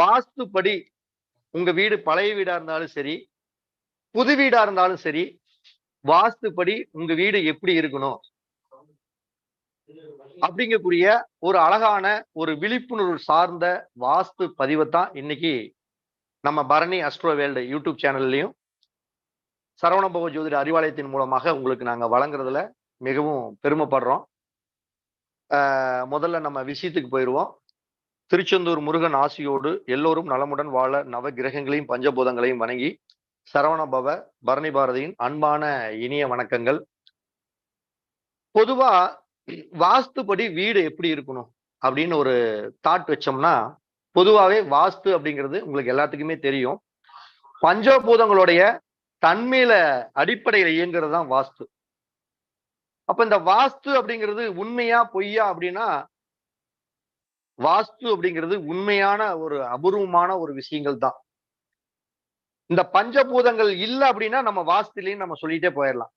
வாஸ்துப்படி உங்க வீடு பழைய வீடா இருந்தாலும் சரி, புது வீடா இருந்தாலும் சரி, வாஸ்துப்படி உங்க வீடு எப்படி இருக்கணும் அப்படிங்கக்கூடிய ஒரு அழகான ஒரு விழிப்புணர்வு சார்ந்த வாஸ்து பதிவை தான் இன்னைக்கு நம்ம பரணி அஸ்ட்ரோ வேல்டு யூடியூப் சேனல்லையும் சரவணபவ ஜோதிட அறிவாலயத்தின் மூலமாக உங்களுக்கு நாங்க வழங்குறதுல மிகவும் பெருமைப்படுறோம். முதல்ல நம்ம விஷயத்துக்கு போயிடுவோம். திருச்செந்தூர் முருகன் ஆசியோடு எல்லோரும் நலமுடன் வாழ நவ கிரகங்களையும் பஞ்சபூதங்களையும் வணங்கி சரவணபவ பரணி பாரதியின் அன்பான இனிய வணக்கங்கள். பொதுவா வாஸ்துப்படி வீடு எப்படி இருக்கணும் அப்படின்னு ஒரு தாட் வச்சோம்னா, பொதுவாவே வாஸ்து அப்படிங்கிறது உங்களுக்கு எல்லாத்துக்குமே தெரியும். பஞ்சபூதங்களுடைய தன்மையில அடிப்படையில இயங்குறது தான் வாஸ்து. அப்ப இந்த வாஸ்து அப்படிங்கிறது உண்மையா பொய்யா அப்படின்னா, வாஸ்து அப்படிங்கிறது உண்மையான ஒரு அபூர்வமான ஒரு விஷயங்கள் தான். இந்த பஞ்சபூதங்கள் இல்ல அப்படின்னா நம்ம வாஸ்துலயும் நம்ம சொல்லிட்டே போயிடலாம்.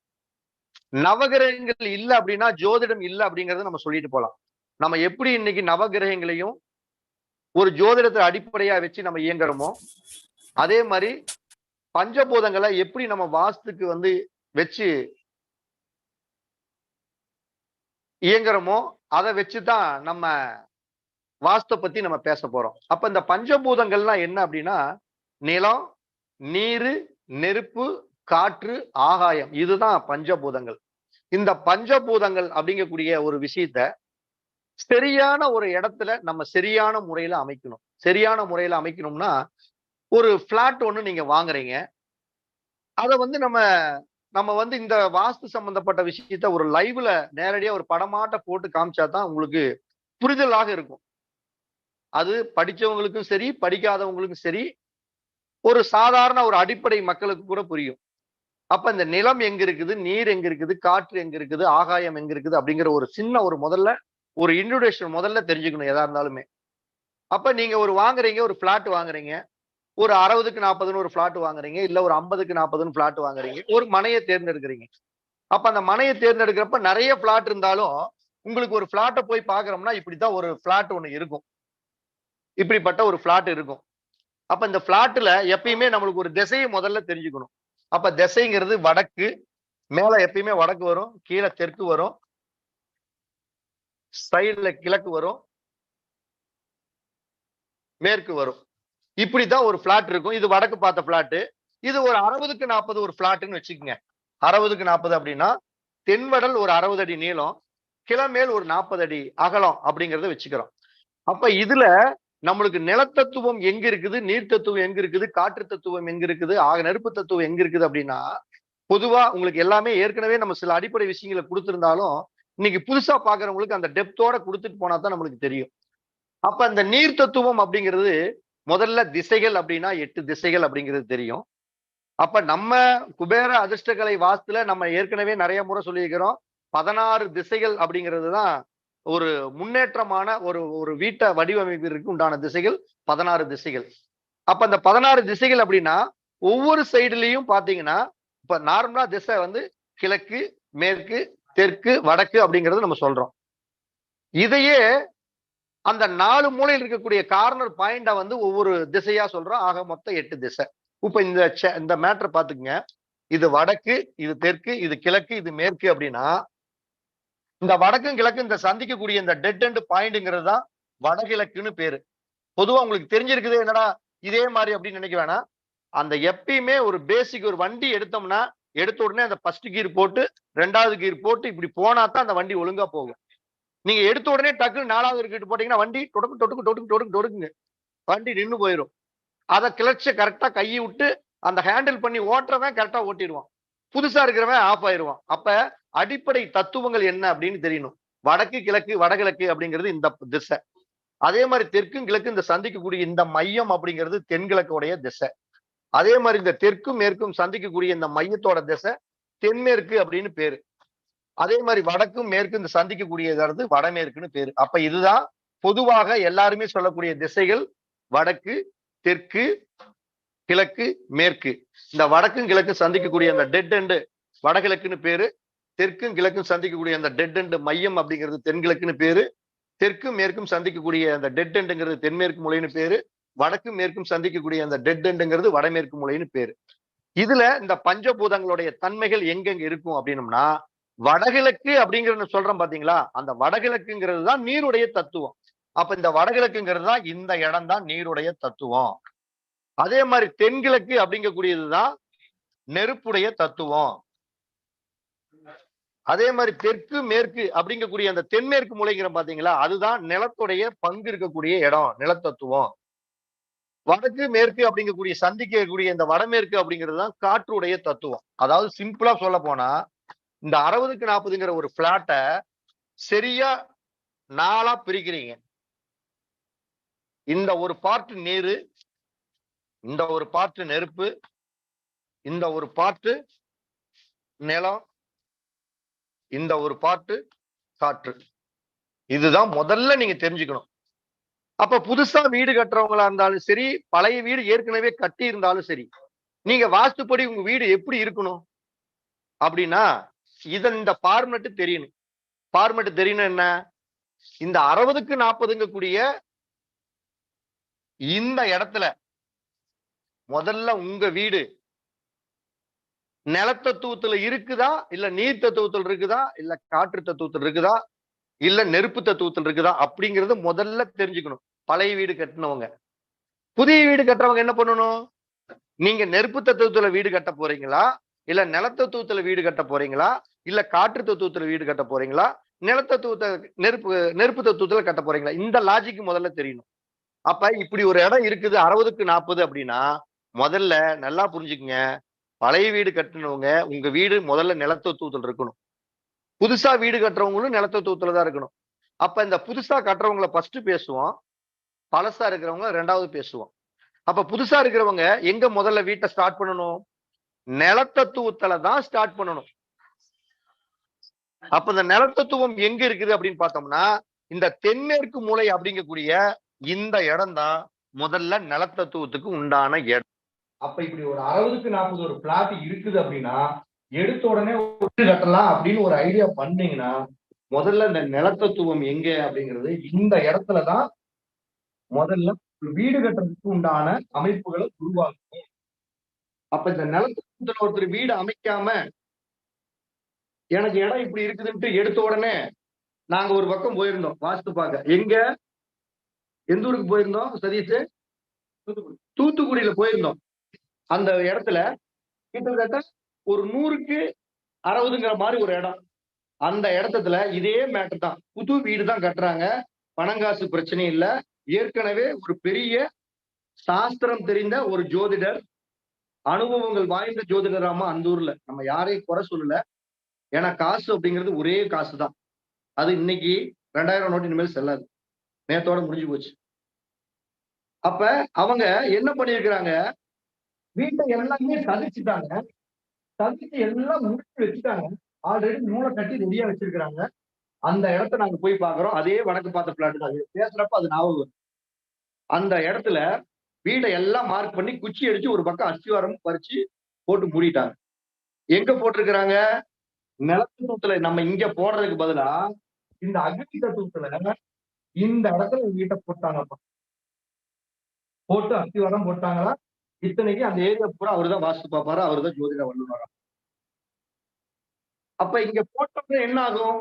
நவகிரகங்கள் இல்ல அப்படின்னா ஜோதிடம் இல்ல அப்படிங்கறத நம்ம சொல்லிட்டு போலாம். நம்ம எப்படி இன்னைக்கு நவகிரகங்களையும் ஒரு ஜோதிடத்தை அடிப்படையா வச்சு நம்ம இயங்குறோமோ, அதே மாதிரி பஞ்சபூதங்களை எப்படி நம்ம வாஸ்துக்கு வச்சு இயங்குறோமோ அதை வச்சுதான் நம்ம வாஸ்து பத்தி நம்ம பேச போறோம். அப்ப இந்த பஞ்சபூதங்கள்லாம் என்ன அப்படின்னா, நிலம், நீரு, நெருப்பு, காற்று, ஆகாயம், இதுதான் பஞ்சபூதங்கள். இந்த பஞ்சபூதங்கள் அப்படிங்கக்கூடிய ஒரு விஷயத்த சரியான ஒரு இடத்துல நம்ம சரியான முறையில அமைக்கணும். சரியான முறையில அமைக்கணும்னா, ஒரு பிளாட் ஒண்ணு நீங்க வாங்குறீங்க. அதை நம்ம இந்த வாஸ்து சம்பந்தப்பட்ட விஷயத்த ஒரு லைவ்ல நேரடியா ஒரு படமாட்ட போட்டு காமிச்சாதான் உங்களுக்கு புரிதலாக இருக்கும். அது படிச்சவங்களுக்கும் சரி, படிக்காதவங்களுக்கும் சரி, ஒரு சாதாரண ஒரு அடிப்படை மக்களுக்கு கூட புரியும். அப்ப இந்த நிலம் எங்க இருக்குது, நீர் எங்க இருக்குது, காற்று எங்க இருக்குது, ஆகாயம் எங்க இருக்குது அப்படிங்கிற ஒரு சின்ன ஒரு முதல்ல ஒரு இன்ட்ரோடக்ஷன் முதல்ல தெரிஞ்சுக்கணும் எதா இருந்தாலுமே. அப்ப நீங்க வாங்குறீங்க, ஒரு பிளாட் வாங்குறீங்க, ஒரு 60க்கு 40ன்னு ஒரு பிளாட் வாங்குறீங்க, இல்ல ஒரு 50க்கு 40ன்னு பிளாட் வாங்குறீங்க, ஒரு மனையை தேர்ந்தெடுக்கிறீங்க. அப்ப அந்த மனையை தேர்ந்தெடுக்கிறப்ப நிறைய பிளாட் இருந்தாலும் உங்களுக்கு ஒரு பிளாட்டை போய் பாக்குறோம்னா இப்படித்தான் ஒரு பிளாட் ஒண்ணு இருக்கும். இப்படிப்பட்ட ஒரு பிளாட் இருக்கும். அப்ப இந்த பிளாட்ல எப்பயுமே நம்மளுக்கு ஒரு திசையை முதல்ல தெரிஞ்சுக்கணும். அப்ப திசைங்கிறது வடக்கு, மேல எப்பயுமே வடக்கு வரும், கீழே தெற்கு வரும், சைடுல கிழக்கு வரும், மேற்கு வரும். இப்படித்தான் ஒரு பிளாட் இருக்கும். இது வடக்கு பார்த்த பிளாட். இது ஒரு 60க்கு 40 ஒரு பிளாட்னு வச்சுக்கோங்க. 60க்கு 40 அப்படின்னா தென்வடல் ஒரு 60 அடி நீளம், கிழமேல் ஒரு 40 அடி அகலம் அப்படிங்கறத வச்சுக்கிறோம். அப்ப இதுல நம்மளுக்கு நிலத்தத்துவம் எங்க இருக்குது, நீர் தத்துவம் எங்க இருக்குது, காற்று தத்துவம் எங்க இருக்குது, நெருப்பு தத்துவம் எங்க இருக்குது அப்படின்னா, பொதுவா உங்களுக்கு எல்லாமே ஏற்கனவே நம்ம சில அடிப்படை விஷயங்களை கொடுத்திருந்தாலும் இன்னைக்கு புதுசா பாக்குறவங்களுக்கு அந்த டெப்தோட கொடுத்துட்டு போனா தான் நம்மளுக்கு தெரியும். அப்ப அந்த நீர் தத்துவம் அப்படிங்கிறது முதல்ல திசைகள் அப்படின்னா 8 திசைகள் அப்படிங்கிறது தெரியும். அப்ப நம்ம குபேர அதிர்ஷ்டக்கலை வாஸ்துல நம்ம ஏற்கனவே நிறைய முறை சொல்லியிருக்கிறோம். 16 திசைகள் அப்படிங்கிறது தான் ஒரு முன்னேற்றமான ஒரு வீட்டை வடிவமைப்பிற்கு உண்டான திசைகள் 16 திசைகள். அப்ப அந்த 16 திசைகள் அப்படின்னா ஒவ்வொரு சைடுலயும் பாத்தீங்கன்னா, இப்ப நார்மலா திசை கிழக்கு, மேற்கு, தெற்கு, வடக்கு அப்படிங்கறது நம்ம சொல்றோம். இதையே அந்த 4 மூலையில் இருக்கக்கூடிய கார்னர் பாயிண்ட ஒவ்வொரு திசையா சொல்றோம். ஆக மொத்தம் 8 திசை. இப்ப இந்த மேட்டர் பாத்துக்குங்க. இது வடக்கு, இது தெற்கு, இது கிழக்கு, இது மேற்கு அப்படின்னா, இந்த வடக்கும் கிழக்கும் இந்த சந்திக்கக்கூடிய இந்த டெட் எண்ட் பாயிண்ட்ங்கிறது தான் வடகிழக்குன்னு பேரு. பொதுவா உங்களுக்கு தெரிஞ்சிருக்குது என்னடா இதே மாதிரி அப்படின்னு நினைக்க வேணாம். அந்த எப்பயுமே ஒரு பேசிக் ஒரு வண்டி எடுத்தோம்னா எடுத்த உடனே அந்த ஃபர்ஸ்ட் கீர் போட்டு 2வது கீர் போட்டு இப்படி போனா தான் அந்த வண்டி ஒழுங்கா போகும். நீங்க எடுத்த உடனே டக்குன்னு 4வது கீர் போட்டீங்கன்னா வண்டி டொடுக்கு டொடுக்கு டொடுக்கு டொடுக்கு டொடுக்குங்க வண்டி நின்னு போயிடும். அதை கிளர்ச்சி கரெக்டா கையை விட்டு அந்த ஹேண்டில் பண்ணி ஓட்டுறவன் கரெக்டா ஓட்டிடுவான். புதுசா இருக்கிறவன் ஆஃப் ஆயிடுவான். அப்ப அடிப்படை தத்துவங்கள் என்ன அப்படின்னு தெரியணும். வடக்கு கிழக்கு வடகிழக்கு அப்படிங்கிறது இந்த திசை. அதே மாதிரி தெற்கும் கிழக்கு இந்த சந்திக்கக்கூடிய இந்த மையம் அப்படிங்கிறது தென்கிழக்குடைய திசை. அதே மாதிரி இந்த தெற்கும் மேற்கும் சந்திக்கக்கூடிய இந்த மையத்தோட திசை தென்மேற்கு அப்படின்னு பேரு. அதே மாதிரி வடக்கும் மேற்கு இந்த சந்திக்கக்கூடியது வடமேற்குன்னு பேரு. அப்ப இதுதான் பொதுவாக எல்லாருமே சொல்லக்கூடிய திசைகள். வடக்கு, தெற்கு, கிழக்கு, மேற்கு. இந்த வடக்கும் கிழக்கு சந்திக்கக்கூடிய அந்த டெட் எண்டு வடகிழக்குன்னு பேரு. தெற்கும் கிழக்கும் சந்திக்கக்கூடிய அந்த டெட் எண்டு மையம் அப்படிங்கிறது தென்கிழக்குன்னு பேரு. தெற்கும் மேற்கும் சந்திக்கக்கூடிய அந்த டெட் எண்டுங்கிறது தென்மேற்கு மூலைன்னு பேரு. வடக்கும் மேற்கும் சந்திக்கக்கூடிய அந்த டெட் எண்டுங்கிறது வடமேற்கு மூலைன்னு பேரு. இதுல இந்த பஞ்சபூதங்களுடைய தன்மைகள் எங்கெங்க இருக்கும் அப்படின்னம்னா, வடகிழக்கு அப்படிங்கறது சொல்றோம் பாத்தீங்களா, அந்த வடகிழக்குங்கிறது தான் நீருடைய தத்துவம். அப்ப இந்த வடகிழக்குங்கிறது தான் இந்த இடம் தான் நீருடைய தத்துவம். அதே மாதிரி தென்கிழக்கு அப்படிங்கக்கூடியதுதான் நெருப்புடைய தத்துவம். அதே மாதிரி தெற்கு மேற்கு அப்படிங்கக்கூடிய அந்த தென்மேற்கு மூலைங்கிற பாத்தீங்களா, அதுதான் நிலத்துடைய பங்கு இருக்கக்கூடிய இடம், நிலத்தத்துவம். வடக்கு மேற்கு அப்படிங்கக்கூடிய சந்திக்கக்கூடிய இந்த வடமேற்கு அப்படிங்கிறது தான் காற்றுடைய தத்துவம். அதாவது சிம்பிளா சொல்ல போனா, இந்த 60க்கு 40ங்கிற ஒரு பிளாட்ட சரியா 4ஆ பிரிக்கிறீங்க. இந்த ஒரு பார்ட் நீரு, இந்த ஒரு பார்ட் நெருப்பு, இந்த ஒரு பார்ட் நிலம், இந்த ஒரு பார்ட் காற்று. இதுதான் முதல்ல நீங்க தெரிஞ்சுக்கணும். அப்ப புதுசா வீடு கட்டுறவங்களா இருந்தாலும் சரி, பழைய வீடு ஏற்கனவே கட்டி இருந்தாலும் சரி, நீங்க வாஸ்துப்படி உங்க வீடு எப்படி இருக்கணும் அப்படின்னா, இந்த பார்மெட் தெரியணும். பார்மெட் தெரியணும் என்ன? இந்த 60க்கு 40ங்க கூடிய இந்த இடத்துல முதல்ல உங்க வீடு நிலத்தத்துவத்துல இருக்குதா, இல்ல நீர் தத்துவத்தில் இருக்குதா, இல்ல காற்று தத்துவத்தில் இருக்குதா, இல்ல நெருப்பு தத்துவத்தில் இருக்குதா அப்படிங்கறது முதல்ல தெரிஞ்சுக்கணும். பழைய வீடு கட்டினவங்க. புதிய வீடு கட்டுறவங்க என்ன பண்ணணும்? நீங்க நெருப்பு தத்துவத்துல வீடு கட்ட போறீங்களா, இல்ல நிலத்தத்துவத்துல வீடு கட்ட போறீங்களா, இல்ல காற்று தத்துவத்துல வீடு கட்ட போறீங்களா, நிலத்தத்துவத்தை நெருப்பு தத்துவத்துல கட்ட போறீங்களா? இந்த லாஜிக் முதல்ல தெரியணும். அப்ப இப்படி ஒரு இடம் இருக்குது 60க்கு 40 அப்படின்னா, முதல்ல நல்லா புரிஞ்சுக்குங்க. பழைய வீடு கட்டினவங்க உங்க வீடு முதல்ல நிலத்தத்துவத்துல இருக்கணும். புதுசா வீடு கட்டுறவங்களும் நிலத்தத்துவத்துல தான் இருக்கணும். அப்ப இந்த புதுசா கட்டுறவங்கள ஃபர்ஸ்ட் பேசுவோம். பழசா இருக்கிறவங்க 2வது பேசுவோம். அப்ப புதுசா இருக்கிறவங்க எங்க முதல்ல வீட்டை ஸ்டார்ட் பண்ணணும்? நிலத்தத்துவத்துல தான் ஸ்டார்ட் பண்ணணும். அப்ப இந்த நிலத்தத்துவம் எங்க இருக்குது அப்படின்னு பார்த்தோம்னா, இந்த தென்மேற்கு மூலை அப்படிங்கக்கூடிய இந்த இடம் தான் முதல்ல நிலத்தத்துவத்துக்கு உண்டான இடம். அப்ப இப்படி ஒரு 60க்கு 40 ஒரு பிளாட் இருக்குது அப்படின்னா, எடுத்த உடனே வீடு கட்டலாம் அப்படின்னு ஒரு ஐடியா பண்ணீங்கன்னா, முதல்ல இந்த நிலத்தத்துவம் எங்க அப்படிங்கிறது இந்த இடத்துலதான் முதல்ல வீடு கட்டுறதுக்கு உண்டான அமைப்புகளை உருவாக்கும். அப்ப இந்த நிலத்தத்துவத்துல ஒருத்தர் வீடு அமைக்காம எனக்கு இடம் இப்படி இருக்குதுன்ட்டு எடுத்த உடனே நாங்க ஒரு பக்கம் போயிருந்தோம் வாஸ்து பார்க்க. எங்க எந்த ஊருக்கு போயிருந்தோம் சதீஷ்? தூத்துக்குடியில போயிருந்தோம். அந்த இடத்துல கிட்டத்தட்ட ஒரு 100க்கு 60ங்கிற மாதிரி ஒரு இடம். அந்த இடத்துல இதே மேட்டர் தான். புது வீடு தான் கட்டுறாங்க. பணங்காசு பிரச்சனை இல்ல. ஏற்கனவே ஒரு பெரிய சாஸ்திரம் தெரிந்த ஒரு ஜோதிடர், அனுபவங்கள் வாய்ந்த ஜோதிடராமா அந்த ஊர்ல. நம்ம யாரையும் குறை சொல்லல. ஏன்னா காசு அப்படிங்கிறது ஒரே காசு தான். அது இன்னைக்கு 2000 நோட்டு இனிமேல் செல்லாது. நேத்தோட முடிஞ்சு போச்சு. அப்ப அவங்க என்ன பண்ணிருக்கிறாங்க, வீட்டை எல்லாமே சதிச்சுட்டாங்க. சதிச்சு எல்லாம் முடிச்சு வச்சுட்டாங்க. ஆல்ரெடி நூலை கட்டி ரெடியா வச்சிருக்கிறாங்க. அந்த இடத்த நாங்க போய் பாக்குறோம். அதே வடக்கு பார்த்த பிளாட் தான். பேசுறப்ப அது ஞாபகம் வரும். அந்த இடத்துல வீடை எல்லாம் மார்க் பண்ணி குச்சி அடிச்சு ஒரு பக்கம் அஸ்திவாரம் பறிச்சு போட்டு மூடிட்டாங்க. எங்க போட்டிருக்கிறாங்க? நிலத்தத்துவத்துல நம்ம இங்க போடுறதுக்கு பதிலா இந்த அக்னி தத்துவத்துல இந்த இடத்துல வீட்டை போட்டாங்கப்பா. போட்டு அஸ்திவாரம் போட்டாங்களா? இத்தனைக்கு அந்த ஏரியா பூரா அவருதான் வாஸ்து பாப்பாரு, அவருதான் ஜோதிட வல்லுநரா. அப்ப இங்க போட்டோம்னா என்ன ஆகும்?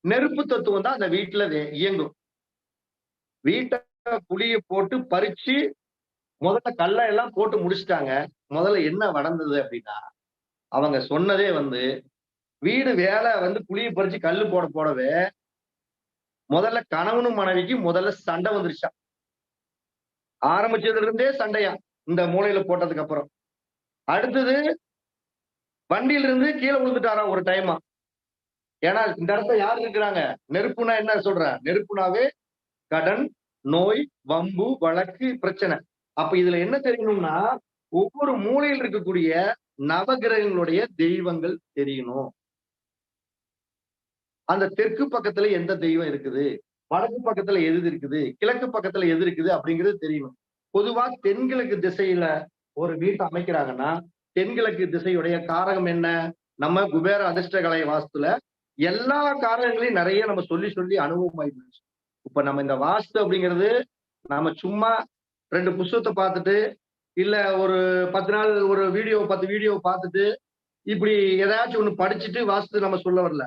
நெருப்பு தத்துவம் தான் அந்த வீட்டுல இயங்கும். வீட்டை புளிய போட்டு பறிச்சு முதல்ல கல்ல எல்லாம் போட்டு முடிச்சுட்டாங்க. முதல்ல என்ன நடந்தது அப்படின்னா, அவங்க சொன்னதே வீடு வேலை புளிய பறிச்சு கல்லு போடவே முதல்ல கணவனும் மனைவிக்கு முதல்ல சண்டை வந்துருச்சா. ஆரம்பிச்சதுல இருந்தே சண்டையா இந்த மூலையில போட்டதுக்கு அப்புறம். அடுத்தது வண்டியில இருந்து கீழே விழுந்துட்டாராம் ஒரு டைமா. ஏன்னா இந்த இடத்துல யாரு இருக்கிறாங்க? நெருப்புனா என்ன சொல்றேன்? நெருப்புனாவே கடன், நோய், வம்பு, வழக்கு, பிரச்சனை. அப்ப இதுல என்ன தெரியணும்னா, ஒவ்வொரு மூலையில் இருக்கக்கூடிய நவகிரகங்களுடைய தெய்வங்கள் தெரியணும். அந்த தெற்கு பக்கத்துல எந்த தெய்வம் இருக்குது, வடக்கு பக்கத்துல எது இருக்குது, கிழக்கு பக்கத்துல எது இருக்குது அப்படிங்கிறது தெரியணும். பொதுவா தென்கிழக்கு திசையில ஒரு வீட்டை அமைக்கிறாங்கன்னா, தென்கிழக்கு திசையுடைய காரகம் என்ன? நம்ம குபேர அதிர்ஷ்டகலை வாஸ்துல எல்லா காரகங்களையும் நிறைய நம்ம சொல்லி சொல்லி அனுபவம் ஆயிடுச்சு. இப்ப நம்ம இந்த வாஸ்து அப்படிங்கிறது நம்ம சும்மா 2 புஸ்தகத்தை பார்த்துட்டு, இல்ல ஒரு 10 நாள் ஒரு 10 வீடியோ பார்த்துட்டு, இப்படி ஏதாச்சும் ஒண்ணு படிச்சுட்டு வாஸ்து நம்ம சொல்ல வரல.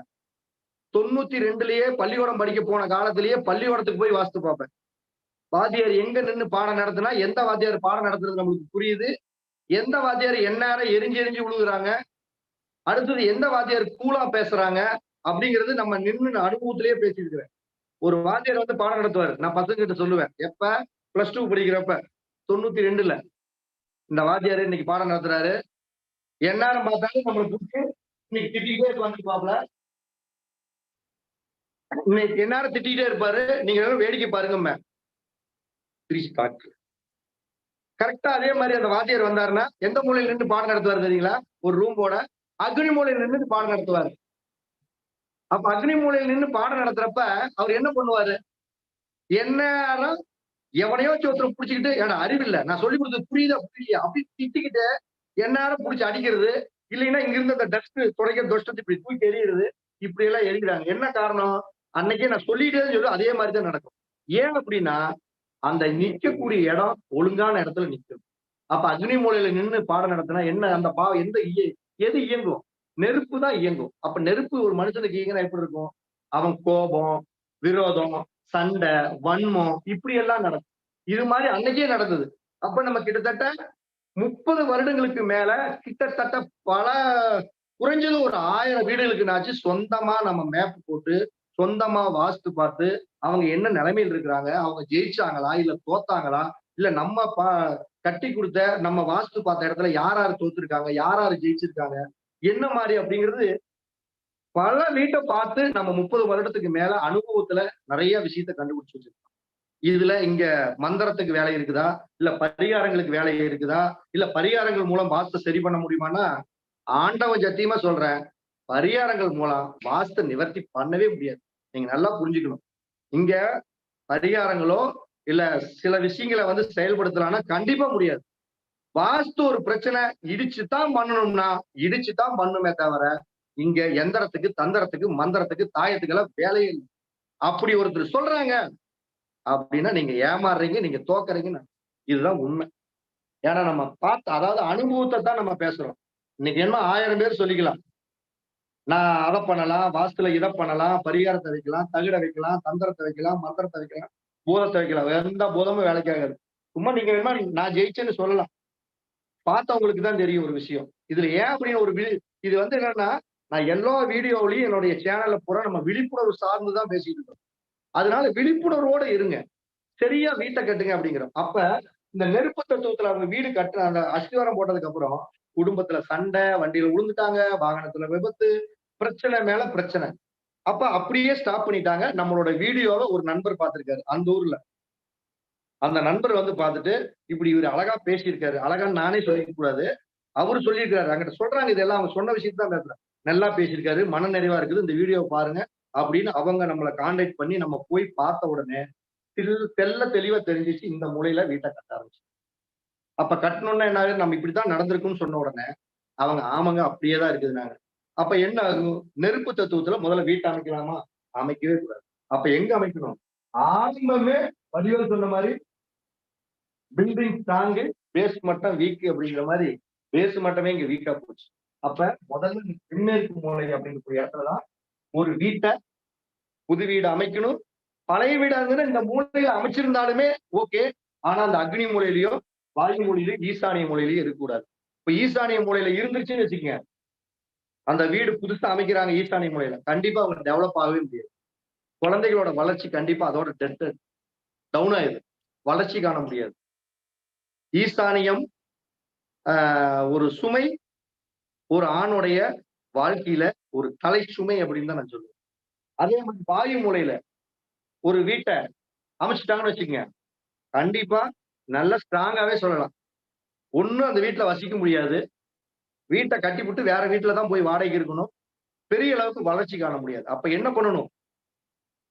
92லயே பள்ளிக்கூடம் படிக்க போன காலத்திலேயே பள்ளிக்கூடத்துக்கு போய் வாஸ்து பார்ப்பேன். வாத்தியார் எங்க நின்னு பாடம் நடத்துனா, எந்த வாத்தியார் பாடம் நடத்துறது நம்மளுக்கு புரியுது. எந்த வாத்தியார் எந்நேரம் எரிஞ்சு எரிஞ்சு விழுகுறாங்க. அடுத்தது எந்த வாத்தியார் கூலா பேசுறாங்க. அப்படிங்கிறது நம்ம நின்னு அனுபவத்திலேயே பேசியிருக்கிறேன். ஒரு வாத்தியார் வந்து பாடம் நடத்துவாரு. நான் பசங்ககிட்ட சொல்லுவேன். எப்ப? +2 படிக்கிறப்ப. 92ல. இந்த வாத்தியாரு இன்னைக்கு பாடம் நடத்துறாரு. எந்நேரம் பார்த்தாலும் நம்மள கூப்பிட்டு இன்னைக்கு திட்டிக்கிட்டே உட்காந்துருப்பாப்ல. இன்னைக்கு எந்நேரம் திட்டிக்கிட்டே இருப்பாரு. நீங்க எல்லாரும் வேடிக்கை பாருங்கம்பேன். பிரிச்சு காட்டு. கரெக்ட்டா அதே மாரி அந்த வாத்தியார் வந்தாருன்னா, எந்த மூலையில நின்னு பாடம் நடத்துவாரு தெரியுங்களா? ஒரு ரூம் போட, அக்னி மூலையில நின்னு பாடம் நடத்துவாரு. அப்ப அக்னி மூலையில நின்னு பாடம் நடத்துறப்ப, அவரு என்ன பண்ணுவாரு? எந்நேரம் எவனையோ ஒருத்தர புடிச்சுக்கிட்டு, "ஏன்டா அறிவில்ல. நான் சொல்லிக் குடுத்தது புரியுதா? புரியலையா?" அப்படின்னு திட்டிக்கிட்டு, எந்நேரம் புடிச்சு அடிக்கிறது. இல்லைன்னா இங்க இருந்த அந்த டஸ்ட் துடைக்கிற டஸ்ட் இப்படி தூக்கி எறியறது. இப்படி எல்லாம் எறிகிறாங்க. என்ன காரணம்? அன்னைக்கே நான் சொல்லிட்டே சொல்லி அதே மாரி தான் நடக்கும். ஏன் அப்படின்னா, அந்த நிக்கக்கூடிய இடம் ஒழுங்கான இடத்துல நிக்கணும். அப்ப அக்னி மூலையில நின்னு பாடம் நடத்தினா என்ன அந்த எந்த எது இயங்கும்? நெருப்பு தான் இயங்கும். அப்ப நெருப்பு ஒரு மனுஷனுக்கு இயங்கினா எப்படி இருக்கும்? அவன் கோபம், விரோதம், சண்டை, வன்மம் இப்படி எல்லாம் நடக்கும். இது மாரி அன்னைக்கே நடந்தது. அப்ப நம்ம கிட்டத்தட்ட 30 வருடங்களுக்கு மேல கிட்டத்தட்ட பல குறைஞ்சது ஒரு 1000 வீடுகளுக்குனாச்சு சொந்தமா நம்ம மேப் போட்டு, சொந்தமா வாஸ்து பார்த்து, அவங்க என்ன நிலைமையில இருக்கிறாங்க? அவங்க ஜெயிச்சாங்களா? இல்ல தோத்தாங்களா? இல்ல நம்ம கட்டி குடுத்த நம்ம வாஸ்து பார்த்த இடத்துல யார் யார் தோத்துருக்காங்க? யார் யார் ஜெயிச்சிருக்காங்க? என்ன மாரி அப்படிங்கிறது பல வீட்ட பார்த்து நம்ம 30 வருடத்துக்கு மேல அனுபவத்துல நெறைய விஷயத்த கண்டுபிடிச்சு வச்சிருக்கோம். இதுல இங்க மந்திரத்துக்கு வேலை இருக்குதா? இல்ல பரிகாரங்களுக்கு வேலை இருக்குதா? இல்ல பரிகாரங்கள் மூலம் வாஸ்து சரி பண்ண முடியுமான்னா, ஆண்டவன் சத்தியமா சொல்றேன். பரிகாரங்கள் மூலம் வாஸ்து நிவர்த்தி பண்ணவே முடியாது. நீங்க நல்லா புரிஞ்சுக்கணும். இங்க பரிகாரங்களோ, இல்ல சில விஷயங்கள வந்து செயல்படுத்தலாம்னா கண்டிப்பா முடியாது. வாஸ்து ஒரு பிரச்சனை இடிச்சு தான் பண்ணணும்னா, இடிச்சு தான் பண்ணுமே தவிர, இங்க எந்திரத்துக்கு, தந்திரத்துக்கு, மந்திரத்துக்கு, தாயத்துக்கெல்லாம் வேலையே இல்ல. அப்படி ஒருத்தர் சொல்றாங்க அப்படின்னா, நீங்க ஏமாறுறீங்க, நீங்க தோக்குறீங்கன்னு இதுதான் உண்மை. ஏன்னா நம்ம அதாவது அனுபவத்த தான் நம்ம பேசுறோம். இன்னைக்கு என்ன 1000 பேர் சொல்லிக்கலாம். நான் அத பண்ணலாம், வாஸ்துல இத பண்ணலாம், பரிகாரத்த வைக்கலாம், தகிட வைக்கலாம், தந்திரத்த வைக்கலாம், மந்திரத்த வைக்கலாம், பூதத்த வைக்கலாம். எந்த பூதமும் வேலைக்கு ஆகாது. சும்மா நீங்க வேணுமா நான் ஜெயிச்சேன்னு சொல்லலாம். பார்த்தவங்களுக்கு தான் தெரியும் ஒரு விஷயம். இதுல ஏன் அப்படின்னு இது வந்து என்னன்னா, நான் எல்லா வீடியோவிலயும் என்னுடைய சேனல்ல பூரா நம்ம விழிப்புணர்வு சார்ந்து தான் பேசிட்டு இருக்கோம். அதனால விழிப்புணர்வோட இருங்க. சரியா வீட்ட கட்டுங்க அப்படிங்கிறோம். அப்ப இந்த நெருப்பு தத்துவத்துல அவங்க வீடு கட்டுன அந்த அஸ்திவாரம் போட்டதுக்கு அப்புறம், குடும்பத்துல சண்டை, வண்டியில விழுந்துட்டாங்க, வாகனத்துல விபத்து, பிரச்சனை மேல பிரச்சனை. அப்ப அப்படியே ஸ்டாப் பண்ணிட்டாங்க. நம்மளோட வீடியோவ ஒரு நண்பர் பார்த்திருக்காரு. அந்த ஊர்ல. அந்த நண்பர் வந்து பார்த்துட்டு, இப்படி இவரு அழகா பேசியிருக்காரு. அழகான்னு நானே சொல்லிக்க கூடாது. அவரு சொல்லியிருக்காரு. அங்கிட்ட சொல்றாங்க இதெல்லாம் அவங்க சொன்ன விஷயத்த தான் பேசுறேன். நல்லா பேசியிருக்காரு. மன நிறைவா இருக்குது. இந்த வீடியோவ பாருங்க. அப்படின்னு அவங்க நம்மள கான்டாக்ட் பண்ணி நம்ம போய் பார்த்த உடனே, தெள்ள தெளிவா தெரிஞ்சுச்சு இந்த மூலையில வீட்ட கட்ட ஆரம்பிச்சோம். அப்ப கட்டணும்னா என்ன ஆகுது? நம்ம இப்படித்தான் நடந்திருக்கும்னு சொன்ன உடனே, அவங்க ஆமாங்க அப்படியே தான் இருக்குதுன்னாங்க. அப்ப என்ன ஆகும்? நெருப்பு தத்துவத்துல முதல்ல வீட்ட அமைக்கலாமா? அமைக்கவே கூடாது. அப்ப எங்க அமைக்கணும்? ஆரம்பமே வடிவேலு சொன்ன மாரி பில்டிங் ஸ்ட்ராங்கு, பேஸ் மட்டும் வீக் அப்படிங்கிற மாரி, பேஸ் மட்டுமே இங்க வீக்கா போச்சு. அப்ப முதல்ல இந்த தென்மேற்கு மூலை அப்படிங்கக்கூடிய இடத்துல தான் ஒரு வீட்ட புது வீடு அமைக்கணும். பழைய வீடா இருந்ததுன்னா இந்த மூலையில அமைச்சிருந்தாலுமே ஓகே. ஆனா அந்த அக்னி மூலையிலயோ, வாயு மூலையிலயோ, ஈசானிய மூலையிலயோ இருக்கக்கூடாது. இப்ப ஈசானிய மூலையில இருந்துருச்சுன்னு வச்சுக்கங்க, அந்த வீடு புதுசா அமைக்கிறாங்க ஈசானிய மூலையில. கண்டிப்பா அவங்க டெவலப் ஆகவே முடியாது. குழந்தைகளோட வளர்ச்சி கண்டிப்பா அதோட டவுன் ஆயிரும். வளர்ச்சி காண முடியாது. ஈசானியம் ஒரு சுமை ஒரு ஆணுடைய வாழ்க்கையில ஒரு தலை சுமை அப்படின்னு தான் நான் சொல்லுவேன். அதே மாதிரி வாயு மூலையில ஒரு வீட்ட அமைச்சுட்டாங்கன்னு வச்சுக்கங்க. கண்டிப்பா நல்ல ஸ்ட்ராங்காவே சொல்லலாம். ஒண்ணும் அந்த வீட்ல வசிக்க முடியாது. வீட்ட கட்டிப்புட்டு வேற வீட்ல தான் போய் வாடகைக்கு இருக்கணும். பெரிய அளவுக்கு வளர்ச்சி காண முடியாது. அப்ப என்ன பண்ணணும்?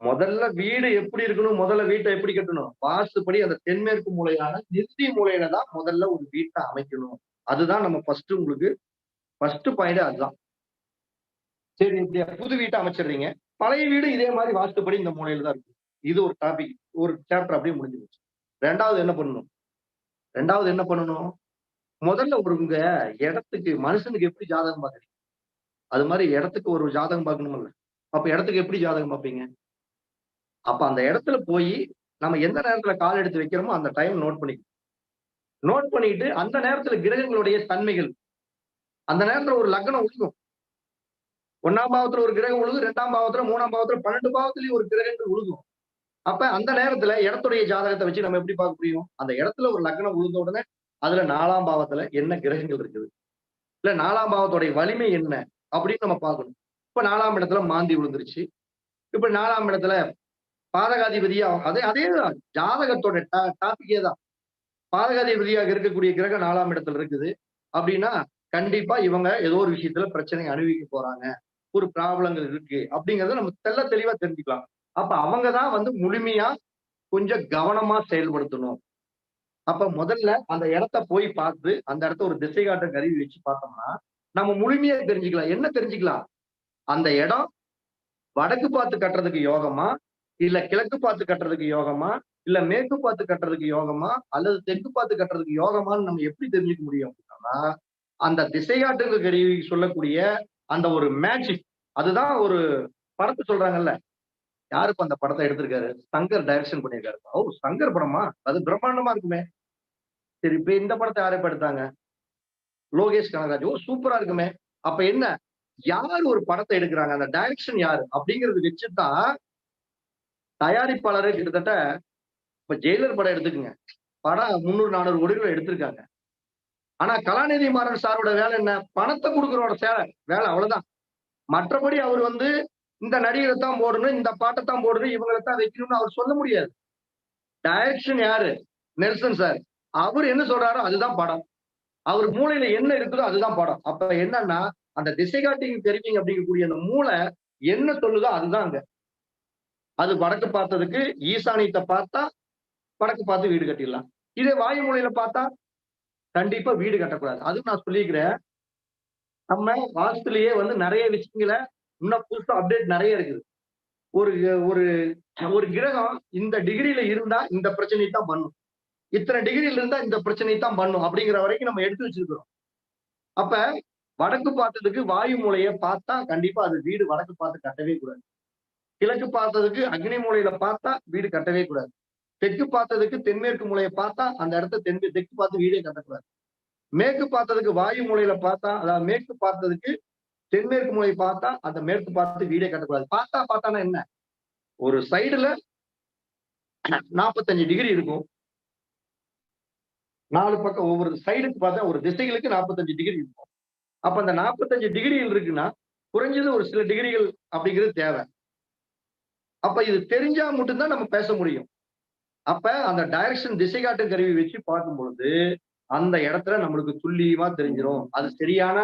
முதல்ல வீடு எப்படி இருக்கணும்? முதல்ல வீட்ட எப்படி கட்டணும்? வாஸ்துப்படி அந்த தென்மேற்கு மூலையான நித்தி மூலையில தான் முதல்ல ஒரு வீட்ட அமைக்கணும். அதுதான் நம்ம ஃபர்ஸ்ட் பாயிண்ட் அதுதான். சரி இப்படி புது வீட்ட அமைச்சிடுறீங்க. பழைய வீடு இதே மாரி வாஸ்துப்படி இந்த மூலையில தான் இருக்கும். இது ஒரு டாபிக். ஒரு சாப்டர் அப்படியே முடிஞ்சு போச்சு. 2வது என்ன பண்ணணும்? 2வது என்ன பண்ணணும்? முதல்ல உங்க இடத்துக்கு மனுஷனுக்கு எப்படி ஜாதகம் பார்க்குறீங்க? அது மாரி இடத்துக்கு ஒரு ஜாதகம் பார்க்கணும்ல. அப்ப இடத்துக்கு எப்படி ஜாதகம் பார்ப்பீங்க? அப்ப அந்த இடத்துல போயி நம்ம எந்த நேரத்துல கால் எடுத்து வைக்கிறோமோ அந்த டைம் நோட் பண்ணிக்கணும். நோட் பண்ணிட்டு அந்த நேரத்துல கிரகங்களுடைய தன்மைகள், அந்த நேரத்துல ஒரு லக்னம் உழுகும். 1ஆம் பாவத்துல ஒரு கிரகம் உழுகும், 2ஆம் பாவத்துல, 3ஆம் பாவத்துல, 12 பாவத்திலயும் ஒரு கிரகங்கள் உழுகும். அப்ப அந்த நேரத்துல இடத்துடைய ஜாதகத்தை வச்சு நம்ம எப்படி பார்க்க முடியும்? அந்த இடத்துல ஒரு லக்னம் உழுந்த உடனே அதுல 4ஆம் பாவத்துல என்ன கிரகங்கள் இருக்குது? இல்ல 4ஆம் பாவத்துடைய வலிமை என்ன? அப்படின்னு நம்ம பார்க்கணும். இப்ப 4ஆம் இடத்துல மாந்தி விழுந்துருச்சு. இப்ப 4ஆம் இடத்துல பாதகாதிபதியா அதே அதேதான் ஜாதகத்தோட டாபிக்கே தான். பாதகாதிபதியாக இருக்கக்கூடிய கிரகம் 4ஆம் இடத்துல இருக்குது. அப்படின்னா கண்டிப்பா இவங்க ஏதோ ஒரு விஷயத்துல பிரச்சனை அனுபவிக்க போறாங்க. ஒரு ப்ராப்ளங்கள் இருக்கு அப்படிங்கறத நம்ம தெளிவா தெரிஞ்சுக்கலாம். அப்ப அவங்க தான் வந்து முழுமையா கொஞ்சம் கவனமா செயல்படுத்தணும். அப்ப முதல்ல அந்த இடத்த போய் பார்த்து, அந்த இடத்த ஒரு திசை காட்ட கருவி வச்சு பார்த்தோம்னா, நம்ம முழுமையா தெரிஞ்சுக்கலாம். என்ன தெரிஞ்சுக்கலாம்? அந்த இடம் வடக்கு பார்த்து கட்டுறதுக்கு யோகமா? இல்ல கிழக்கு பார்த்து கட்டுறதுக்கு யோகமா? இல்ல மேற்கு பார்த்து கட்டுறதுக்கு யோகமா? அல்லது தெற்கு பார்த்து கட்டுறதுக்கு யோகமான்னு நம்ம எப்படி தெரிஞ்சுக்க முடியும் அப்படின்னா, அந்த திசை காட்டுங்க கருவி சொல்லக்கூடிய அந்த ஒரு மேஜிக். அதுதான் ஒரு படத்தை சொல்றாங்கல்ல. யாரு இப்ப அந்த படத்தை எடுத்திருக்காரு? சங்கர் டைரக்ஷன் பண்ணியிருக்காரு. ஓ! சங்கர் படமா? அது பிரம்மாண்டமா இருக்குமே! சரி இப்ப இந்த படத்த யாரு இப்ப எடுத்தாங்க? லோகேஷ் கனகராஜ். ஓ! சூப்பரா இருக்குமே! அப்ப என்ன? யாரு ஒரு படத்த எடுக்குறாங்க? அந்த டைரக்ஷன் யாரு? அப்படிங்கிறத வச்சு தான் தயாரிப்பாளரே கிட்டத்தட்ட இப்ப ஜெயிலர் படம் எடுத்துக்கங்க. படம் 300, 400 கோடில எடுத்திருக்காங்க. ஆனா கலாநிதி மாறன் சாரோட வேலை என்ன? பணத்த குடுக்குறோட வேலை அவ்வளவுதான். மற்றபடி அவர் வந்து இந்த நடிகரை தான் போடணும், இந்த பாட்ட தான் போடணும், இவங்கள தான் வைக்கணும்னு அவர் சொல்ல முடியாது. டைரக்ஷன் யாரு? Nelson sir. அவரு என்ன சொல்றாரோ அதுதான் படம். அவர் மூளையில என்ன இருக்குதோ அதுதான் படம். அப்ப என்னன்னா, அந்த திசை காட்டி தெரிவிங்க அப்படிங்கக்கூடிய அந்த மூளை என்ன சொல்லுதோ அதுதான் அங்க. அது வடக்கு பார்த்ததுக்கு ஈசானியத்தை பார்த்தா வடக்கு பார்த்து வீடு கட்டிடலாம். இதே வாயு மூலையில பார்த்தா கண்டிப்பா வீடு கட்டக்கூடாது. அதுவும் நான் சொல்லிக்கிறேன். நம்ம வாஸ்துலயே வந்து நிறைய விஷயங்கள இன்னும் புதுசா அப்டேட் நிறைய இருக்குது. ஒரு ஒரு ஒரு கிரகம் இந்த டிகிரில இருந்தா இந்த பிரச்சனையை தான் பண்ணும். இத்தனை டிகிரில இருந்தா இந்த பிரச்சனையை தான் பண்ணும் அப்படிங்கிற வரைக்கும் நம்ம எடுத்து வச்சிருக்கிறோம். அப்ப வடக்கு பார்த்ததுக்கு வாயு மூலைய பார்த்தா கண்டிப்பா அது வீடு வடக்கு பார்த்து கட்டவே கூடாது. கிழக்கு பார்த்ததுக்கு அக்னி மூலையில பார்த்தா வீடு கட்டவே கூடாது. தெற்கு பார்த்ததுக்கு தென்மேற்கு மூலையை பார்த்தா அந்த இடத்த தெற்கு பார்த்து வீடே கட்டக்கூடாது. மேற்கு பார்த்ததுக்கு வாயு மூலையில பார்த்தா அதாவது மேற்கு பார்த்ததுக்கு தென்மேற்கு மூலையை பார்த்தா அந்த மேற்கு பார்த்து வீடே கட்டக்கூடாது. பார்த்தானா என்ன? ஒரு சைடுல 45 டிகிரி இருக்கும். 4 பக்கம் ஒவ்வொரு சைடுக்கு பார்த்தா ஒரு திசைகளுக்கு 45 டிகிரி இருக்கும். அப்ப அந்த 45 டிகிரிகள் இருக்குன்னா, குறைஞ்சது ஒரு சில டிகிரிகள் அப்படிங்கிறது தேவை. அப்ப இது தெரிஞ்சா மட்டும்தான் நம்ம பேச முடியும். அப்ப அந்த டைரக்ஷன் திசை காட்டும் கருவி வச்சு பார்க்கும் பொழுது, அந்த இடத்துல நம்மளுக்கு துல்லியமா தெரிஞ்சிரும். அது சரியான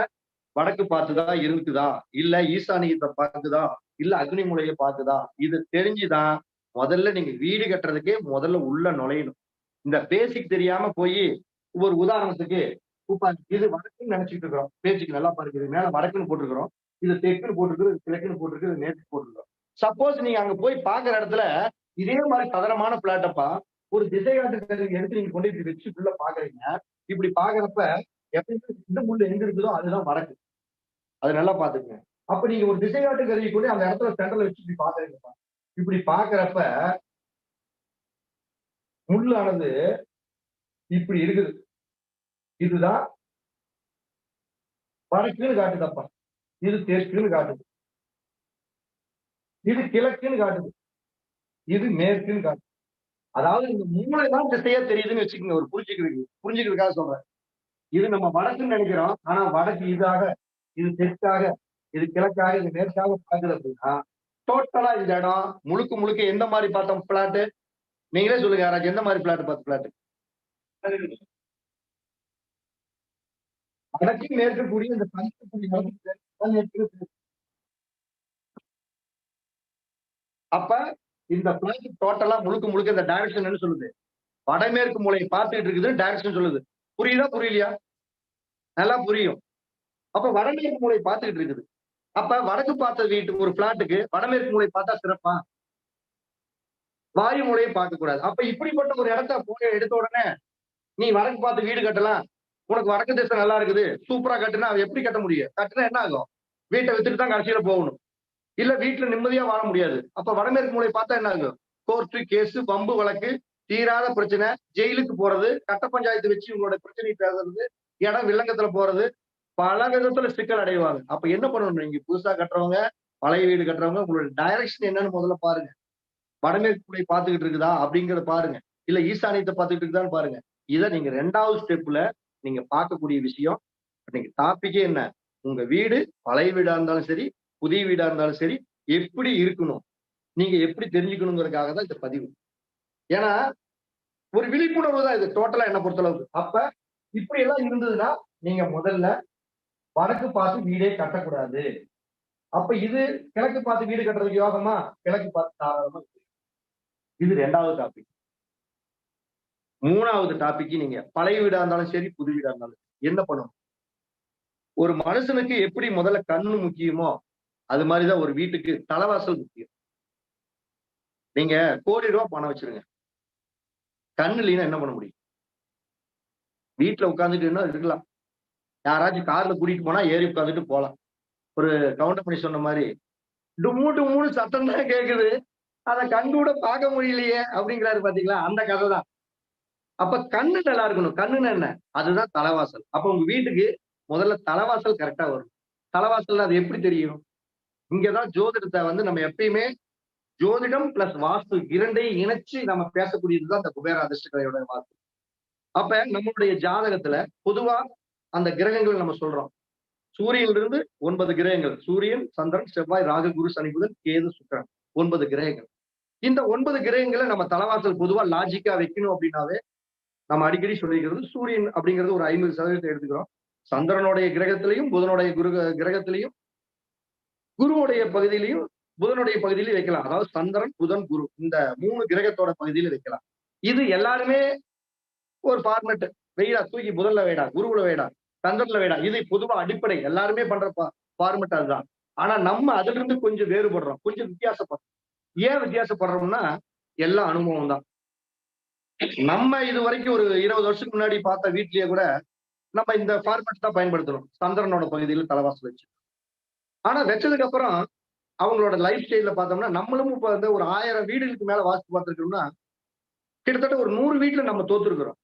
வடக்கு பார்த்துதா இருக்குதா? இல்ல ஈசானியத்தை பார்க்குதா? இல்ல அக்னி மூலைய பார்க்குதா? இது தெரிஞ்சுதான் முதல்ல நீங்க வீடு கட்டுறதுக்கே முதல்ல உள்ள நுழையணும். இந்த பேசிக் தெரியாம போயி ஒரு உதாரணத்துக்கு இது வடக்குன்னு நினைச்சிட்டு இருக்கிறோம். பேச்சுக்கு நல்லா பாருங்க. இது மேல வடக்குன்னு போட்டிருக்கிறோம். இது தெற்குன்னு போட்டிருக்கு, இது கிழக்குன்னு போட்டிருக்கு, இது மேற்கு போட்டிருக்கிறோம். சப்போஸ் நீங்க அங்க போய் பாக்குற இடத்துல இதே மாதிரி சதுரமான பிளாட்டப்பா ஒரு திசை காட்டு கருவி எடுத்து நீங்க கொண்டு இப்படி வச்சு உள்ள பாக்குறீங்க. இப்படி பாக்குறப்ப எப்பயுமே இந்த முள்ளு எங்க இருக்குதோ அதுதான் வடக்கு. அது நல்லா பாத்துக்கங்க. அப்ப நீங்க ஒரு திசை காட்டு கருவி கூட அந்த இடத்துல சென்டர்ல வச்சு இப்படி பாக்குறீங்கப்பா. இப்படி பாக்குறப்ப முள்ளானது இப்படி இருக்குது. இதுதான் வடக்குன்னு காட்டுதப்பா. இது தெற்குன்னு காட்டுது. இது கிழக்குன்னு காட்டுது. இது மேற்குன்னு காட்டுது. அதாவது இந்த மூளை தான் திசையா தெரியுதுன்னு வச்சுக்கோங்க. ஒரு புரிஞ்சுக்கிறதுக்காக சொல்றேன். இது நம்ம வடக்குன்னு நினைக்கிறோம். ஆனா வடக்கு இதாக, இது தெற்காக, இது கிழக்காக, இது மேற்காக பாக்குது அப்படின்னா, டோட்டலா இந்த இடம் முழுக்க முழுக்க எந்த மாதிரி பார்த்தோம் பிளாட்? நீங்களே சொல்லுங்க யாராச்சும் எந்த மாதிரி பிளாட் பார்த்து பிளாட்? வடக்கு மேற்கு கூடிய இந்த அப்ப இந்த பிளாட் டோட்டலா முழுக்க முழுக்க இந்த டைரக்ஷன் சொல்லுது. வடமேற்கு மூலையை பார்த்துட்டு இருக்குது டைரக்ஷன் சொல்லுது. புரியுதா புரியலையா? நல்லா புரியும். அப்ப வடமேற்கு மூலை பார்த்துக்கிட்டு இருக்குது. அப்ப வடக்கு பார்த்த வீட்டு ஒரு பிளாட்டுக்கு வடமேற்கு மூலை பார்த்தா சிறப்பா? வாயு மூலையை பார்க்க கூடாது. அப்ப இப்படிப்பட்ட ஒரு இடத்த போய் எடுத்த உடனே நீ வடக்கு பார்த்து வீடு கட்டலாம், உனக்கு வடக்கு திசை நல்லா இருக்குது, சூப்பரா கட்டுனா அவ எப்படி கட்ட முடியும்? கட்டுனா என்ன ஆகும்? வீட்டை வித்துட்டு தான் கடைசியில போகணும். இல்ல வீட்டுல நிம்மதியா வாழ முடியாது. அப்ப வடமேற்கு மூலை பார்த்தா என்ன ஆகும்? கோர்ட்டு, கேஸ், வம்பு வழக்கு, தீராத பிரச்சனை, ஜெயிலுக்கு போறது, கட்ட பஞ்சாயத்து வச்சு உங்களோட பிரச்சனை பேசுறது, இடம் வில்லங்கத்துல போறது, பல விதத்துல சிக்கல் அடைவாங்க. அப்ப என்ன பண்ணணும்? நீங்க புதுசா கட்டுறவங்க, பழைய வீடு கட்டுறவங்க, உங்களோட டைரக்ஷன் என்னன்னு முதல்ல பாருங்க. வடமேற்கு மூலை பார்த்துக்கிட்டு இருக்குதா அப்படிங்கிறத பாருங்க. இல்ல ஈசானியத்தை பார்த்துக்கிட்டு இருக்குதான்னு பாருங்க. இத நீங்க 2வது ஸ்டெப்ல நீங்க பார்க்கக்கூடிய விஷயம். இன்னைக்கு டாபிக்கே என்ன? உங்க வீடு பழைய வீடா இருந்தாலும் சரி, புதிய வீடா இருந்தாலும் சரி, எப்படி இருக்கணும்? நீங்க எப்படி தெரிஞ்சுக்கணுங்கிறதுக்காக தான் இந்த பதிவு. ஏன்னா, ஒரு விழிப்புணர்வு தான் இது டோட்டலா என்ன பொறுத்தளவுக்கு. அப்ப இப்படி எல்லாம் இருந்ததுன்னா, நீங்க முதல்ல வடக்கு பார்த்து வீடே கட்டக்கூடாது. அப்ப இது கிழக்கு பார்த்து வீடு கட்டுறதுக்கு யோகமா? கிழக்கு பார்த்து தாராளமா. இது 2வது டாபிக். 3வது டாபிக் நீங்க பழைய வீடா இருந்தாலும் சரி, புது வீடா இருந்தாலும் சரி, என்ன பண்ணணும்? ஒரு மனுஷனுக்கு எப்படி முதல்ல கண்ணு முக்கியமோ, அது மாதிரிதான் ஒரு வீட்டுக்கு தலைவாசல் முக்கியம். நீங்க ₹1,00,00,000 பணம் வச்சிருங்க. கண்ணு இல்லைன்னா என்ன பண்ண முடியும்? வீட்டுல உட்கார்ந்துட்டு என்ன இருக்கலாம். யாராச்சும் கார்ல கூட்டிட்டு போனா ஏறி உட்கார்ந்துட்டு போலாம். ஒரு கவுண்டமணி சொன்ன மாதிரி டும்மு டும்முன்னு சத்தம் தான் கேக்குது. அத கண் கூட பார்க்க முடியலையே அப்படிங்கிறாரு பாத்தீங்களா? அந்த கதை தான். அப்ப கண்ணு நல்லா இருக்கணும். கண்ணுன்னா என்ன? அதுதான் தலைவாசல். அப்ப உங்க வீட்டுக்கு முதல்ல தலைவாசல் கரெக்டா வரும். தலைவாசல்ல அது எப்படி தெரியும்? இங்கதான் ஜோதிடத்தை வந்து நம்ம எப்பயுமே ஜோதிடம் பிளஸ் வாஸ்து 2யும் இணைச்சு நம்ம பேசக்கூடியதுதான் இந்த குபேர அதிர்ஷ்டக்கலையோட வாஸ்து. அப்ப நம்மளுடைய ஜாதகத்துல பொதுவா அந்த கிரகங்கள் நம்ம சொல்றோம். சூரியனிலிருந்து 9 கிரகங்கள். சூரியன், சந்திரன், செவ்வாய், ராகு, குரு, சனி, புதன், கேது, சுக்கிரன். 9 கிரகங்கள். இந்த 9 கிரகங்களை நம்ம தலைவாசல் பொதுவா லாஜிக்கா வைக்கணும் அப்படின்னாவே நம்ம அடிக்கடி சொல்லிக்கிறது சூரியன் அப்படிங்கிறது ஒரு 50% எடுத்துக்கிறோம். சந்திரனுடைய கிரகத்திலையும், புதனுடைய கிரகத்திலையும், குருவுடைய பகுதியிலையும், புதனுடைய பகுதியிலையும் வைக்கலாம். அதாவது சந்திரன், புதன், குரு இந்த 3 கிரகத்தோட பகுதியில வைக்கலாம். இது எல்லாருமே ஒரு ஃபார்மேட். வெயிடா தூக்கி புதன்ல வைடா, குருவுல வைடா, சந்திரன்ல வைடா. இது பொதுவா அடிப்படை. எல்லாருமே பண்ற ஃபார்மேட் அதுதான். ஆனா நம்ம அதுல இருந்து கொஞ்சம் வேறுபடுறோம். கொஞ்சம் வித்தியாசப்படுறோம். ஏன் வித்தியாசப்படுறோம்னா, எல்லாம் அனுபவம் தான். நம்ம இது வரைக்கும் ஒரு 20 வருஷத்துக்கு முன்னாடி பார்த்த வீட்லயே கூட நம்ம இந்த ஃபார்மேட் தான் பயன்படுத்தணும். சந்திரனோட பகுதியில தலைவாசல் வச்சு. ஆனா வச்சதுக்கு அப்புறம் அவங்களோட லைஃப் ஸ்டைல்ல பார்த்தோம்னா, நம்மளும் இப்ப வந்து ஒரு 1000 வீடுகளுக்கு மேல வாஸ்து பார்த்திருக்கோம்னா, கிட்டத்தட்ட ஒரு 100 வீட்ல நம்ம தோத்துருக்கிறோம்.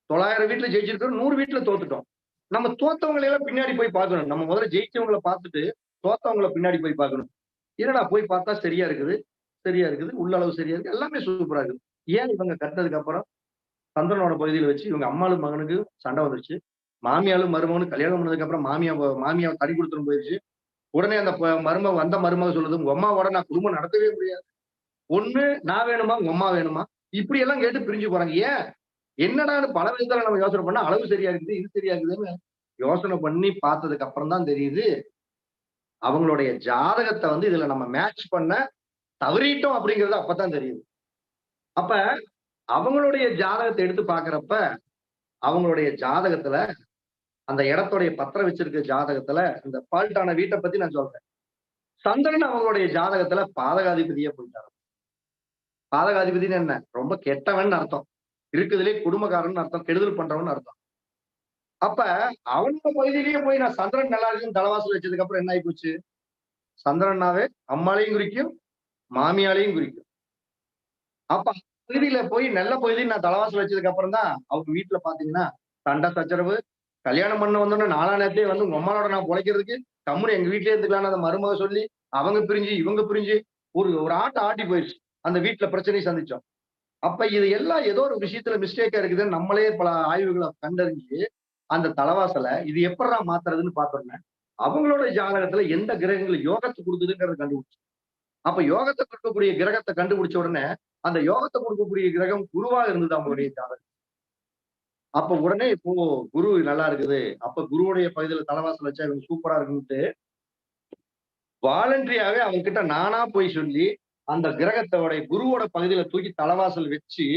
900 வீட்ல ஜெயிச்சிருக்கிறோம். 100 வீட்ல தோத்துட்டோம். நம்ம தோத்தவங்களை எல்லாம் பின்னாடி போய் பார்க்கணும். நம்ம முதல்ல ஜெயிச்சவங்கள பார்த்துட்டு, தோத்தவங்கள பின்னாடி போய் பார்க்கணும். என்னடா போய் பார்த்தா சரியா இருக்குது, சரியா இருக்குது, உள்ளளவு சரியா இருக்கு, எல்லாமே சூப்பரா இருக்குது. ஏன் இவங்க கட்டினதுக்கு அப்புறம் சந்திரனோட பகுதியில வச்சு இவங்க அம்மாளும் மகனுக்கு சண்டை வந்துருச்சு. மாமியாளும் மருமகனும் கல்யாணம் பண்ணதுக்கு அப்புறம் மாமியா தடி கொடுத்துட்டு போயிருச்சு. உடனே அந்த வந்த மருமக சொல்லுது, உங்க அம்மாவோட நான் குடும்பம் நடத்தவே முடியாது. ஒண்ணு நான் வேணுமா, உங்க அம்மா வேணுமா? இப்படி எல்லாம் கேட்டு பிரிஞ்சு போறாங்க. ஏன்? என்னடான்னு பல விதத்துல நம்ம யோசனை பண்ணா, அளவு சரியா இருக்குது, இது சரியா இருக்குதுன்னு யோசனை பண்ணி பார்த்ததுக்கு அப்புறம் தான் தெரியுது, அவங்களுடைய ஜாதகத்தை வந்து இதுல நம்ம மேட்ச் பண்ண தவறிட்டோம் அப்படிங்கிறது அப்பதான் தெரியுது. அப்ப அவங்களுடைய ஜாதகத்தை எடுத்து பாக்குறப்ப, அவங்களுடைய ஜாதகத்துல அந்த இடத்துடைய பத்திரம் வச்சிருக்க ஜாதகத்துல இந்த ஃபால்ட்டான வீட்டை பத்தி நான் சொல்றேன். சந்திரன் அவங்களுடைய ஜாதகத்துல பாதகாதிபதியே போயிட்டாரு. பாதகாதிபதினு என்ன? ரொம்ப கெட்டவன் அர்த்தம். இருக்குதுலே குடும்பக்காரன் அர்த்தம், கெடுதல் பண்றவன் அர்த்தம். அப்ப அவனோட பகுதியிலேயே போய் நான் சந்திரன் நல்லா இருக்குன்னு தலைவாசல் வச்சதுக்கு அப்புறம் என்ன ஆகி போச்சு? சந்திரனாவே அம்மாளையும் குறிக்கும், மாமியாலையும் குறிக்கும். அப்ப பகுதியில போய் நல்ல பகுதியில் நான் தலைவாசல் வச்சதுக்கு அப்புறம் தான் அவங்க வீட்டுல பாத்தீங்கன்னா சண்டை சச்சரவு. கல்யாணம் பண்ண வந்தோன்னா 4ஆம் நேரத்திலே வந்து உங்க அம்மாவோட நான் பொழைக்கிறதுக்கு கம்முனு எங்க வீட்லயே இருந்துக்கலாம்னு அந்த மருமக சொல்லி அவங்க பிரிஞ்சு இவங்க பிரிஞ்சு ஒரு ஒரு ஆட்டி போயிடுச்சு. அந்த வீட்டுல பிரச்சனையை சந்திச்சோம். அப்ப இது எல்லாம் ஏதோ ஒரு விஷயத்துல மிஸ்டேக்கா இருக்குதுன்னு நம்மளே பல ஆய்வுகளை கண்டறிஞ்சு அந்த தலைவாசலை இது எப்படா மாத்துறதுன்னு பார்த்தோம்னா, அவங்களோட ஜாதகத்துல எந்த கிரகங்கள் யோகத்தை கொடுக்குதுங்கிறத கண்டுபிடிச்சு. அப்ப யோகத்தை கொடுக்கக்கூடிய கிரகத்தை கண்டுபிடிச்ச உடனே அந்த யோகத்தை கொடுக்கக்கூடிய கிரகம் குருவா இருந்தது அவங்களுடைய ஜாதகம். அப்ப உடனே இப்போ குரு நல்லா இருக்குது. அப்ப குருவுடைய பகுதியில தலைவாசல் வச்சா இவங்க சூப்பரா இருக்குன்ட்டு வாலண்டரியாவே அவங்க கிட்ட நானா போய் சொல்லி அந்த கிரகத்தோட குருவோட பகுதியில தூக்கி தலைவாசல் வச்சு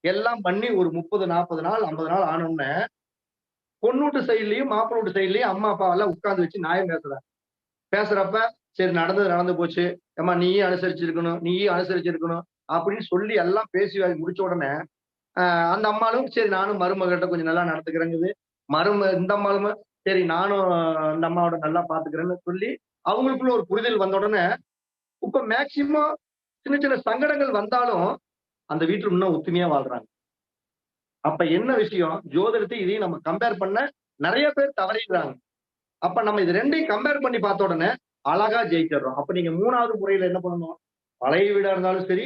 எல்லாம் பண்ணி ஒரு 30, 40 நாள் 50 நாள் ஆனோடனே பொண்ணூட்டு சைட்லயும் மாப்பிள்ளூட்டு சைட்லயும் அம்மா அப்பா எல்லாம் உட்கார்ந்து வச்சு நியாயம் பேசுறாங்க. பேசுறப்ப சரி நடந்தது நடந்து போச்சு, ஏமா நீயும் அனுசரிச்சிருக்கணும் அப்படின்னு சொல்லி எல்லாம் பேசி முடிச்ச உடனே அந்த அம்மாளும் சரி நானும் மருமகிட்ட கொஞ்சம் நல்லா நடந்துக்கிறேங்குது. இந்த அம்மாளும் சரி நானும் இந்த அம்மாவோட நல்லா பாத்துக்கிறேன்னு சொல்லி அவங்களுக்குள்ள ஒரு புரிதல் வந்த உடனே இப்ப மேக்சிமம் சின்ன சின்ன சங்கடங்கள் வந்தாலும் அந்த வீட்டுல இன்னும் ஒத்துமையா வாழ்றாங்க. அப்ப என்ன விஷயம்? ஜோதிடத்தை இதையும் நம்ம கம்பேர் பண்ண நெறைய பேர் தவறிடுறாங்க. அப்ப நம்ம இது 2யும் கம்பேர் பண்ணி பார்த்த உடனே அழகா ஜெயிச்சிடுறோம். அப்ப நீங்க 3வது முறையில என்ன பண்ணணும்? பழைய வீடா இருந்தாலும் சரி,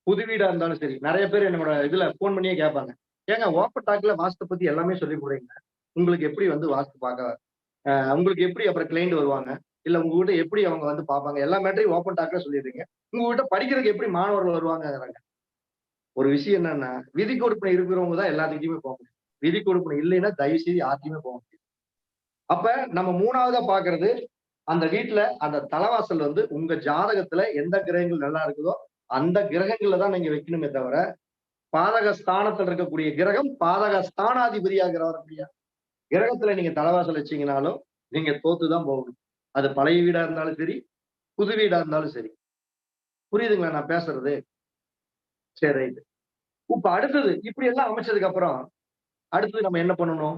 புது வீடா இருந்தாலும் சரி. நெறைய பேர் என்னோட இதுல ஃபோன் பண்ணியே கேட்பாங்க. ஏங்க ஓப்பன் டாக்ல வாஸ்து பத்தி எல்லாமே சொல்லிக் குடுக்குறீங்க. உங்களுக்கு எப்படி வந்து வாஸ்து பார்க்க உங்களுக்கு எப்படி அப்புறம் கிளையண்ட் வருவாங்க? இல்ல உங்ககிட்ட எப்படி அவங்க வந்து பார்ப்பாங்க? எல்லா மேட்டரையும் ஓப்பன் டாக்ல சொல்லிடுறீங்க. உங்ககிட்ட படிக்கிறதுக்கு எப்படி மாணவர்கள் வருவாங்கங்கிறாங்க. ஒரு விஷயம் என்னன்னா, விதி கொடுப்பினை இருக்கிறவங்க தான் எல்லாத்துக்கிட்டயுமே போ முடியும். விதி கொடுப்பினை இல்லைன்னா தயவு செய்து யார்ட்டயுமே போக முடியாது. அப்ப நம்ம 3வதா பார்க்கிறது, அந்த வீட்ல அந்த தலவாசல் வந்து உங்க ஜாதகத்துல எந்த கிரகங்கள் நல்லா இருக்குதோ, அந்த கிரகங்கள்ல தான் நீங்க வைக்கணுமே தவிர, பாதக ஸ்தானத்துல இருக்கக்கூடிய கிரகம் பாதக ஸ்தானாதிபதியாக வரக்கூடிய கிரகத்துல நீங்க தலவாசல் வச்சீங்கனாலும், நீங்க தோத்து தான் போகணும். அது பழைய வீடா இருந்தாலும் சரி, புது வீடா இருந்தாலும் சரி. புரியுதுங்களா நான் பேசுறது? சரி ரைட். இப்ப அடுத்தது இப்படி எல்லாம் அமைச்சதுக்கு அப்புறம், அடுத்தது நம்ம என்ன பண்ணணும்?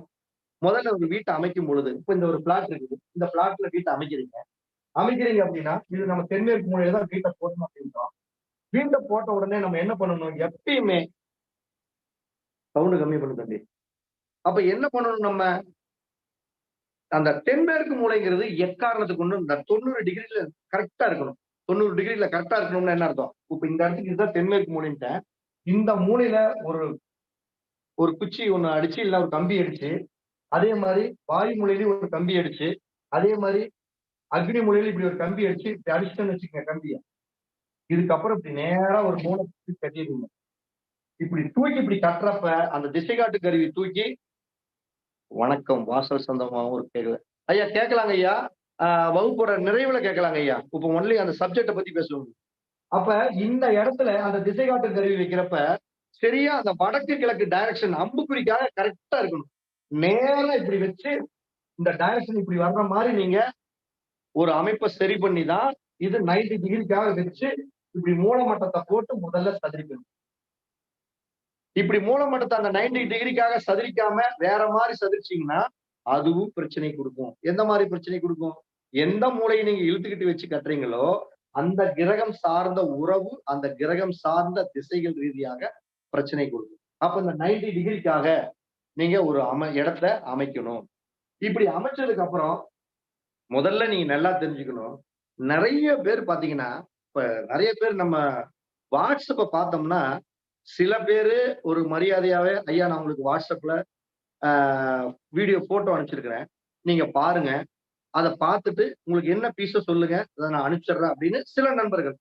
முதல்ல ஒரு வீட்ட அமைக்கும் பொழுது, இப்ப இந்த ஒரு பிளாட் இருக்குது. இந்த பிளாட்ல வீட்ட அமைக்கிறீங்க. அமைக்கிறீங்க அப்படின்னா, இது நம்ம தென்மேற்கு மூலையில தான் வீட்ட போடணும் அப்படின்றோம். வீட்ட போட்ட உடனே நம்ம என்ன பண்ணணும்? எப்பயுமே சவுண்ட் கம்மி பண்ணு தம்பி. அப்ப என்ன பண்ணணும் நம்ம? அந்த தென்மேற்கு மூலைங்கிறது எக்காரணத்துக்கு கொண்டும் இந்த 90 டிகிரில கரெக்ட்டா இருக்கணும். 90 டிகிரில கரெக்ட்டா இருக்கணும்னா என்ன அர்த்தம்? இப்ப இந்த இடத்துக்கு இதுதான் தென்மேற்கு மூலைன்ட்டேன். இந்த மூலையில ஒரு ஒரு குச்சி ஒண்ணு அடிச்சு, இல்ல ஒரு கம்பி அடிச்சு, அதே மாரி வாயு மூலையிலயும் ஒரு கம்பி அடிச்சு, அதே மாரி அக்னி மூலையில இப்படி ஒரு கம்பி அடிச்சு, இப்படி அடிச்சுட்டோம்னு வச்சுக்கங்க கம்பிய. இதுக்கப்புறம் இப்படி நேரா ஒரு மூலை கட்டிடுங்க. இப்படி தூக்கி இப்படி கட்டுறப்ப, அந்த திசைகாட்டி கருவி தூக்கி வணக்கம் வாசல் சொந்தமாவும் ஒரு கேட்கல. ஐயா கேட்கலாங்க ஐயா. வகுப்போட நிறைவுல கேட்கலாங்க ஐயா. இப்ப ஒன்லி அந்த சப்ஜெக்ட பத்தி பேசுவோம். அப்ப இந்த இடத்துல அந்த திசைகாட்டு கருவி வைக்கிறப்ப, சரியா அந்த வடக்கு கிழக்கு டைரக்ஷன் அம்புக்குறிக்காக கரெக்ட்டா இருக்கணும். நேரா இப்படி வச்சு, இந்த டைரக்ஷன் இப்படி வர்ற மாரி நீங்க ஒரு அமைப்ப சரி பண்ணி தான், இது 90 டிகிரிக்காக வச்சு, இப்படி மூல மட்டத்த போட்டு முதல்ல சதுரிக்கணும். இப்படி மூல மட்டத்த அந்த 90 டிகிரிக்காக சதுரிக்காம வேற மாரி சதுரிச்சீங்கன்னா, அதுவும் பிரச்சனை குடுக்கும். எந்த மாரி பிரச்சனை குடுக்கும்? எந்த மூலைய நீங்க இழுத்துக்கிட்டு வச்சு கட்டுறீங்களோ, அந்த கிரகம் சார்ந்த உறவு, அந்த கிரகம் சார்ந்த திசைகள் ரீதியாக பிரச்சனை குடுக்கும். அப்ப இந்த 90 டிகிரிக்காக நீங்க ஒரு இடத்த அமைக்கணும். இப்படி அமைச்சதுக்கு அப்புறம், முதல்ல நீங்க நல்லா தெரிஞ்சுக்கணும். நெறைய பேர் பார்த்தீங்கன்னா, இப்ப நெறைய பேர் நம்ம WhatsApp பார்த்தோம்னா, சில பேரு ஒரு மரியாதையாவே, "ஐயா நான் உங்களுக்கு WhatsAppல ஆ வீடியோ போட்டோ அனுப்பிச்சிருக்கிறேன். நீங்க பாருங்க. அத பார்த்துட்டு உங்களுக்கு என்ன பீஸோ சொல்லுங்க. அத நான் அனுப்பிச்சிடுறேன்" அப்படின்னு சில நண்பர்கள்.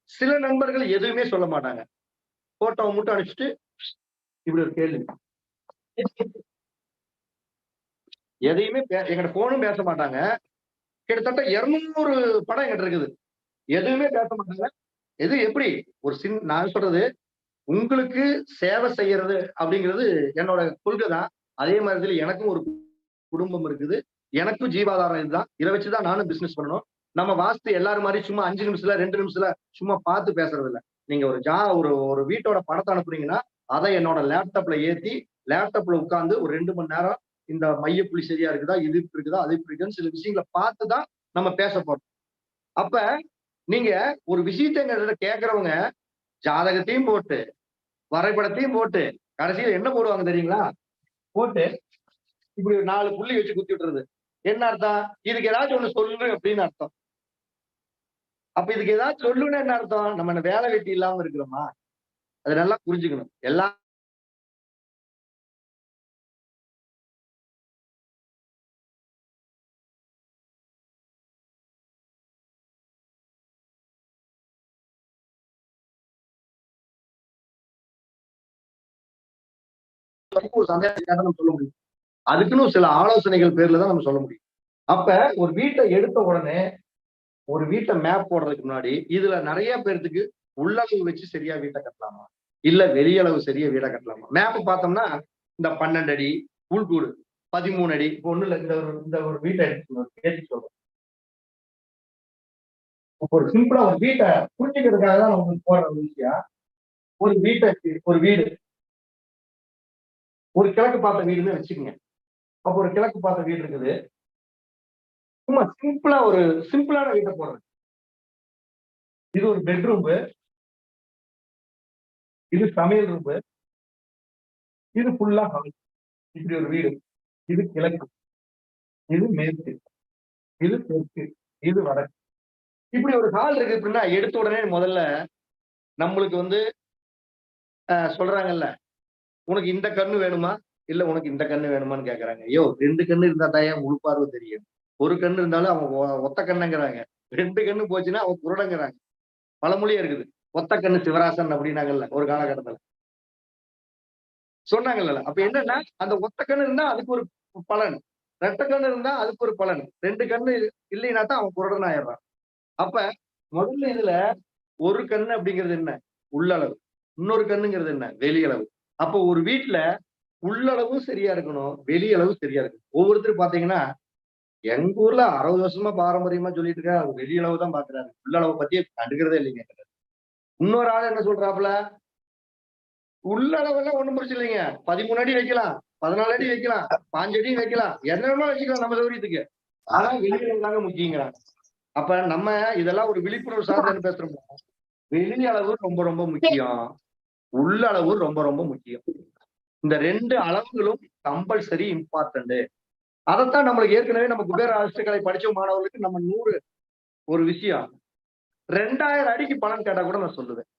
சில நண்பர்கள் எதுவுமே சொல்ல மாட்டாங்க. போட்டோவ மட்டும் அனுப்பிச்சுட்டு, இப்படி ஒரு கேள்வி. எதையுமே என்கிட்ட ஃபோனும் பேச மாட்டாங்க. கிட்டத்தட்ட 200 படம் என்கிட்ட இருக்குது. எதுவுமே பேச மாட்டாங்க. எது எப்படி? ஒரு நான் சொல்றது, உங்களுக்கு சேவை செய்யறது அப்படிங்கிறது என்னோட கொள்கை தான். அதே மாதிரி எனக்கும் ஒரு குடும்பம் இருக்குது. எனக்கும் ஜீவாதாரம் இதுதான். இத வச்சு தான் நானும் பிசினஸ் பண்ணணும். நம்ம வாஸ்து எல்லாரும் மாரி சும்மா 5 நிமிஷத்துல, 2 நிமிஷத்துல சும்மா பார்த்து பேசுறது இல்ல. நீங்க ஒரு ஒரு வீட்டோட படத்த அனுப்புறீங்கன்னா, அத என்னோட லேப்டாப்ல ஏத்தி, லேப்டாப்ல உட்கார்ந்து ஒரு 2 மணி நேரம் இந்த மையப்புள்ளி சரியா இருக்குதா? இது இப்படி இருக்குதா? அது இப்படி இருக்குதான்னு சில விஷயங்கள பார்த்து தான் நம்ம பேச போறோம். அப்ப நீங்க ஒரு விஷயத்த எங்ககிட்ட கேட்கிறவங்க ஜாதகத்தையும் போட்டு, வரைபடத்தையும் போட்டு, கடைசியில என்ன போடுவாங்க தெரியுங்களா? போட்டு இப்படி ஒரு 4 புள்ளி வச்சு குத்தி விட்டுறது. என்ன அர்த்தம்? இதுக்கு ஏதாச்சும் ஒண்ணு சொல்லு அப்படின்னு அர்த்தம். அப்ப இதுக்கு ஏதாச்சும் சொல்லுன்னா என்ன அர்த்தம்? நம்ம என்ன வேலை வெட்டி இல்லாம இருக்கிறோமா? அத நல்லா புரிஞ்சுக்கணும். எல்லாருக்கும் ஒரு சந்தேகத்துக்காக நம்ம சொல்ல முடியும். அதுக்குன்னு சில ஆலோசனைகள் பேர்ல தான் நம்ம சொல்ல முடியும். அப்ப ஒரு வீட்ட எடுத்த உடனே, ஒரு வீட்ட மேப் போடுறதுக்கு முன்னாடி, இதுல நெறைய பேர்த்துக்கு உள்ளளவு வச்சு சரியா வீட்ட கட்டலாமா? இல்ல வெளியளவு சரியா வீட கட்டலாமா? மேப் பார்த்தோம்னா, இந்த 12 அடி, உள்கூடு 13 அடி. இப்ப ஒண்ணும் இல்ல. இந்த ஒரு வீட்ட எடுத்துக்கோங்க. சொல்றேன். ஒரு சிம்பிளா ஒரு வீட்ட புரிஞ்சுக்கிறதுக்காக தான் நான் உங்களுக்கு போடுற ஒரு விஷயம். ஒரு வீடு ஒரு கிழக்கு பார்த்த வீடுன்னு வச்சுக்கோங்க. அப்ப ஒரு கிழக்கு பார்த்த வீடு இருக்குது. சும்மா சிம்பிளான வீட்டை போடுறேன். இது ஒரு பெட்ரூம், இது சமையல் ரூம், இது ஃபுல்லா ஹால். இப்படி ஒரு வீடு. இது கிழக்கு, இது மேற்கு, இது தெற்கு, இது வடக்கு. இப்படி ஒரு ஹால் இருக்கு அப்படின்னா எடுத்த உடனே முதல்ல நம்மளுக்கு வந்து சொல்றாங்கல்ல, உனக்கு இந்த கண்ணு வேணுமா? இல்ல உனக்கு இந்த கண்ணு வேணுமான்னு கேக்குறாங்க. ஐயோ 2 கண்ணு இருந்தா தான் முழு பார்வை தெரியும். ஒரு கண்ணு இருந்தாலும் அவங்க ஒத்த கண்ணுங்கிறாங்க. 2 கண்ணு போச்சுன்னா அவங்க குருடங்கிறாங்க. பழமொழியே இருக்குது. ஒத்த கண்ணு சிவராசன் அப்படின்னாங்கல்ல ஒரு காலகட்டத்துல. சொன்னாங்கல்ல. அப்ப என்னன்னா அந்த ஒத்த கண்ணு இருந்தா அதுக்கு ஒரு பலன். 2 கண்ணு இருந்தா அதுக்கு ஒரு பலன். 2 கண்ணு இல்லைன்னா தான் அவன் குருடன் ஆயிடுறான். அப்ப முதல்ல இதுல ஒரு கண்ணு அப்படிங்கிறது என்ன? உள்ளளவு. இன்னொரு கண்ணுங்கிறது என்ன? வெளியளவு. அப்போ ஒரு வீட்டுல உள்ளளவும் சரியா இருக்கணும், வெளியளவு சரியா இருக்கணும். ஒவ்வொருத்தரும் பாத்தீங்கன்னா, எங்க ஊர்ல 60 வருஷமா பாரம்பரியமா சொல்லிட்டு இருக்காரு. அவர் வெளியளவு தான் பாக்குறாரு. உள்ளளவை பத்தி கண்டுக்கிறதே இல்லைங்க. இன்னொரு ஆள் என்ன சொல்றாப்புல, உள்ளளவெல்லாம் ஒண்ணும் பிரச்சனை இல்லைங்க. 13 அடி வைக்கலாம், 14 அடி வைக்கலாம், 5 அடி வைக்கலாம், என்ன வேணாலும் வச்சுக்கலாம் நம்ம சௌகரியத்துக்கு. ஆனா வெளியளவு தாங்க முக்கியங்கிறாங்க. அப்ப நம்ம இதெல்லாம் ஒரு விழிப்புணர்வு சார்ந்து பேசுறோம். வெளியளவு ரொம்ப ரொம்ப முக்கியம், உள்ளளவு ரொம்ப ரொம்ப முக்கியம். இந்த 2 அளவுகளும் கம்பல்சரி இம்பார்ட்டன்ட். அதைத்தான் நம்மளுக்கு ஏற்கனவே நம்ம குபேர அரசுகளை படிச்ச மாணவர்களுக்கு நம்ம 100 ஒரு விஷயம் 2000 அடிக்கு பலன் கேட்டா கூட நான் சொல்லுவேன்.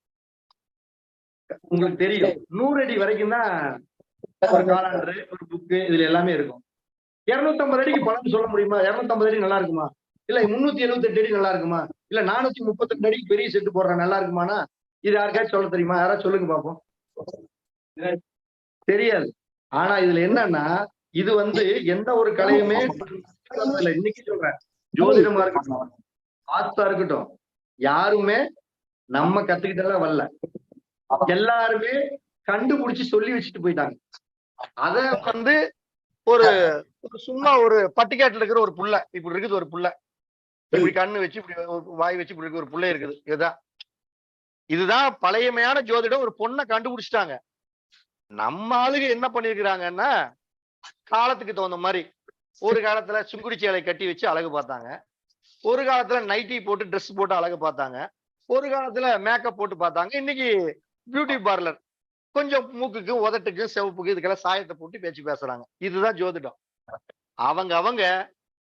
உங்களுக்கு தெரியும் 100 அடி வரைக்கும் தான் ஒரு காலண்டர், ஒரு புக்கு இதுல எல்லாமே இருக்கும். 250 அடிக்கு பலன் சொல்ல முடியுமா? 250 அடி நல்லா இருக்குமா? இல்ல 378 அடி நல்லா இருக்குமா? இல்ல 438 அடிக்கு பெரிய செட்டு போடுற நல்லா இருக்குமானா இது யாருக்காச்சும் சொல்ல தெரியுமா? யாராவது சொல்லுங்க பாப்போம். தெரியாது. ஆனா இதுல என்னன்னா இது வந்து எந்த ஒரு கலையுமே இன்னைக்கு சொல்றேன், ஜோதிடமா இருக்கட்டும், ஆர்ட்ஸா இருக்கட்டும், யாருமே நம்ம கத்துக்கிட்டதெல்லாம் வரல. எல்லாருமே கண்டுபிடிச்சு சொல்லி வச்சுட்டு போயிட்டாங்க. அத வந்து ஒரு சும்மா ஒரு பட்டிக்காட்டுல இருக்கிற ஒரு புள்ள இப்படி இருக்குது. ஒரு புள்ள இப்படி கண்ணு வச்சு இப்படி வாய் வச்சு இப்படி ஒரு புள்ள இருக்குது. இதுதான் பழையமையான ஜோதிடம். ஒரு பொண்ணை கண்டுபிடிச்சிட்டாங்க. நம்ம ஆளுங்க என்ன பண்ணிருக்கிறாங்கன்னா, காலத்துக்கு தகுந்த மாதிரி ஒரு காலத்துல சுங்குடி சேலை கட்டி வச்சு அழகு பார்த்தாங்க, ஒரு காலத்துல நைட்டி போட்டு ட்ரெஸ் போட்டு அழகு பார்த்தாங்க, ஒரு காலத்துல மேக்கப் போட்டு பார்த்தாங்க. இன்னைக்கு பியூட்டி பார்லர் கொஞ்சம் மூக்குக்கு உதட்டுக்கு சிவப்புக்கு இதுக்கெல்லாம் சாயத்தை போட்டு பேச்சு பேசுறாங்க. இதுதான் ஜோதிடம். அவங்க அவங்க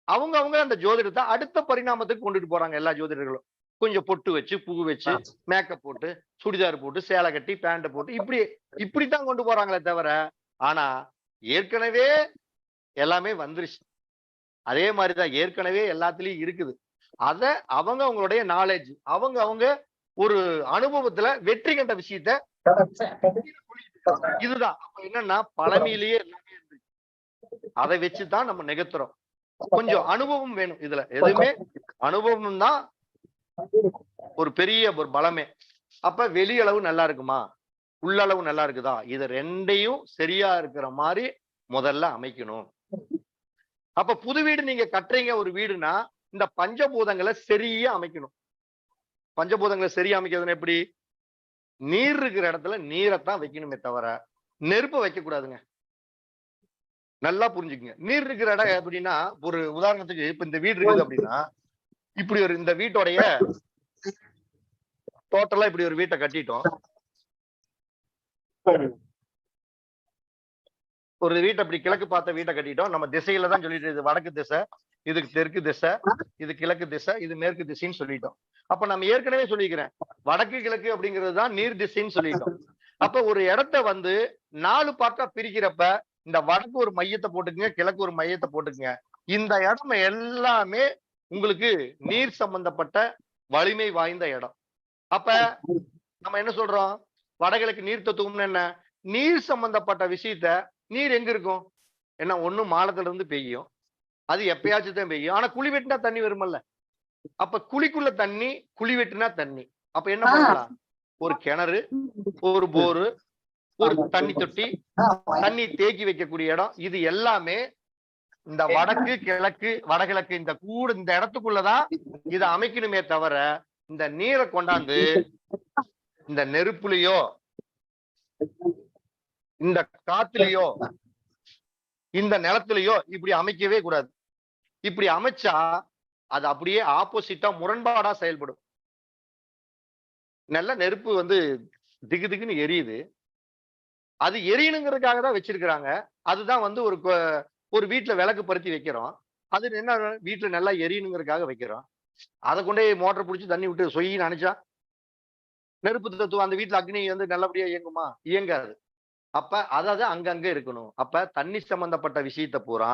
அவங்க அவங்க அந்த ஜோதிடத்தை அடுத்த பரிணாமத்துக்கு கொண்டுட்டு போறாங்க. எல்லா ஜோதிடர்களும் கொஞ்சம் பொட்டு வச்சு, பூ வச்சு, மேக்கப் போட்டு, சுடிதார் போட்டு, சேலை கட்டி, பேண்ட் போட்டு இப்படித்தான் கொண்டு போறாங்களே தவிர, ஆனா ஏற்கனவே எல்லாமே வந்துருச்சு. அதே மாதிரிதான் ஏற்கனவே எல்லாத்துலயும் இருக்குது. அத அவங்க அவங்களுடைய நாலேஜ், அவங்க அவங்க ஒரு அனுபவத்துல வெற்றி கண்ட விஷயத்த இதுதான். அப்ப என்னன்னா பழமையிலேயே எல்லாமே இருந்துச்சு. அதை வச்சுதான் நம்ம நிகழ்த்துறோம். கொஞ்சம் அனுபவம் வேணும். இதுல எதுவுமே அனுபவம் தான் ஒரு பெரிய ஒரு பலமே. அப்ப வெளியளவு நல்லா இருக்குமா, உள்ளளவு நல்லா இருக்குதா, இது 2யும் சரியா இருக்கிற மாதிரி முதல்ல அமைக்கணும். அப்ப புது வீடு நீங்க கட்டுறீங்க ஒரு வீடுனா இந்த பஞ்சபூதங்களை சரியா அமைக்கணும். பஞ்சபூதங்களை சரியா அமைக்கிறதுன்னு எப்படி? நீர் இருக்கிற இடத்துல நீரைத்தான் வைக்கணுமே தவிர நெருப்ப வைக்க கூடாதுங்க. நல்லா புரிஞ்சுக்குங்க. நீர் இருக்கிற இடம் எப்படின்னா, ஒரு உதாரணத்துக்கு இப்ப இந்த வீடு இருக்குது அப்படின்னா, இப்படி ஒரு இந்த வீட்டோடைய டோட்டலா இப்படி ஒரு வீட்டை கட்டிட்டோம். ஒரு வீட்டை இப்படி கிழக்கு பார்த்த வீட்டை கட்டிட்டோம். நம்ம திசையில தான் சொல்லிட்டு, இது வடக்கு திசை, இதுக்கு தெற்கு திசை, இது கிழக்கு திசை, இது மேற்கு திசைன்னு சொல்லிட்டோம். அப்ப நம்ம ஏற்கனவே சொல்லிக்கிறேன், வடக்கு கிழக்கு அப்படிங்கிறது தான் நீர் திசைன்னு சொல்லிட்டோம். அப்ப ஒரு இடத்த வந்து 4 பார்ட்டா பிரிக்கிறப்ப இந்த வடக்கு ஒரு மையத்தை போட்டுக்குங்க, கிழக்கு ஒரு மையத்தை போட்டுக்குங்க. இந்த இடம் எல்லாமே உங்களுக்கு நீர் சம்பந்தப்பட்ட வலிமை வாய்ந்த இடம். அப்ப நம்ம என்ன சொல்றோம், வடகிழக்கு நீர் தத்துவம்னு என்ன? நீர் சம்பந்தப்பட்ட விஷயத்த நீர் எங்க இருக்கும்? என்ன ஒண்ணு மாலத்துல இருந்து பெய்யும், அது எப்பயாச்சும் தான் பெய்யும். ஆனா குழி வெட்டினா தண்ணி வருமல்ல. அப்ப குழிக்குள்ள தண்ணி, குழி வெட்டினா தண்ணி. அப்ப என்ன பண்ணலாம்? ஒரு கிணறு, ஒரு போரு, ஒரு தண்ணி தொட்டி, தண்ணி தேக்கி வைக்கக்கூடிய இடம், இது எல்லாமே இந்த வடக்கு கிழக்கு வடகிழக்கு இந்த இடத்துக்குள்ளதான் இதை அமைக்கணுமே தவிர, இந்த நீரை கொண்டாந்து இந்த நெருப்புலயோ இந்த காத்துலயோ இந்த நிலத்திலேயோ இப்படி அமைக்கவே கூடாது. இப்படி அமைச்சா அது அப்படியே ஆப்போசிட்டா முரண்பாடா செயல்படும். நல்ல நெருப்பு வந்து திகு திகுன்னு எரியுது. அது எரியணுங்கிறதுக்காக தான் வச்சிருக்கிறாங்க. அதுதான் வந்து ஒரு வீட்ல விளக்கு பருத்தி வைக்கிறோம். அது என்ன வீட்ல நல்லா எரியணுங்கிறதுக்காக வைக்கிறோம். அத கொண்டு போய் மோட்டார் புடிச்சு தண்ணி விட்டு சொய்யின்னு அணைச்சா, நெருப்பு தத்துவம் அந்த வீட்ல அக்னி வந்து நல்லபடியா இயங்குமா? இயங்காது. அப்ப அதது அங்கங்க இருக்கணும். அப்ப தண்ணி சம்பந்தப்பட்ட விஷயத்த பூரா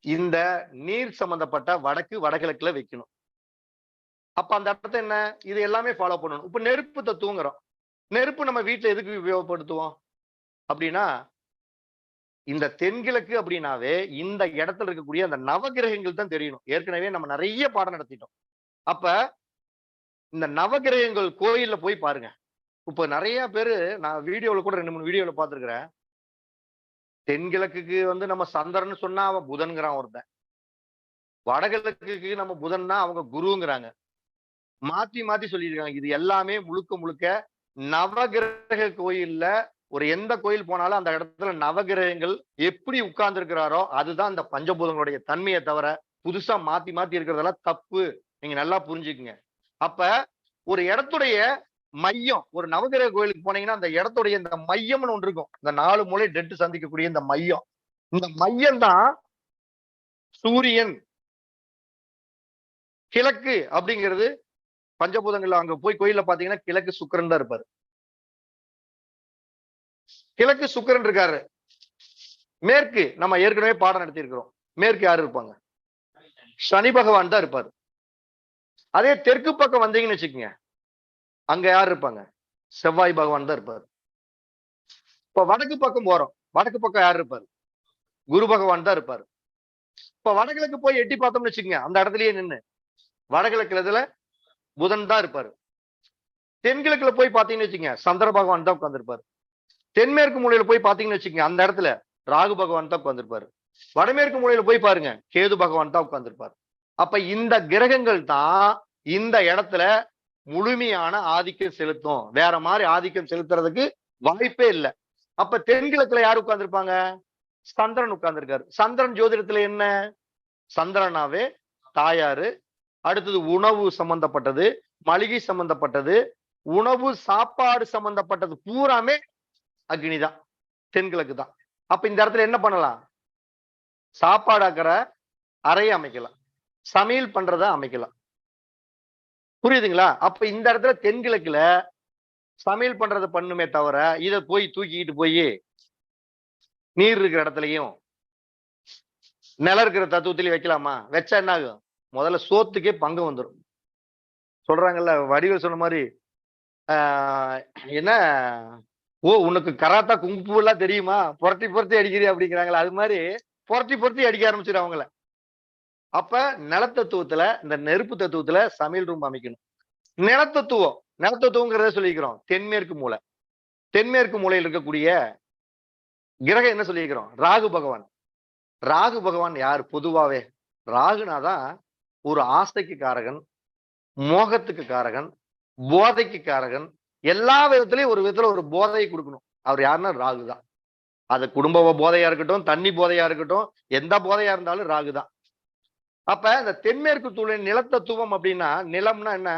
இந்த நீர் சம்பந்தப்பட்ட வடகிழக்குல வைக்கணும். அப்ப அந்த இடத்த என்ன? இது எல்லாமே ஃபாலோ பண்ணணும். இப்ப நெருப்பு தத்துவங்கிறோம். நெருப்பு நம்ம வீட்ல எதுக்கு உபயோகப்படுத்துவோம்? அப்படின்னா, இந்த தென்கிழக்கு அப்படின்னாவே இந்த இடத்துல இருக்கக்கூடிய அந்த நவகிரகங்கள் தான் தெரியணும். ஏற்கனவே நம்ம நெறைய பாடம் நடத்திட்டோம். அப்ப இந்த நவகிரகங்கள் கோயில்ல போய் பாருங்க. இப்ப நெறைய பேரு நான் வீடியோல கூட 2, 3 வீடியோல பார்த்திருக்கிறேன். தென்கிழக்குக்கு வந்து நம்ம சந்திரன்னு சொன்னா அவன் புதன்கிறான் ஒருத்தன். வடகிழக்குக்கு நம்ம புதன்னா அவங்க குருங்கிறாங்க. மாத்தி மாத்தி சொல்லியிருக்காங்க. இது எல்லாமே முழுக்க முழுக்க நவகிரக கோயில்ல ஒரு எந்த கோயில் போனாலும் அந்த இடத்துல நவகிரகங்கள் எப்படி உட்கார்ந்து இருக்கிறாரோ அதுதான் அந்த பஞ்சபூதங்களுடைய தன்மையை தவிர புதுசா மாத்தி மாத்தி இருக்கிறதெல்லாம் தப்பு. நீங்க நல்லா புரிஞ்சுக்குங்க. அப்ப ஒரு இடத்துடைய மையம் ஒரு நவகிரக கோயிலுக்கு போனீங்கன்னா அந்த இடத்துடைய இந்த மையம்னு ஒன்று இருக்கும். இந்த 4 மூலை டெட்டு சந்திக்கக்கூடிய இந்த மையம். இந்த மையம் தான் சூரியன். கிழக்கு அப்படிங்கிறது பஞ்சபூதங்கள்ல அங்க போய் கோயில்ல பாத்தீங்கன்னா கிழக்கு சுக்கிரன் தான் இருப்பாரு. கிழக்கு சுக்கிரன் இருக்காரு. மேற்கு நம்ம ஏற்கனவே பாடம் நடத்தி இருக்கிறோம். மேற்கு யாரு இருப்பாங்க? சனி பகவான் தான் இருப்பாரு. அதே தெற்கு பக்கம் வந்தீங்கன்னு வச்சுக்கோங்க, அங்க யார் இருப்பாங்க? செவ்வாய் பகவான் தான் இருப்பாரு. இப்ப வடக்கு பக்கம் போறோம். வடக்கு பக்கம் யார் இருப்பாரு? குரு பகவான் தான் இருப்பாரு. இப்ப வடகிழக்கு போய் எட்டி பார்த்தோம்னு வச்சுக்கோங்க, அந்த இடத்துலயே நின்னு வடகிழக்குல புதன் தான் இருப்பாரு. தென்கிழக்குல போய் பாத்தீங்கன்னு வச்சுக்கோங்க, சந்திர பகவான் தான் உட்கார்ந்துருப்பாரு. தென்மேற்கு மூலையில போய் பாத்தீங்கன்னு வச்சுக்கோங்க, அந்த இடத்துல ராகு பகவான் தான் உட்கார்ந்துருப்பாரு. வடமேற்கு மூலையில போய் பாருங்க, கேது பகவான் தான் உட்கார்ந்துருப்பாரு. அப்ப இந்த கிரகங்கள் தான் இந்த இடத்துல முழுமையான ஆதிக்கம் செலுத்தும். வேற மாதிரி ஆதிக்கம் செலுத்துறதுக்கு வாய்ப்பே இல்லை. அப்ப தென்கிழக்குல யாரு உட்கார்ந்துருப்பாங்க? சந்திரன் உட்கார்ந்துருக்காரு. சந்திரன் ஜோதிடத்துல என்ன? சந்திரனாவே தாயாரு, அடுத்தது உணவு சம்பந்தப்பட்டது, மளிகை சம்பந்தப்பட்டது, உணவு சாப்பாடு சம்பந்தப்பட்டது பூராமே அக்னிதான், தென்கிழக்கு தான். அப்ப இந்த இடத்துல என்ன பண்ணலாம்? சாப்பாடு ஆக்கிற அறையை அமைக்கலாம், சமையல் பண்றத அமைக்கலாம். புரியுதுங்களா? அப்ப இந்த இடத்துல தென்கிழக்குல சமையல் பண்றதை பண்ணுமே தவிர இத போய் தூக்கிட்டு போய் நீர் இருக்கிற இடத்துலயும் நிலம் இருக்கிற தத்துவத்திலையும் வைக்கலாமா? வச்சா என்ன ஆகும்? முதல்ல சோத்துக்கே பங்கு வந்துடும். சொல்றாங்கல்ல, வடிவேல் சொன்ன மாதிரி என்ன, ஓ உனக்கு கராத்தா குங்ஃபூ எல்லாம் தெரியுமா, புரட்டி புரட்டி அடிக்கிறீ அப்படிங்கிறாங்களா? அது மாதிரி புரட்டி புரட்டி அடிக்க ஆரம்பிச்சிடும் அவங்கள. அப்ப நிலத்தத்துவத்துல இந்த நெருப்பு தத்துவத்துல சமையல் ரூம் அமைக்கணும். நிலத்தத்துவங்கிறத சொல்லிக்கிறோம் தென்மேற்கு மூலை. தென்மேற்கு மூலையில் இருக்கக்கூடிய கிரகம் என்ன சொல்லியிருக்கிறோம்? ராகு பகவான். ராகு பகவான் யார்? பொதுவாவே ராகுனாதான் ஒரு ஆசைக்கு காரகன், மோகத்துக்கு காரகன், போதைக்கு காரகன். எல்லா விதத்திலையும் ஒரு விதத்துல ஒரு போதையை கொடுக்கணும். அவர் யாருன்னா ராகு தான். அது குடும்ப போதையா இருக்கட்டும், தண்ணி போதையா இருக்கட்டும், எந்த போதையா இருந்தாலும் ராகு தான். அப்ப இந்த தென்மேற்கு தூளை நிலத்தத்துவம் அப்படின்னா, நிலம்னா என்ன?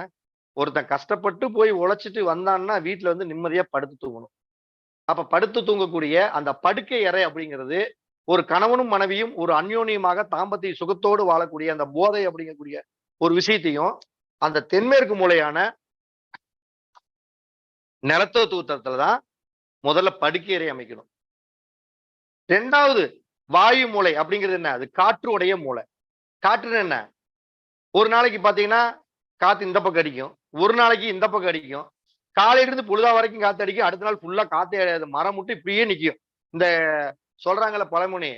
ஒருத்தன் கஷ்டப்பட்டு போய் உழைச்சிட்டு வந்தான்னா வீட்டுல வந்து நிம்மதியா படுத்து தூங்கணும். அப்ப படுத்து தூங்கக்கூடிய அந்த படுக்கை அறை அப்படிங்கிறது ஒரு கணவனும் மனைவியும் ஒரு அந்யோன்யமாக தாம்பத்திய சுகத்தோடு வாழக்கூடிய அந்த போதை அப்படிங்கக்கூடிய ஒரு விஷயத்தையும் அந்த தென்மேற்கு மூலையான நிலத்தத்துவத்துலதான் முதல்ல படுக்கை அறை அமைக்கணும். 2வது வாயு மூலை அப்படிங்கிறது என்ன? அது காற்று உடைய மூலை. காற்றுன்னு என்ன? ஒரு நாளைக்கு பாத்தீங்கன்னா காத்து இந்த பக்கம் அடிக்கும், ஒரு நாளைக்கு இந்த பக்கம் அடிக்கும், காலையில இருந்து பொழுதா வரைக்கும் காத்து அடிக்கும், அடுத்த நாள் ஃபுல்லா காத்தே அடையாது, மரம் மட்டும் இப்படியே நிக்கும். இந்த சொல்றாங்கல்ல பழமொழி,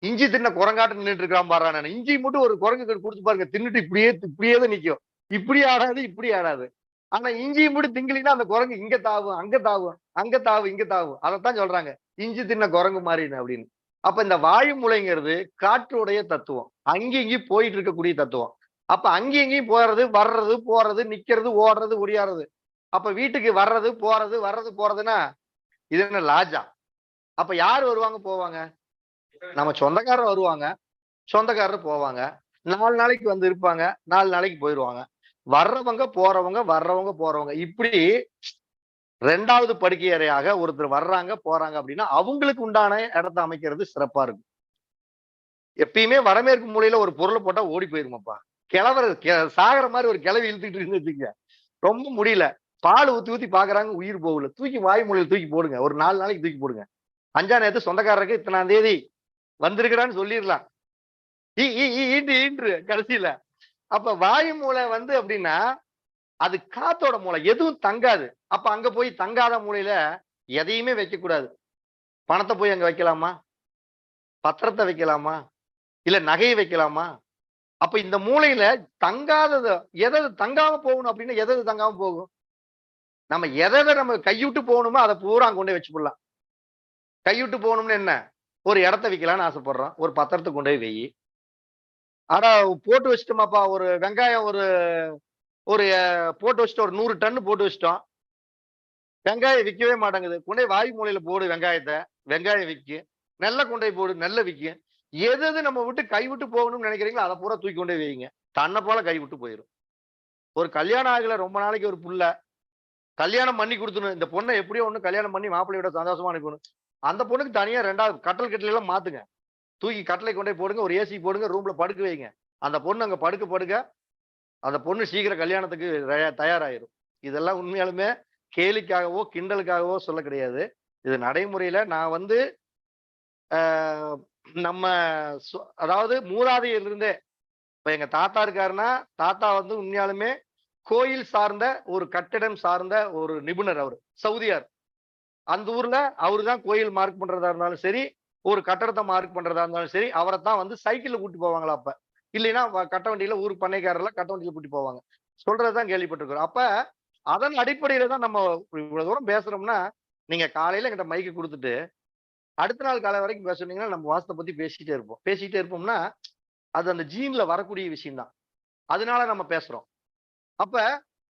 இஞ்சி தின்ன குரங்காட்டு நின்றுட்டு இருக்கான் பாரு. நான் இஞ்சி மட்டும் ஒரு குரங்கு கொடுத்து பாருங்க, தின்னுட்டு இப்படியே தான் நிக்கும். இப்படி ஆடாது, இப்படி ஆடாது. ஆனா இஞ்சி மட்டும் திங்கலின்னா அந்த குரங்கு இங்க தாவும், அங்க தாவும், அங்க தாவும், இங்க தாவும். அதைத்தான் சொல்றாங்க இஞ்சி தின்ன குரங்கு மாறின்னு அப்படின்னு. அப்ப இந்த வாயு மூலைங்கிறது காற்றுடைய தத்துவம், அங்கேயும் இங்கேயும் போயிட்டு இருக்கக்கூடிய தத்துவம். அப்ப அங்கேயும் இங்கேயும் போறது, வர்றது, போறது, நிக்கிறது, ஓடுறது, ஒடியாறது. அப்ப வீட்டுக்கு வர்றது போறதுன்னா இது என்ன லாஜா? அப்ப யார் வருவாங்க போவாங்க? நம்ம சொந்தக்காரர் வருவாங்க, சொந்தக்காரர் போவாங்க. 4 நாளைக்கு வந்து இருப்பாங்க, 4 நாளைக்கு போயிருவாங்க. வர்றவங்க, போறவங்க, வர்றவங்க, போறவங்க. இப்படி 2வது படுக்கை அறையாக ஒருத்தர் வர்றாங்க, போறாங்க அப்படின்னா, அவங்களுக்கு உண்டான இடத்த அமைக்கிறது சிறப்பா இருக்கும். எப்பயுமே வடமேற்கு மூலையில ஒரு பொருள போட்டா ஓடி போயிருமாப்பா. கிழவரு சாகுற மாரி ஒரு கிழவி இழுத்துட்டு இருக்குன்னு வச்சுக்கங்க. ரொம்ப முடியல. பால் ஊத்தி ஊத்தி பாக்குறாங்க, உயிர் போகல. தூக்கி வாய் மூலையில தூக்கி போடுங்க. ஒரு 4 நாளைக்கு தூக்கி போடுங்க. 5ஆம் நேரத்து சொந்தக்காரருக்கு இத்தனாம் தேதி வந்திருக்கிறான்னு சொல்லிரலாம். ஈ ஈ ஈ ஈன்று ஈன்று கடைசியில. அப்ப வாயு மூலை வந்து அப்படின்னா, அது காத்தோட மூலை. எதுவும் தங்காது. அப்ப அங்க போய் தங்காத மூலையில எதையுமே வைக்கக்கூடாது. பணத்த போய் அங்க வைக்கலாமா? பத்திரத்த வைக்கலாமா? இல்ல நகைய வைக்கலாமா? அப்ப இந்த மூலையில தங்காதத எதது தங்காம போகணும் அப்படின்னா, எதது தங்காம போகும்? நம்ம எத நம்ம கையுட்டு போகணுமோ அத பூரா அங்க கொண்டு போய் வச்சுப்புடலாம். கையுட்டு போகணும்னு என்ன? ஒரு இடத்த விக்கலாம்ன்னு ஆசைப்படுறோம். ஒரு பத்திரத்த கொண்டு போய் வையி. அட போட்டு வச்சுட்டோமாப்பா, ஒரு வெங்காயம் ஒரு ஒரு போட்டு வச்சுட்டோம். ஒரு 100 டன்னு போட்டு வச்சுட்டோம். வெங்காயம் விக்கவே மாட்டேங்குது. கொண்டு போய் வாய் மூலையில போடு வெங்காயத்த. வெங்காயம் விக்கும். நெல்ல கொண்டு போய் போடு, நெல்ல விக்கும். எது எது நம்ம விட்டு கைவிட்டு போகணும்னு நினைக்கிறீங்களோ, அத பூரா தூக்கி கொண்டு போய் வையுங்க. தன்ன போல கைவிட்டு போயிரும். ஒரு கல்யாணம் ஆகல ரொம்ப நாளைக்கு ஒரு புள்ள. கல்யாணம் பண்ணி குடுத்துடணும். இந்த பொண்ண எப்படியோ ஒண்ணு கல்யாணம் பண்ணி மாப்பிள்ளையோட சந்தோஷமா அனுப்பணும். அந்த பொண்ணுக்கு தனியா 2வது கட்டில் கிட்டில் எல்லாம் மாத்துங்க. தூக்கி கட்டிலை கொண்டு போய் போடுங்க. ஒரு ஏசி போடுங்க. ரூம்ல படுக்க வைங்க. அந்த பொண்ணு அங்க படுக்க படுக்க, அந்த பொண்ணு சீக்கிரம் கல்யாணத்துக்கு தயாராயிரும். இதெல்லாம் உண்மையாலுமே கேலிக்காகவோ, கிண்டலுக்காகவோ சொல்ல கிடையாது. இது நடைமுறையில நான் வந்து ஆ நம்ம அதாவது மூதாதையர்ல இப்ப எங்க தாத்தா இருக்காருன்னா, தாத்தா வந்து உண்மையாலுமே கோயில் சார்ந்த ஒரு கட்டிடம் சார்ந்த ஒரு நிபுணர் அவரு. சவுதியார். அந்த ஊர்ல அவரு தான் கோயில் மார்க் பண்றதா இருந்தாலும் சரி, ஒரு கட்டடத்த மார்க் பண்றதா இருந்தாலும் சரி, அவரத்தான் வந்து சைக்கிள்ல கூட்டிட்டு போவாங்களாம் அப்ப. இல்லைன்னா கட்ட வண்டியில ஊர் பண்ணைக்காரர்லாம் கட்ட வண்டியில கூட்டிட்டு போவாங்க. சொல்றதுதான் கேள்விப்பட்டிருக்கிறோம். அப்ப அதன் அடிப்படையில தான் நம்ம இவ்வளவு தூரம் பேசுறோம்னா, நீங்க காலையில என்கிட்ட மைக்க குடுத்துட்டு, அடுத்த நாள் காலை வரைக்கும் பேச சொன்னீங்கன்னா, நம்ம வாஸ்த பத்தி பேசிட்டே இருப்போம். பேசிட்டே இருப்போம்னா, அது அந்த ஜீன்ல வரக்கூடிய விஷயம் தான். அதனால நம்ம பேசுறோம். அப்ப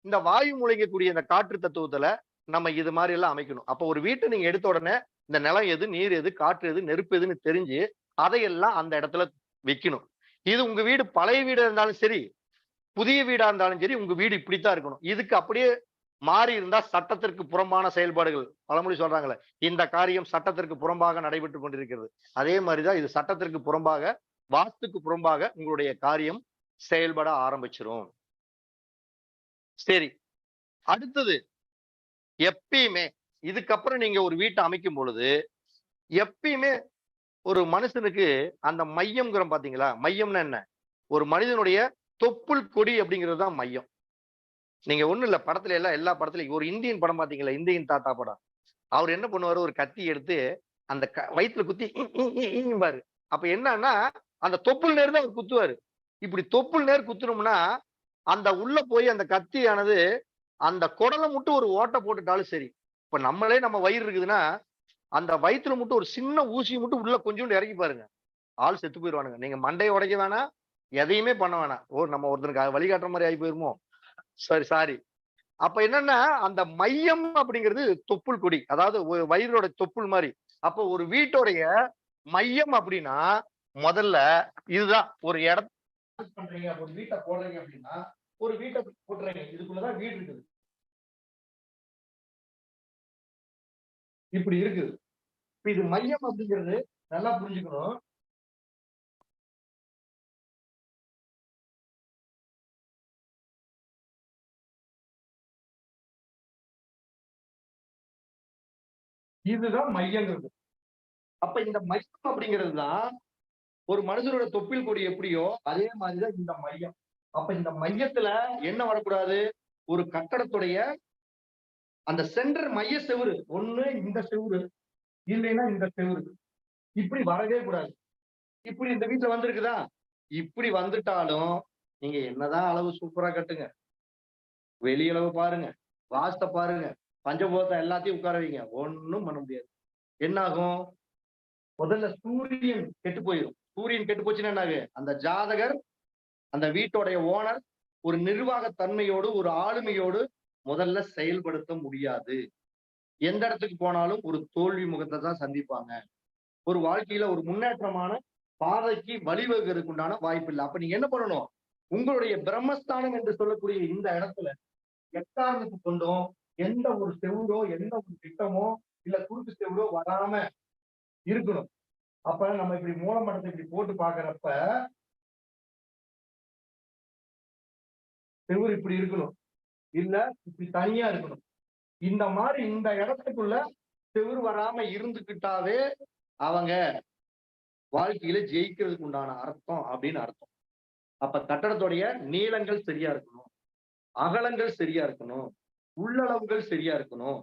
இந்த வாயு முழுங்கக்கூடிய இந்த காற்று தத்துவத்துல நம்ம இது மாதிரி எல்லாம் அமைக்கணும். அப்ப ஒரு வீட்டை நீங்க எடுத்த உடனே இந்த நிலம் எது, நீர் எது, காற்று எது, நெருப்பு எதுன்னு தெரிஞ்சு அதையெல்லாம் அந்த இடத்துல வைக்கணும். இது உங்க வீடு பழைய வீடா இருந்தாலும் சரி, புதிய வீடா இருந்தாலும் சரி, உங்க வீடு இப்படித்தான் இருக்கணும். இதுக்கு அப்படியே மாறி இருந்தா சட்டத்திற்கு புறம்பான செயல்பாடுகள். பழமொழி சொல்றாங்களே, இந்த காரியம் சட்டத்திற்கு புறம்பாக நடைபெற்றுக் கொண்டிருக்கிறது. அதே மாதிரிதான் இது சட்டத்திற்கு புறம்பாக, வாஸ்துக்கு புறம்பாக உங்களுடைய காரியம் செயல்பட ஆரம்பிச்சிரும். சரி. அடுத்தது எப்பயுமே இதுக்கப்புறம் நீங்க ஒரு வீட்டை அமைக்கும் பொழுது, எப்பயுமே ஒரு மனுஷனுக்கு அந்த மையம்ங்கிறோம் பாத்தீங்களா? மையம்னா என்ன? ஒரு மனிதனுடைய தொப்புள் கொடி அப்படிங்கிறது தான் மையம். நீங்க ஒண்ணும் இல்ல படத்துல எல்லாம் எல்லா படத்துலயும் ஒரு இந்தியன் படம் பாத்தீங்களா? இந்தியன் தாத்தா படம். அவர் என்ன பண்ணுவாரு? ஒரு கத்தி எடுத்து அந்த வயித்துல குத்தி பாரு. அப்ப என்னன்னா, அந்த தொப்புள் நேர் தான் அவர் குத்துவாரு. இப்படி தொப்புள் நேர் குத்துனோம்னா, அந்த உள்ள போய் அந்த கத்தியானது அந்த குடல மட்டும் ஒரு ஓட்டை போட்டுட்டாலும் சரி. இப்ப நம்மளே நம்ம வயிறு இருக்குதுன்னா, அந்த வயித்துல மட்டும் ஒரு சின்ன ஊசிய மட்டும் உள்ள கொஞ்சோண்டு இறக்கி பாருங்க. ஆள் செத்து போயிருவானுங்க. நீங்க மண்டைய உடைக்க வேணாம். எதையுமே பண்ண வேணாம். ஓ! நம்ம ஒருத்தனுக்கு வழிகாட்டுற மாரி ஆயி போயிருமோ? சரி சாரி. அப்ப என்னன்னா, அந்த மையம் அப்படிங்கிறது தொப்புள் கொடி. அதாவது வயிறோட தொப்புள் மாரி. அப்போ ஒரு வீட்டோடைய மையம் அப்படின்னா, முதல்ல இதுதான். ஒரு இடத்த பண்றீங்க. ஒரு வீட்ட போடுறீங்க அப்படின்னா, ஒரு வீட்ட போட்டுறீங்க. இதுக்குள்ளதான் வீடு இருக்குது. இப்படி இருக்குது. இப்ப இது மையம் அப்படிங்கிறது நல்லா புரிஞ்சுக்கணும். இதுதான் மையங்கிறது. அப்ப இந்த மையம் அப்படிங்கிறது தான் ஒரு மனிதனோட தொப்பில் கொடி எப்படியோ அதே மாதிரிதான் இந்த மையம். அப்ப இந்த மையத்துல என்ன வரக்கூடாது? ஒரு கட்டடத்துடைய அந்த சென்டர் மைய செவுரு ஒண்ணு இந்த செவுரு இல்லைன்னா இந்த செவுரு இப்படி வரவே கூடாது. இப்படி இந்த வீட்டுல வந்திருக்குதா? இப்படி வந்துட்டாலும் நீங்க என்னதான் அளவு சூப்பரா கட்டுங்க. வெளியளவு பாருங்க, வாஸ்த பாருங்க, பஞ்சபூதம் எல்லாத்தையும் உட்கார வைங்க. ஒண்ணும் பண்ண முடியாது. என்ன ஆகும்? முதல்ல சூரியன் கெட்டு போயிரும். சூரியன் கெட்டு போச்சுன்னா என்ன ஆகும்? அந்த ஜாதகர், அந்த வீட்டோடைய ஓனர் ஒரு நிர்வாக தன்மையோடு, ஒரு ஆளுமையோடு முதல்ல செயல்படுத்த முடியாது. எந்த இடத்துக்கு போனாலும் ஒரு தோல்வி முகத்தை தான் சந்திப்பாங்க. ஒரு வாழ்க்கையில ஒரு முன்னேற்றமான பாதைக்கு வழிவகுக்கிறதுக்கு உண்டான வாய்ப்பு இல்லை. அப்ப நீங்க என்ன பண்ணணும்? உங்களுடைய பிரம்மஸ்தானம் என்று சொல்லக்கூடிய இந்த இடத்துல எக்காரணத்து கொண்டும் எந்த ஒரு செவுடோ, எந்த ஒரு திட்டமோ, இல்ல குறுக்கு செவுடோ வராம இருக்கணும். அப்ப நம்ம இப்படி மூலமடத்தை இப்படி போட்டு பாக்குறப்ப செவுரு இப்படி இருக்கணும். இல்ல இப்படி தனியா இருக்கணும். இந்த மாதிரி இந்த இடத்துக்குள்ள செவுரு வராம இருந்துகிட்டாவே அவங்க வாழ்க்கையில ஜெயிக்கிறதுக்கு உண்டான அர்த்தம் அப்படின்னு அர்த்தம். அப்ப கட்டடத்துடைய நீளங்கள் சரியா இருக்கணும், அகலங்கள் சரியா இருக்கணும், உள்ளளவுகள் சரியா இருக்கணும்,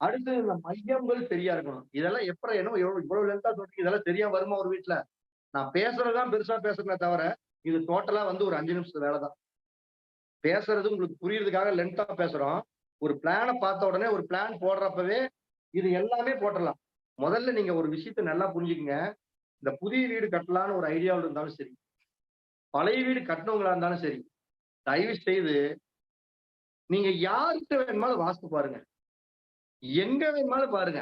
அடுத்து இந்த மையங்கள் சரியா இருக்கணும். இதெல்லாம் எப்படி என்ன இவ்வளவு லென்த்தா சொல்றீங்க, இதெல்லாம் சரியா வருமா ஒரு வீட்டுல? நான் பேசுறதுதான் பெருசா பேசுறேனே தவிர இது டோட்டலா வந்து ஒரு 5 நிமிஷத்து வேலைதான். பேசுறது உங்களுக்கு புரியுறதுக்காக லென்த்தா பேசுறோம். ஒரு பிளான பார்த்த உடனே ஒரு பிளான் போடுறப்பவே இது எல்லாமே போட்டுடலாம். முதல்ல நீங்க ஒரு விஷயத்த நல்லா புரிஞ்சுக்கங்க. இந்த புதிய வீடு கட்டலான்னு ஒரு ஐடியாவில் இருந்தாலும் சரி, பழைய வீடு கட்டினவங்களா இருந்தாலும் சரி, தயவு செய்து நீங்க யார்கிட்ட வேணுமாலும் வாஸ்து பாருங்க, எங்க வேணுமாலும் பாருங்க.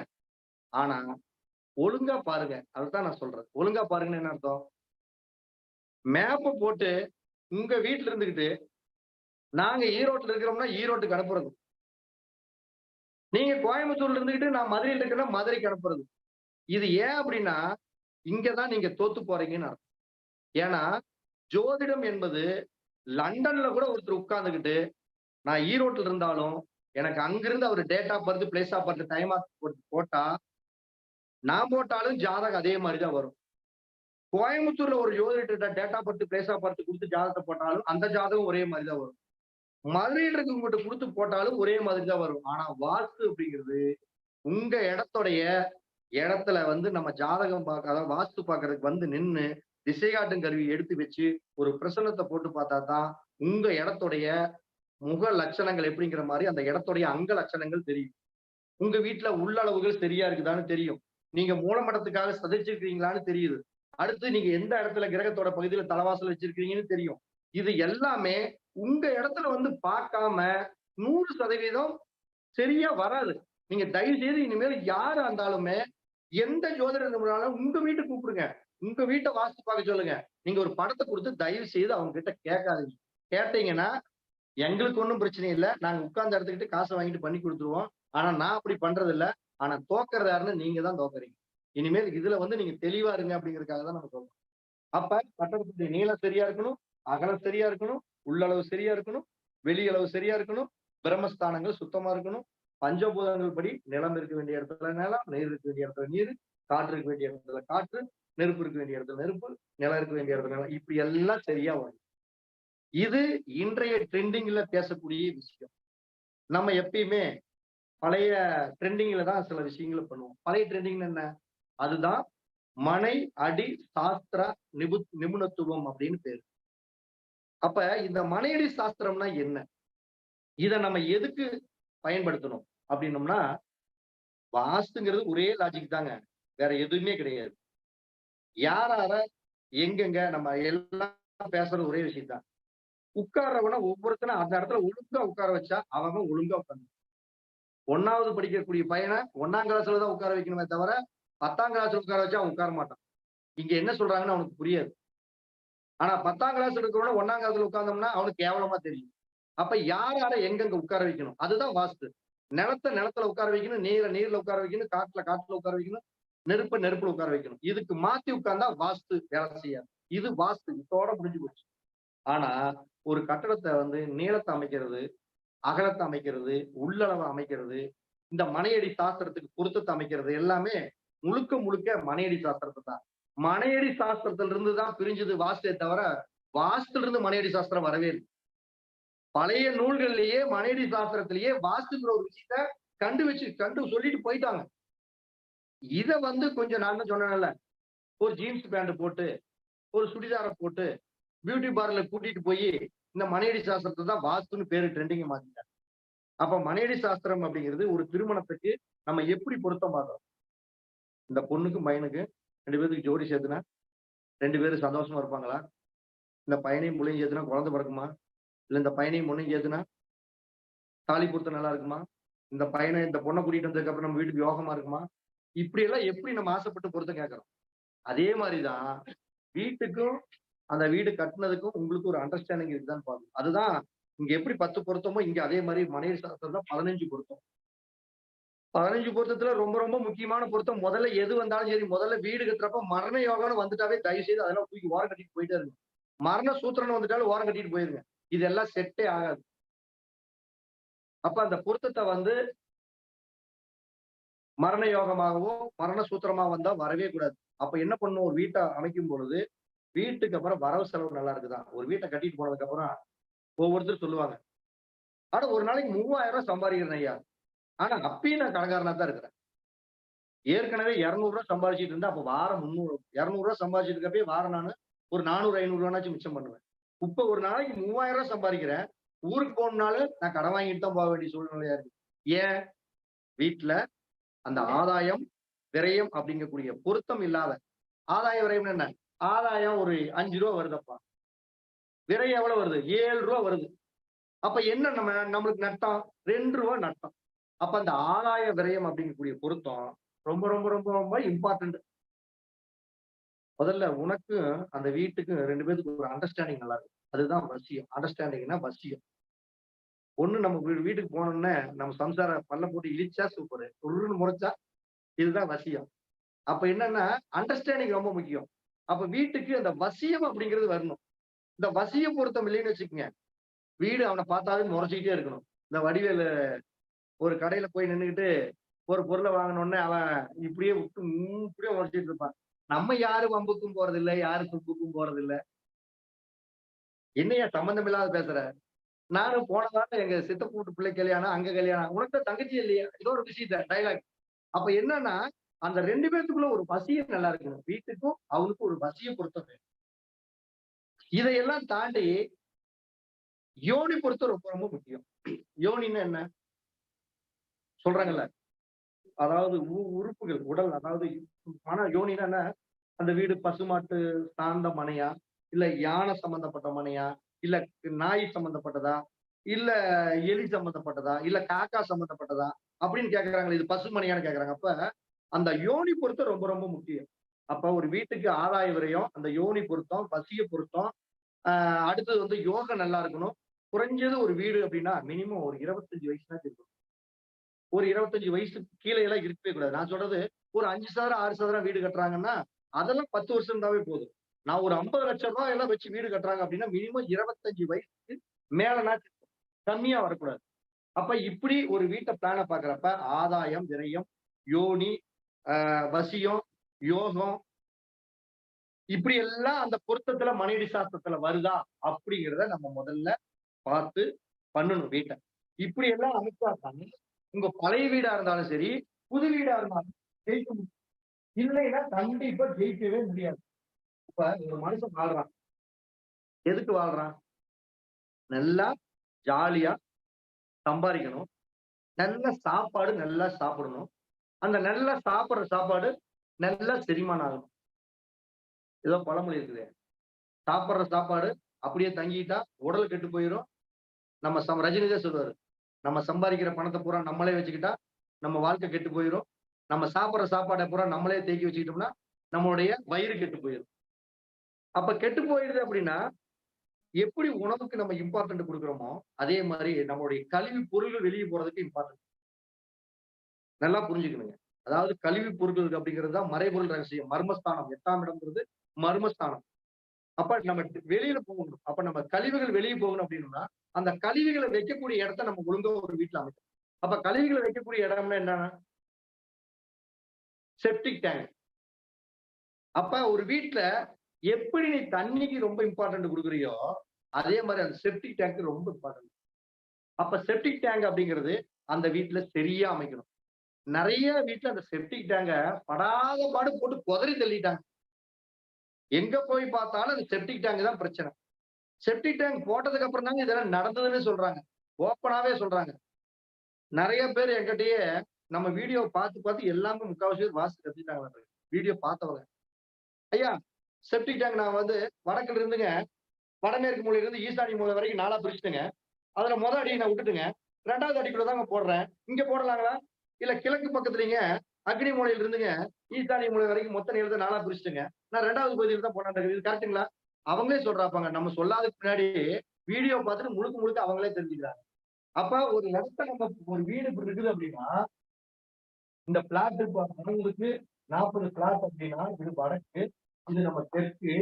ஆனா ஒழுங்கா பாருங்க. அதுதான் நான் சொல்றேன். ஒழுங்கா பாருங்கன்னு என்ன அர்த்தம்? மேப்ப போட்டு உங்க வீட்டுல இருந்துகிட்டு நாங்க ஈரோட்ல இருக்கிறோம்னா ஈரோட்டுக்கு அனுப்புறது. நீங்க கோயம்புத்தூர்ல இருந்துகிட்டு நான் மதுரையில இருக்கிறேன்னா மதுரைக்கு அனுப்புறது. இது ஏன் அப்படின்னா இங்கதான் நீங்க தோத்து போறீங்கன்னு அர்த்தம். ஏன்னா ஜோதிடம் என்பது லண்டன்ல கூட ஒருத்தர் உட்கார்ந்துகிட்டு நான் ஈரோட்ல இருந்தாலும் எனக்கு அங்கிருந்து அவர் date of birth, place of birth, time of போட்டா நான் போட்டாலும் ஜாதகம் அதே மாதிரிதான் வரும். கோயம்புத்தூர்ல ஒரு ஜோதிட date of birth, place of birth கொடுத்து ஜாதகத்தை போட்டாலும் அந்த ஜாதகம் ஒரே மாதிரிதான் வரும். மதுரையில் இருக்கவங்ககிட்ட கொடுத்து போட்டாலும் ஒரே மாதிரிதான் வரும். ஆனா வாஸ்து அப்படிங்கிறது உங்க இடத்துல வந்து நம்ம ஜாதகம் பார்க்க, அதாவது வாஸ்து பார்க்கறதுக்கு வந்து நின்னு திசைகாட்டும் கருவி எடுத்து வச்சு ஒரு பிரசனத்தை போட்டு பார்த்தா தான் உங்க இடத்துடைய முக லட்சணங்கள் எப்படிங்கிற மாதிரி அந்த இடத்துடைய அங்க லட்சணங்கள் தெரியும். உங்க வீட்டுல உள்ளளவுகள் சரியா இருக்குதான்னு தெரியும். நீங்க மூலமடத்துக்காக சதைச்சிருக்கீங்களான்னு தெரியுது. அடுத்து நீங்க எந்த இடத்துல கிரகத்தோட பகுதியில தலைவாசல் வச்சிருக்கீங்கன்னு தெரியும். இது எல்லாமே உங்க இடத்துல வந்து பார்க்காம 100% சரியா வராது. நீங்க தயவு செய்து இனிமேல் யாரா இருந்தாலுமே எந்த ஜோதிட நிபுணராலும் உங்க வீட்டுக்கு கூப்பிடுங்க, உங்க வீட்டை வாஸ்து பார்க்க சொல்லுங்க. நீங்க ஒரு படத்தை கொடுத்து தயவு செய்து அவங்க கிட்ட கேட்காதீங்க. கேட்டீங்கன்னா எங்களுக்கு ஒன்றும் பிரச்சனை இல்லை, நாங்க உட்கார்ந்து இடத்துக்கிட்டு காசை வாங்கிட்டு பண்ணி கொடுத்துருவோம். ஆனா நான் அப்படி பண்றது இல்ல. ஆனா தோக்கறது யாருன்னு நீங்க தான் தோக்குறீங்க. இனிமேல் இதுல வந்து நீங்க தெளிவா இருங்க அப்படிங்கறதுக்காக தான் நம்ம சொல்றோம். அப்ப கட்டடத்துடைய நீளம் சரியா இருக்கணும், அகலம் சரியா இருக்கணும், உள்ளளவு சரியா இருக்கணும், வெளியளவு சரியா இருக்கணும், பிரம்மஸ்தானங்கள் சுத்தமா இருக்கணும், பஞ்சபூதங்கள் படி நிலம் இருக்க வேண்டிய இடத்துல நிலம், நீர் இருக்க வேண்டிய இடத்துல நீர், காற்று இருக்க வேண்டிய இடத்துல காற்று, நெருப்பு இருக்க வேண்டிய இடத்துல நெருப்பு, நிலம் இருக்க வேண்டிய இடத்துல நிலம், இப்படி எல்லாம் சரியா வரும். இது இன்றைய ட்ரெண்டிங்ல பேசக்கூடிய விஷயம். நம்ம எப்பயுமே பழைய ட்ரெண்டிங்ல தான் சில விஷயங்களை பண்ணுவோம். பழைய ட்ரெண்டிங் என்ன? அதுதான் மனை அடி சாஸ்திர நிபுணத்துவம் அப்படின்னு பேரு. அப்ப இந்த மனையடி சாஸ்திரம்னா என்ன? இத நம்ம எதுக்கு பயன்படுத்தணும் அப்படின்னோம்னா, வாஸ்துங்கிறது ஒரே லாஜிக் தாங்க, வேற எதுவுமே கிடையாது. யாரார எங்கெங்க நம்ம எல்லாம் பேசுறது ஒரே விஷயம் தான். உட்கார்றவன ஒவ்வொருத்தரும் அந்த இடத்துல ஒழுங்கா உட்கார வச்சா அவன் ஒழுங்கா உட்காந்து. 1வது படிக்கக்கூடிய பையனை 1ஆம் கிளாஸ்ல தான் உட்கார வைக்கணுமே தவிர 10ஆம் கிளாஸ்ல உட்கார வச்சா அவன் உட்கார மாட்டான். இங்க என்ன சொல்றாங்கன்னு அவனுக்கு புரியாது. ஆனா 10ஆம் கிளாஸ் இருக்கிறவன 1ஆம் கிளாஸ்ல உட்கார்ந்தோம்னா அவனுக்கு கேவலமா தெரியும். அப்ப யாரார எங்கெங்க உட்கார வைக்கணும், அதுதான் வாஸ்து. நிலத்துல உட்கார வைக்கணும், நீர்ல உட்கார வைக்கணும், காட்டுல உட்கார வைக்கணும், நெருப்புல உட்கார வைக்கணும். இதுக்கு மாத்தி உட்கார்ந்தா வாஸ்து வேலை செய்யாது. இது வாஸ்து இதோட முடிஞ்சு போச்சு. ஆனா ஒரு கட்டடத்தை வந்து நீளத்தை அமைக்கிறது, அகலத்தை அமைக்கிறது, உள்ளளவை அமைக்கிறது, இந்த மனையடி சாஸ்திரத்துக்கு பொருத்தத்தை அமைக்கிறது எல்லாமே முழுக்க மனையடி சாஸ்திரத்தை தான். மனையடி சாஸ்திரத்துல இருந்து தான் பிரிஞ்சது வாஸ்துவை தவிர வாஸ்துல இருந்து மனையடி சாஸ்திரம் வரவே இல்லை. பழைய நூல்கள்லயே மனையடி சாஸ்திரத்திலேயே வாஸ்துங்கிற ஒரு விஷயத்த கண்டு சொல்லிட்டு போயிட்டாங்க. இத வந்து கொஞ்சம் நான் தான் சொன்னேன்ல, ஒரு ஜீன்ஸ் பேண்ட் போட்டு ஒரு சுடிதாரை போட்டு பியூட்டி பார்லர்ல கூட்டிட்டு போய் இந்த மனையடி சாஸ்திரத்தை தான் வாஸ்துன்னு பேரு ட்ரெண்டிங் மாத்திட்டாங்க. அப்ப மனையடி சாஸ்திரம் அப்படிங்கிறது ஒரு திருமணத்துக்கு நம்ம எப்படி பொருத்தம் பார்க்கிறோம். இந்த பொண்ணுக்கும் பையனுக்கு 2 பேருக்கு ஜோடி சேர்த்துனா 2 பேரும் சந்தோஷமா இருப்பாங்களா? இந்த பையனையும் பிள்ளையும் சேர்த்துனா குழந்தை பிறக்குமா? இல்ல இந்த பையனையும் பொண்ணையும் சேர்த்துனா தாலி பொருத்தம் நல்லா இருக்குமா? இந்த பொண்ணை கூட்டிட்டு வந்ததுக்கு அப்புறம் நம்ம வீட்டுக்கு யோகமா இருக்குமா? இப்படி எல்லாம் எப்படி நம்ம ஆசைப்பட்டு பொருத்தம் கேட்கிறோம். அதே மாதிரிதான் வீட்டுக்கும் அந்த வீடு கட்டினதுக்கும் உங்களுக்கு ஒரு அண்டர்ஸ்டாண்டிங் இருக்குதான்னு பாக்கணும். அதுதான் இங்க எப்படி 10 பொருத்தமோ இங்க அதே மாதிரி மனைவி சாஸ்திரம் தான் 15 பொருத்தம். 15 பொருத்தத்துல ரொம்ப ரொம்ப முக்கியமான பொருத்தம் முதல்ல எது வந்தாலும் சரி, முதல்ல வீடு கட்டுறப்ப மரண யோகம்னு வந்துட்டாவே தயவு செய்து அதெல்லாம் தூக்கி ஓரம் கட்டிட்டு போயிட்டே இருங்க. மரண சூத்திரம்னு வந்துட்டாலும் ஓரம் கட்டிட்டு போயிருங்க. இதெல்லாம் செட்டே ஆகாது. அப்ப அந்த பொருத்தத்தை வந்து மரண யோகமாகவோ மரண சூத்திரமா வந்தா வரவே கூடாது. அப்ப என்ன பண்ணும், ஒரு வீட்டை அமைக்கும் பொழுது வீட்டுக்கு அப்புறம் வரவு செலவு நல்லா இருக்குதா, ஒரு வீட்டை கட்டிட்டு போனதுக்கு அப்புறம் ஒவ்வொருத்தரும் சொல்லுவாங்க, ஆனா ஒரு நாளைக்கு 3000 சம்பாதிக்கிறேன் ஐயா, ஆனா அப்பயும் நான் கடைக்காரனா தான் இருக்கிறேன். ஏற்கனவே 200 சம்பாதிச்சிட்டு இருந்தா அப்ப வாரம் 300 200 சம்பாதிச்சிட்டு இருக்கப்பே வாரம் நானு ஒரு 400 500 மிச்சம் பண்ணுவேன். இப்ப ஒரு நாளைக்கு 3000 சம்பாதிக்கிறேன், ஊருக்கு போகணும்னாலும் நான் கடன் வாங்கிட்டு தான் போக வேண்டிய சூழ்நிலையா இருக்கு. ஏன்? வீட்டுல அந்த ஆதாயம் விரயம் அப்படிங்கக்கூடிய பொருத்தம் இல்லாத. ஆதாய விரயம் என்ன? ஆதாயம் ஒரு 5 ரூபா வருதப்பா, விரயம் எவ்வளவு வருது? 7 ரூபா வருது. அப்ப என்ன நம்மளுக்கு நட்டம்? 2 ரூபா நட்டம். அப்ப அந்த ஆதாய விரயம் அப்படிங்கக்கூடிய பொருத்தம் ரொம்ப ரொம்ப ரொம்ப ரொம்ப இம்பார்ட்டன்ட். முதல்ல உனக்கும் அந்த வீட்டுக்கும் 2 பேத்துக்கு ஒரு அண்டர்ஸ்டாண்டிங் நல்லா இருக்கும். அதுதான் வசியம். அண்டர்ஸ்டாண்டிங்னா வசியம். ஒண்ணு நம்ம வீட்டுக்கு போனோம்னே நம்ம சம்சார பல்ல போட்டு இழிச்சா சூப்பர், உருன்னு முறைச்சா இதுதான் வசியம். அப்ப என்னன்னா அண்டர்ஸ்டாண்டிங் ரொம்ப முக்கியம். அப்ப வீட்டுக்கு அந்த வசியம் அப்படிங்கிறது வரணும். இந்த வசிய பொருத்தம் இல்லைன்னு வச்சுக்கோங்க, வீடு அவனை பார்த்தாலும் முறைச்சிக்கிட்டே இருக்கணும். இந்த வடிவேலு ஒரு கடையில போய் நின்னுகிட்டு ஒரு பொருளை வாங்கினோடனே அவன் இப்படியே விட்டு இப்படியே முறைச்சிட்டு இருப்பான். நம்ம யாரு வம்புக்கும் போறதில்ல, யாரு தும்புக்கும் போறதில்ல. என்னையா சம்பந்தம் இல்லாத பேசுற? நானும் போன வாரம் எங்க சித்தப்பு வீட்டு பிள்ளை கல்யாணம், அங்க கல்யாணம். உனக்கு தான் தங்கச்சி இல்லையா? ஏதோ ஒரு விஷயத்த டைலாக். அப்ப என்னன்னா அந்த 2 பேத்துக்குள்ள ஒரு வசியம் நல்லா இருக்கணும். வீட்டுக்கும் அவனுக்கும் ஒரு வசிய பொருத்தம் வேணும். இதையெல்லாம் தாண்டி யோனி பொருத்தம் ரொம்ப ரொம்ப முக்கியம். யோனின்னா என்ன சொல்றாங்கல்ல, அதாவது உறுப்புகள் உடல், அதாவது யோனின்னா என்ன? அந்த வீடு பசுமாட்டு சார்ந்த மனையா, இல்ல யானை சம்பந்தப்பட்ட மனையா, இல்ல நாய் சம்பந்தப்பட்டதா, இல்ல எலி சம்பந்தப்பட்டதா, இல்ல காக்கா சம்பந்தப்பட்டதா அப்படின்னு கேக்குறாங்களே, இது பசுமனையான்னு கேக்குறாங்க. அப்ப அந்த யோனி பொருத்தம் ரொம்ப ரொம்ப முக்கியம். அப்ப ஒரு வீட்டுக்கு ஆதாய விரயம், அந்த யோனி பொருத்தம், வசிய பொருத்தம், அடுத்தது வந்து யோகம் நல்லா இருக்கணும். குறைஞ்சது ஒரு வீடு அப்படின்னா மினிமம் ஒரு 25 வயசுதான் இருக்கும். ஒரு 25 வயசுக்கு கீழே எல்லாம் இருக்கவே கூடாது. நான் சொல்றது ஒரு 5 சதுரம் 6 சதுரம் வீடு கட்டுறாங்கன்னா அதெல்லாம் 10 வருஷம் இருந்தாவே போதும். நான் ஒரு 50 லட்சம் ரூபாய் எல்லாம் வச்சு வீடு கட்டுறாங்க அப்படின்னா மினிமம் 25 வயசுக்கு மேலனா கம்மியா வரக்கூடாது. அப்ப இப்படி ஒரு வீட்டை பிளான பாக்குறப்ப ஆதாயம் விரயம் யோனி வசியம் யோகம் இப்படி எல்லாம் அந்த பொருத்தத்துல மனைவி சாஸ்திரத்துல வருதா அப்படிங்கிறத நம்ம முதல்ல பார்த்து பண்ணணும் வீட்டை. இப்படி எல்லாம் அமைச்சாதான் உங்க பழைய வீடா இருந்தாலும் சரி, புது வீடா இருந்தாலும் ஜெயிக்க முடியும். இல்லைன்னா கண்டிப்பா ஜெயிக்கவே முடியாது. இப்ப ஒரு மனுஷன் வாழ்றான், எதுக்கு வாழ்றான்? நல்லா ஜாலியா சம்பாதிக்கணும், நல்ல சாப்பாடு நல்லா சாப்பிடணும், அந்த நல்லா சாப்பிடுற சாப்பாடு நல்லா செரிமானம் ஆகணும். ஏதோ பழமொழி இருக்குது, சாப்பிடுற சாப்பாடு அப்படியே தங்கிட்டா உடல் கெட்டு போயிடும். நம்ம ரஜினிதான் சொல்லுவாரு, நம்ம சம்பாதிக்கிற பணத்தை பூரா நம்மளே வச்சுக்கிட்டா நம்ம வாழ்க்கை கெட்டு போயிடும். நம்ம சாப்பிடுற சாப்பாடை பூரா நம்மளே தேக்கி வச்சுக்கிட்டோம்னா நம்மளுடைய வயிறு கெட்டு போயிடும். அப்ப கெட்டு போயிடுது அப்படின்னா எப்படி உணவுக்கு நம்ம இம்பார்ட்டன்ட் கொடுக்குறோமோ அதே மாதிரி நம்மளுடைய கழிவு பொருள்கள் வெளியே போறதுக்கு இம்பார்ட்டன்ட். நல்லா புரிஞ்சுக்கணுங்க. அதாவது கழிவு பொருட்கள் அப்படிங்கிறது தான் மறைபொருள் ரகசியம், மர்மஸ்தானம். 8ஆம் இடம்ங்கிறது மர்மஸ்தானம். அப்ப நம்ம வெளியில போகணும். அப்ப நம்ம கழிவுகள் வெளியே போகணும் அப்படின்னா அந்த கழிவுகளை வைக்கக்கூடிய இடத்த நம்ம ஒழுங்கா ஒரு வீட்டுல அமைக்கணும். அப்ப கழிவுகளை வைக்கக்கூடிய இடம்னா என்னன்னா செப்டிக் டேங்க். அப்ப ஒரு வீட்டுல எப்படி நீ தண்ணிக்கு ரொம்ப இம்பார்ட்டன்ட் கொடுக்குறியோ அதே மாதிரி அந்த செப்டிக் டேங்க் ரொம்ப இம்பார்ட்டன்ட். அப்ப செப்டிக் டேங்க் அப்படிங்கிறது அந்த வீட்டுல சரியா அமைக்கணும். நிறைய வீட்டுல அந்த செப்டிக் டேங்க படாத பாடு போட்டு குதறி தள்ளிட்டாங்க. எங்க போய் பார்த்தாலும் அந்த செப்டிக் டேங்க் தான் பிரச்சனை. செப்டிக் டேங்க் போட்டதுக்கு அப்புறம் தாங்க இதெல்லாம் நடந்ததுன்னு சொல்றாங்க, ஓப்பனாவே சொல்றாங்க. நிறைய பேர் என்கிட்டயே நம்ம வீடியோ பார்த்து பார்த்து எல்லாமே முக்காவாசி பேர் வாசி கத்துக்கிட்டாங்க. வீடியோ பார்த்தவங்க, ஐயா செப்டிக் டேங்க் நான் வந்து வடக்குல இருந்துங்க வடமேற்கு மூலையில இருந்து ஈசானி மூலை வரைக்கும் 4ஆ பிரிச்சுட்டுங்க. அதுல அடியை நான் விட்டுட்டுங்க 2வது அடிக்குள்ள தாங்க போடுறேன். இங்க போடலாங்களா? இல்ல கிழக்கு பக்கத்துலங்க அக்னி மூலையில இருந்துங்க ஈசானிய மூலை வரைக்கும் மொத்த நீளத்தை 4ஆ பிரிச்சுட்டுங்க. நான் 2வது பகுதியில தான் போட்டாட்டு இது கரெக்ட்டுங்களா? அவங்களே சொல்றாப்பாங்க. நம்ம சொல்லாததுக்கு முன்னாடி வீடியோ பார்த்துட்டு முழுக்க முழுக்க அவங்களே தெரிஞ்சுக்கிறாங்க. அப்ப ஒரு இடத்த நம்ம ஒரு வீடு இப்படி இருக்குது அப்படின்னா, இந்த பிளாட் இப்ப 60க்கு 40 பிளாட் அப்படின்னா, இது வடக்கு, இது நம்ம தெற்கு,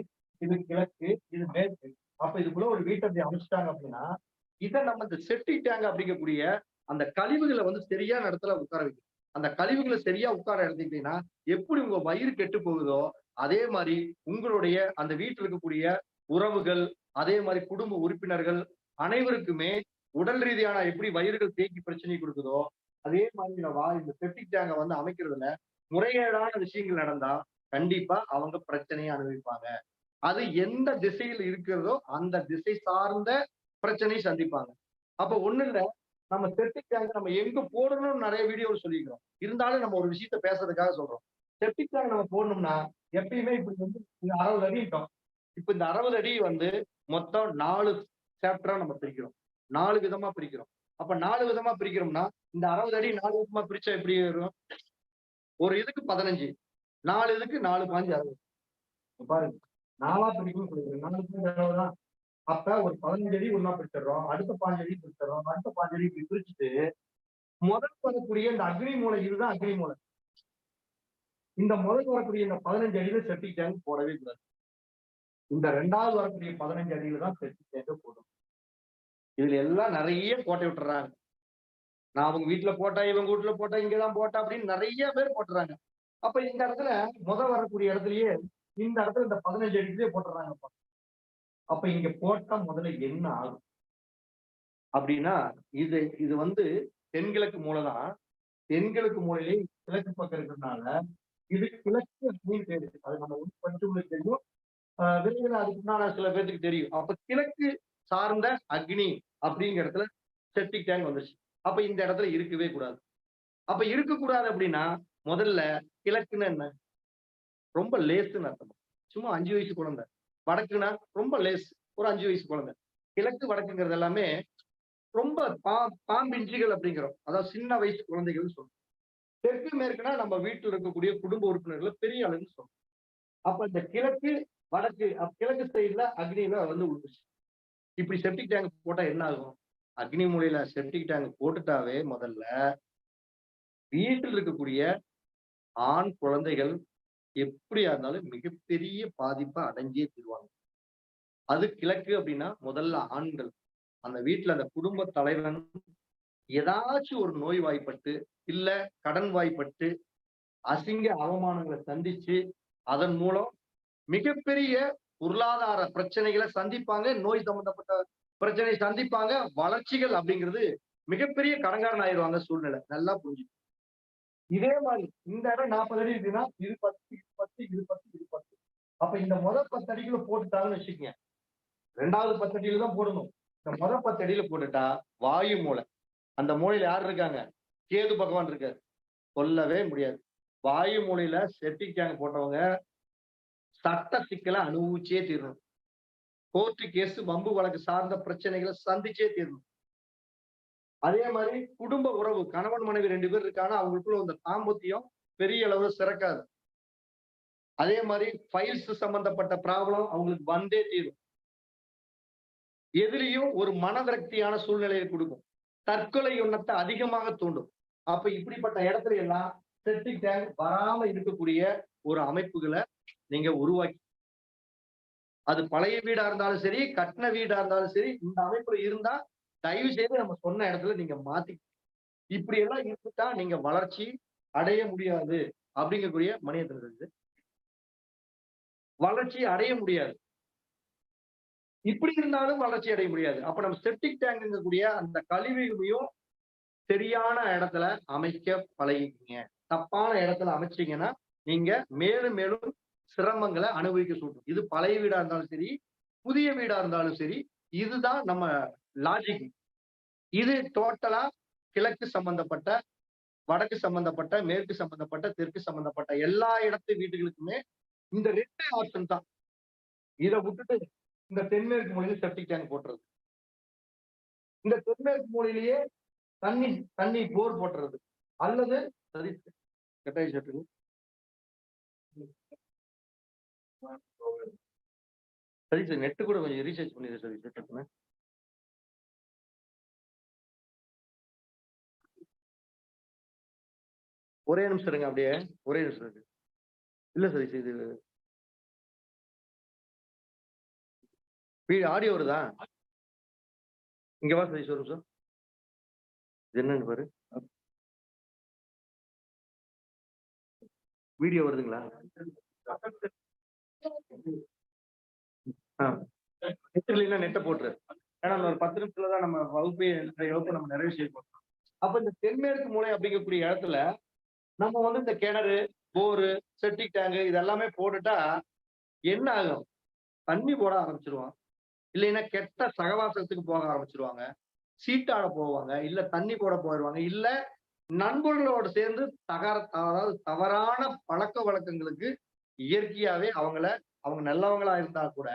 இது கிழக்கு, இது மேற்கு. அப்ப இதுக்குள்ள ஒரு வீட்டை அப்படி அமைச்சுட்டாங்க அப்படின்னா, இத நம்ம இந்த செப்டிக் டேங்க் அப்படிங்கக்கூடிய அந்த கழிவுகளை வந்து சரியான இடத்துல உட்கார வைக்கணும். அந்த கழிவுகளை சரியா உட்கார எடுத்துக்கிட்டீங்கன்னா, எப்படி உங்க வயிறு கெட்டு போகுதோ, அதே மாரி உங்களுடைய அந்த வீட்டுல இருக்கக்கூடிய உறவுகள், அதே மாரி குடும்ப உறுப்பினர்கள் அனைவருக்குமே உடல் ரீதியான எப்படி வயிறுகள் தேக்கி பிரச்சனை கொடுக்குதோ, அதே மாதிரி இந்த செப்டிக் டேங்க வந்து அமைக்கிறதுல முறைகேடான விஷயங்கள் நடந்தா, கண்டிப்பா அவங்க பிரச்சனையை அனுபவிப்பாங்க. அது எந்த திசையில் இருக்கிறதோ, அந்த திசை சார்ந்த பிரச்சனையை சந்திப்பாங்க. அப்ப ஒண்ணும் இல்ல, நம்ம செப்டிக் டேங்க் நம்ம எங்க போடணும்னு நெறைய வீடியோல சொல்லியிருக்கிறோம். இருந்தாலும் நம்ம ஒரு விஷயத்த பேசுறதுக்காக சொல்றோம். செப்டிக் டேங்க் நம்ம போடணும்னா, எப்பயுமே இப்படி வந்து இந்த 60 அடிட்டோம். இப்ப இந்த 60 அடி வந்து மொத்தம் 4 சாப்டரா நம்ம பிரிக்கிறோம். 4 விதமா பிரிக்கிறோம். அப்ப 4 விதமா பிரிக்கிறோம்னா, இந்த 60 அடி 4 விதமா பிரிச்சா எப்படி வரும்? ஒரு இதுக்கு 15. 4 இதுக்கு 4 பாஞ்சு 60. பாருங்க. 4ஆ பிரிக்கணும்னு சொல்லிக்கிறேன். 4 60 தான். அப்ப ஒரு 15 அடி ஒண்ணா பிரிச்சிடுறோம். அடுத்த 5 அடி பிரிச்சிடுறோம். அடுத்த 5 அடி இப்படி பிரிச்சுட்டு, முதல் வரக்கூடிய இந்த அக்னி மூலை இதுதான் அக்னி மூலை. இந்த முதல் வரக்கூடிய இந்த 15 அடியில செப்டிக் டேங்க் போடவே கூடாது. இந்த 2வது வரக்கூடிய 15 அடியில தான் செப்டிக் டேங்க் போடணும். இதுல எல்லாம் நெறைய கோட்டை விட்டுறாங்க. நான் அவங்க வீட்டுல போட்டா, இவங்க வீட்டுல போட்டா, இங்கதான் போட்டா அப்படின்னு நெறைய பேர் போட்டுறாங்க. அப்ப இந்த இடத்துல வரக்கூடிய இடத்துலயே இந்த இடத்துல இந்த 15 அடியிலேயே போட்டுறாங்கப்பா. அப்ப இங்க போட்டா முதல்ல என்ன ஆகும்? அப்படின்னா, இது இது வந்து தென்கிழக்கு மூலை தான். தென்கிழக்கு மூலையிலே கிழக்கு பக்கம் இருக்கிறதுனால, இது கிழக்கு அப்படின்னு பேரு. அது நம்ம வந்து படிச்சவங்களுக்கு தெரியும். விரைவில் அதுக்கு முன்னால சில பேருக்கு தெரியும். அப்ப கிழக்கு சார்ந்த அக்னி அப்படிங்கிற இடத்துல செப்டிக் டேங்க் வந்துருச்சு. அப்ப இந்த இடத்துல இருக்கவே கூடாது. அப்ப இருக்கக்கூடாது அப்படின்னா, முதல்ல கிழக்குன்னா என்ன? ரொம்ப லேசுன்னு அர்த்தம். சும்மா 5 வயசு குழந்தை. வடக்குன்னா ரொம்ப லேஸ். ஒரு 5 வயசு குழந்தை. கிழக்கு, வடக்குங்கிறது எல்லாமே ரொம்ப பாம்பின்றிகள் அப்படிங்கிறோம். அதாவது சின்ன வயசு குழந்தைகள்னு சொல்றோம். தெற்கு, மேற்குனா நம்ம வீட்டுல இருக்கக்கூடிய குடும்ப உறுப்பினர்கள் பெரிய ஆளுன்னு சொல்றோம். அப்ப இந்த கிழக்கு, வடக்கு கிழக்கு சைடுல அக்னியில வந்து விழுந்துச்சு. இப்படி செப்டிக் டேங்க் போட்டா என்ன ஆகும்? அக்னி மூலையில செப்டிக் டேங்க் போட்டுட்டாவே முதல்ல வீட்டில் இருக்கக்கூடிய ஆண் குழந்தைகள் எப்படியா இருந்தாலும் மிகப்பெரிய பாதிப்பை அடைஞ்சே தீருவாங்க. அது கிழக்கு அப்படின்னா முதல்ல ஆண்கள். அந்த வீட்டுல அந்த குடும்ப தலைவன் ஏதாச்சும் ஒரு நோய் வாய்ப்பட்டு, இல்ல கடன் வாய்ப்பட்டு, அசிங்க அவமானங்களை சந்திச்சு, அதன் மூலம் மிகப்பெரிய பொருளாதார பிரச்சனைகளை சந்திப்பாங்க. நோய் சம்பந்தப்பட்ட பிரச்சனை சந்திப்பாங்க. வளர்ச்சிகள் அப்படிங்கிறது மிகப்பெரிய கடன்காரன் ஆயிடுவாங்க சூழ்நிலை. நல்லா புரிஞ்சுக்கணும். இதே மாதிரி இந்த இடம் 40 அடி இருக்குன்னா, இது 10, இது 10, இது 10, இது 10. அப்ப இந்த முதல் 10 அடிக்குள்ள போட்டுட்டாங்கன்னு வச்சுக்கங்க. 2வது 10 அடியில தான் போடணும். இந்த முதல் 10 அடியில போட்டுட்டா வாயு மூலை. அந்த மூலையில யார் இருக்காங்க? கேது பகவான் இருக்காரு. சொல்லவே முடியாது. வாயு மூலையில செப்டிக் டேங்க் போட்டவங்க சட்ட சிக்கலை அனுபவிச்சே தீரணும். கோர்ட்டு கேஸ், வம்பு வழக்கு சார்ந்த பிரச்சனைகளை சந்திச்சே தீரணும். அதே மாதிரி குடும்ப உறவு கணவன் மனைவி 2 பேர் இருக்காங்க. அவங்களுக்குள்ள இந்த தாம்பத்தியம் பெரிய அளவு சிறக்காது. அதே மாதிரி ஃபைல்ஸ் சம்பந்தப்பட்ட ப்ராப்ளம் அவங்களுக்கு வந்தே தீரும். எதிரியும் ஒரு மனவிரக்தியான சூழ்நிலையை கொடுக்கும். தற்கொலை எண்ணத்தை அதிகமாக தூண்டும். அப்ப இப்படிப்பட்ட இடத்துல எல்லாம் செப்டிக் டேங்க் வராம இருக்கக்கூடிய ஒரு அமைப்புகளை நீங்க உருவாக்கி, அது பழைய வீடா இருந்தாலும் சரி, கட்டின வீடா இருந்தாலும் சரி, இந்த அமைப்புல இருந்தா தயவு செய்து நம்ம சொன்ன இடத்துல நீங்க மாத்தி இப்படி எல்லாம் இருந்துட்டா நீங்க வளர்ச்சி அடைய முடியாது அப்படிங்கக்கூடிய மனிதர்கள் இருக்கு. வளர்ச்சி அடைய முடியாது. இப்படி இருந்தாலும் வளர்ச்சி அடைய முடியாது. அப்ப நம்ம செப்டிக் டேங்க்ங்கக்கூடிய அந்த கழிவுகளையும் சரியான இடத்துல அமைக்க பழகிக்கீங்க. தப்பான இடத்துல அமைச்சீங்கன்னா, நீங்க மேலும் மேலும் சிரமங்களை அனுபவிக்க சொல்றோம். இது பழைய வீடா இருந்தாலும் சரி, புதிய வீடா இருந்தாலும் சரி, இதுதான் நம்ம லாஜிக். இது டோட்டலா கிழக்கு சம்பந்தப்பட்ட, வடக்கு சம்பந்தப்பட்ட, மேற்கு சம்பந்தப்பட்ட, தெற்கு சம்பந்தப்பட்ட எல்லா இடத்து வீடுகளுக்குமே இந்த 2 ஆப்ஷன் தான். இத விட்டுட்டு இந்த தென்மேற்கு மூலையில செப்டிக் டேங்க் போட்டுறது. இந்த தென்மேற்கு மூலையிலேயே தண்ணி தண்ணி போர் போட்டுறது. அல்லது சரி கட்டாய ஷர்ட்டுங்க. சரி சார், நெட் கூட கொஞ்சம் ரீசார்ஜ் பண்ணிடுறேன் சார் டக்குன்னு. ஒரே நிமிஷம் இருங்க அப்படியே. ஒரே நிமிஷம் இருக்கு. இல்ல சதீஷ், இது ஆடியோ வருதா? இங்க வா சதீஷ், ஒரு நிமிஷம். இது என்னன்னு பாரு. வீடியோ வருதுங்களா? நெட் இல்லைன்னா நெட்டை போட்டுரு. ஏன்னா ஒரு 10 நிமிஷத்துல தான் நம்ம வகுப்பு நம்ம நிறைவு செய்யணும். அப்ப இந்த தென்மேற்கு மூலை அப்படிங்கக்கூடிய இடத்துல நம்ம வந்து இந்த கிணறு, போரு, செப்டிக் டேங்க் இது எல்லாமே போட்டுட்டா என்ன ஆகும்? தண்ணி போட ஆரம்பிச்சிருவான். இல்லைன்னா கெட்ட சகவாசத்துக்கு போக ஆரம்பிச்சிருவாங்க. சீட்டாட போவாங்க, இல்ல தண்ணி போட போயிடுவாங்க, இல்ல நண்பர்களோடு சேர்ந்து அதாவது தவறான பழக்க வழக்கங்களுக்கு இயற்கையாவே அவங்க நல்லவங்களா இருந்தா கூட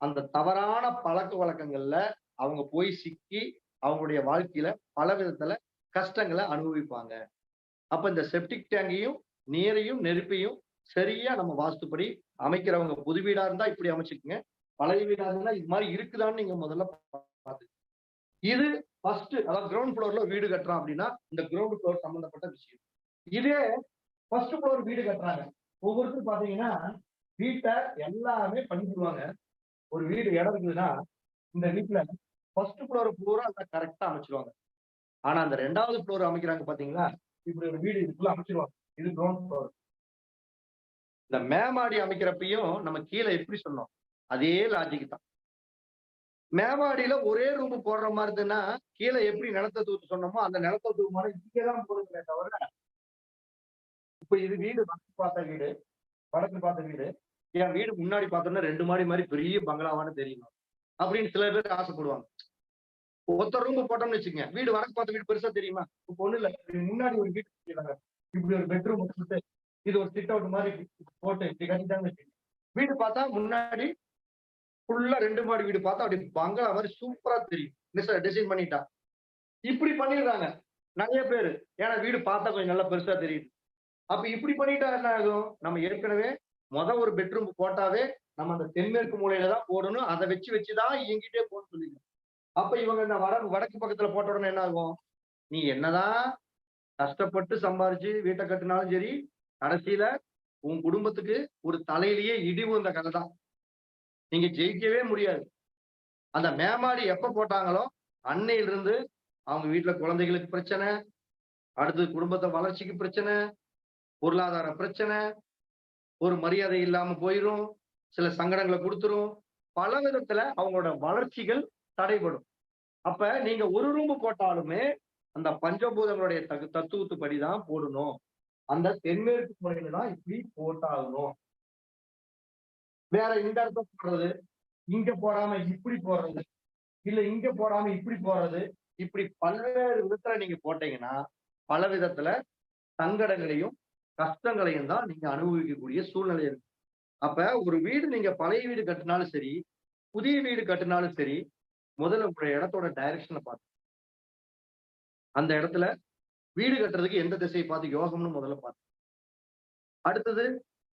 அந்த தவறான பழக்க வழக்கங்கள்ல அவங்க போய் சிக்கி அவங்களுடைய வாழ்க்கையில பல விதத்துல கஷ்டங்களை அனுபவிப்பாங்க. அப்ப இந்த செப்டிக் டேங்கையும் நீரையும் நெருப்பையும் சரியா நம்ம வாஸ்துப்படி அமைக்கிறவங்க புது வீடா இருந்தா இப்படி அமைச்சுக்குங்க. பழைய வீடா இருந்தா இது மாதிரி இருக்குதான்னு நீங்க முதல்ல பாத்து. இது ஃபர்ஸ்ட், அதாவது கிரவுண்ட் ஃப்ளோர்ல வீடு கட்டுறோம் அப்படின்னா இந்த கிரவுண்ட் ஃப்ளோர் சம்பந்தப்பட்ட விஷயம். இதே ஃபர்ஸ்ட் ஃப்ளோர் வீடு கட்டுறாங்க, ஒவ்வொருத்தரும் பாத்தீங்கன்னா வீட்டை எல்லாமே பண்ணிடுவாங்க. ஒரு வீடு இடம் இருக்குதுன்னா இந்த வீட்டுல ஃபர்ஸ்ட் ஃப்ளோர் பூரா கரெக்டா அமைச்சிருவாங்க. ஆனா அந்த 2வது ஃப்ளோர் அமைக்கிறாங்க பாத்தீங்களா, இப்படி ஒரு வீடு இதுக்குள்ள அமைச்சிருவாங்க. இது கிரவுண்ட் ஃப்ளோர். இந்த மேமாடி அமைக்கிறப்பையும் நம்ம கீழே எப்படி சொன்னோம், அதே லாஜிக் தான். மேமாடியில ஒரே ரூம் போடுற மாதிரி இருந்ததுன்னா கீழே எப்படி நிலத்தை தூத்து சொன்னோமோ அந்த நிலத்தை தூக்கு மாதிரி இங்கதான் போடுங்களே தவிர, இப்ப இது வீடு வடக்கு பார்த்த வீடு, என் வீடு முன்னாடி பார்த்தோம்னா 2 மாடி மாதிரி பெரிய பங்களாவான்னு தெரியும் அப்படின்னு சில பேர் ஆசைப்படுவாங்க. ஒருத்தர் ரூம் போட்டோம்னு வச்சுக்கோங்க, வீடு வடக்கு பார்த்த வீடு பெருசா தெரியுமா? இப்ப ஒண்ணு இல்ல, முன்னாடி ஒரு வீடு இப்படி ஒரு பெட்ரூம் போட்டு இது ஒரு சிட் அவுட் மாதிரி போட்டு இப்படி கட்டிட்டாங்க. வீடு பார்த்தா முன்னாடி ஃபுல்லா 2 மாடி வீடு பார்த்தா அப்படி பங்களா மாதிரி சூப்பரா தெரியும். டிசைன் பண்ணிட்டா இப்படி பண்ணிடுறாங்க நிறைய பேரு. ஏன்னா வீடு பார்த்தா கொஞ்சம் நல்லா பெருசா தெரியுது. அப்ப இப்படி பண்ணிட்டா என்ன ஆகும்? நம்ம ஏற்கனவே ஒரு பெட்ரூம் போட்டாவே நம்ம அந்த தென்மேற்கு மூலையில தான் போடணும், அதை வச்சுதான் இயங்கிட்டே போகணும்னு சொல்லிடுறோம். அப்ப இவங்க இந்த வடக்கு பக்கத்துல போட்ட உடனே என்ன ஆகும்? நீ என்னதான் கஷ்டப்பட்டு சம்பாரிச்சு வீட்டை கட்டினாலும் சரி, கடைசியில உன் குடும்பத்துக்கு ஒரு தலையிலேயே இடி விழுந்த கதை தான். நீங்க ஜெயிக்கவே முடியாது. அந்த மேமாடி எப்ப போட்டாங்களோ அன்னையிலிருந்து அவங்க வீட்டுல குழந்தைகளுக்கு பிரச்சனை, அடுத்து குடும்பத்தை வளர்ச்சிக்கு பிரச்சனை, பொருளாதார பிரச்சனை, ஒரு மரியாதை இல்லாம போயிரும், சில சங்கடங்களை கொடுத்துரும், பல விதத்துல அவங்களோட வளர்ச்சிகள் தடைபடும். அப்ப நீங்க ஒரு ரூம் போட்டாலுமே அந்த பஞ்சபூதங்களுடைய தத்துவத்துப்படிதான் போடணும். அந்த தென்மேற்கு முறையில தான் இப்படி போட்டாகணும். வேற இந்த இடத்த போடுறது, இங்க போடாம இப்படி போடுறது, இல்ல இங்க போடாம இப்படி போடுறது, இப்படி பல்வேறு விதத்துல நீங்க போட்டீங்கன்னா பல விதத்துல சங்கடங்களையும் கஷ்டங்களையும் தான் நீங்க அனுபவிக்கக்கூடிய சூழ்நிலை இருக்கு. அப்ப ஒரு வீடு நீங்க பழைய வீடு கட்டினாலும் சரி, புதிய வீடு கட்டினாலும் சரி, முதல்ல உங்களுடைய இடத்தோட டைரக்ஷனை பார்த்து அந்த இடத்துல வீடு கட்டுறதுக்கு எந்த திசையை பார்த்து யோகம்னு முதல்ல பார்த்து, அடுத்தது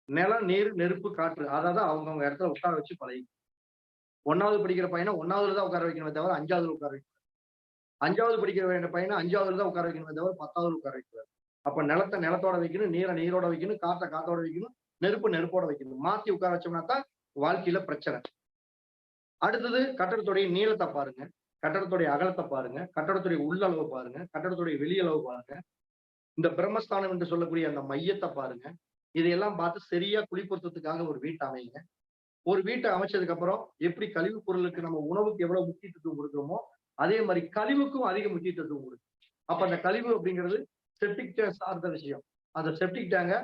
நிலம், நீர், நெருப்பு, காற்று, அதாவது அவங்கவுங்க இடத்துல உட்கார வச்சு பழகி. 1வது படிக்கிற பையனை 1வதுல தான் உட்கார வைக்கணுமே தவிர 5வதுல உட்கார வைக்கணும். 5வது படிக்கிற வேண்டிய பையனை 5வதுல தான் உட்கார வைக்கணுமே தவிர 10வதுல உட்கார வைக்கக்கூடாது. அப்ப நிலத்தை நிலத்தோட வைக்கணும், நீரை நீரோட வைக்கணும், காற்றை காத்தோட வைக்கணும், நெருப்பு நெருப்போட வைக்கணும். மாத்தி உட்கார வச்சோம்னா தான் வாழ்க்கையில பிரச்சனை. அடுத்தது கட்டடத்துடைய நீளத்தை பாருங்க, கட்டடத்துடைய அகலத்தை பாருங்க, கட்டடத்துடைய உள்ளளவு பாருங்க, கட்டடத்துடைய வெளியளவு பாருங்க, இந்த பிரம்மஸ்தானம் என்று சொல்லக்கூடிய அந்த மையத்தை பாருங்க. இதையெல்லாம் பார்த்து சரியா குடிப்பொருத்தத்துக்காக ஒரு வீட்டை அமைங்க. ஒரு வீட்டை அமைச்சதுக்கு அப்புறம் எப்படி கழிவு பொருளுக்கு நம்ம உணவுக்கு எவ்வளவு முக்கியத்துவம் கொடுக்குறோமோ அதே மாதிரி கழிவுக்கும் அதிக முக்கியத்துவம் கொடுக்கும். அப்ப அந்த கழிவு அப்படிங்கிறது செப்டிக் டேங்க் சார்ந்த விஷயம். அந்த செப்டிக் டேங்க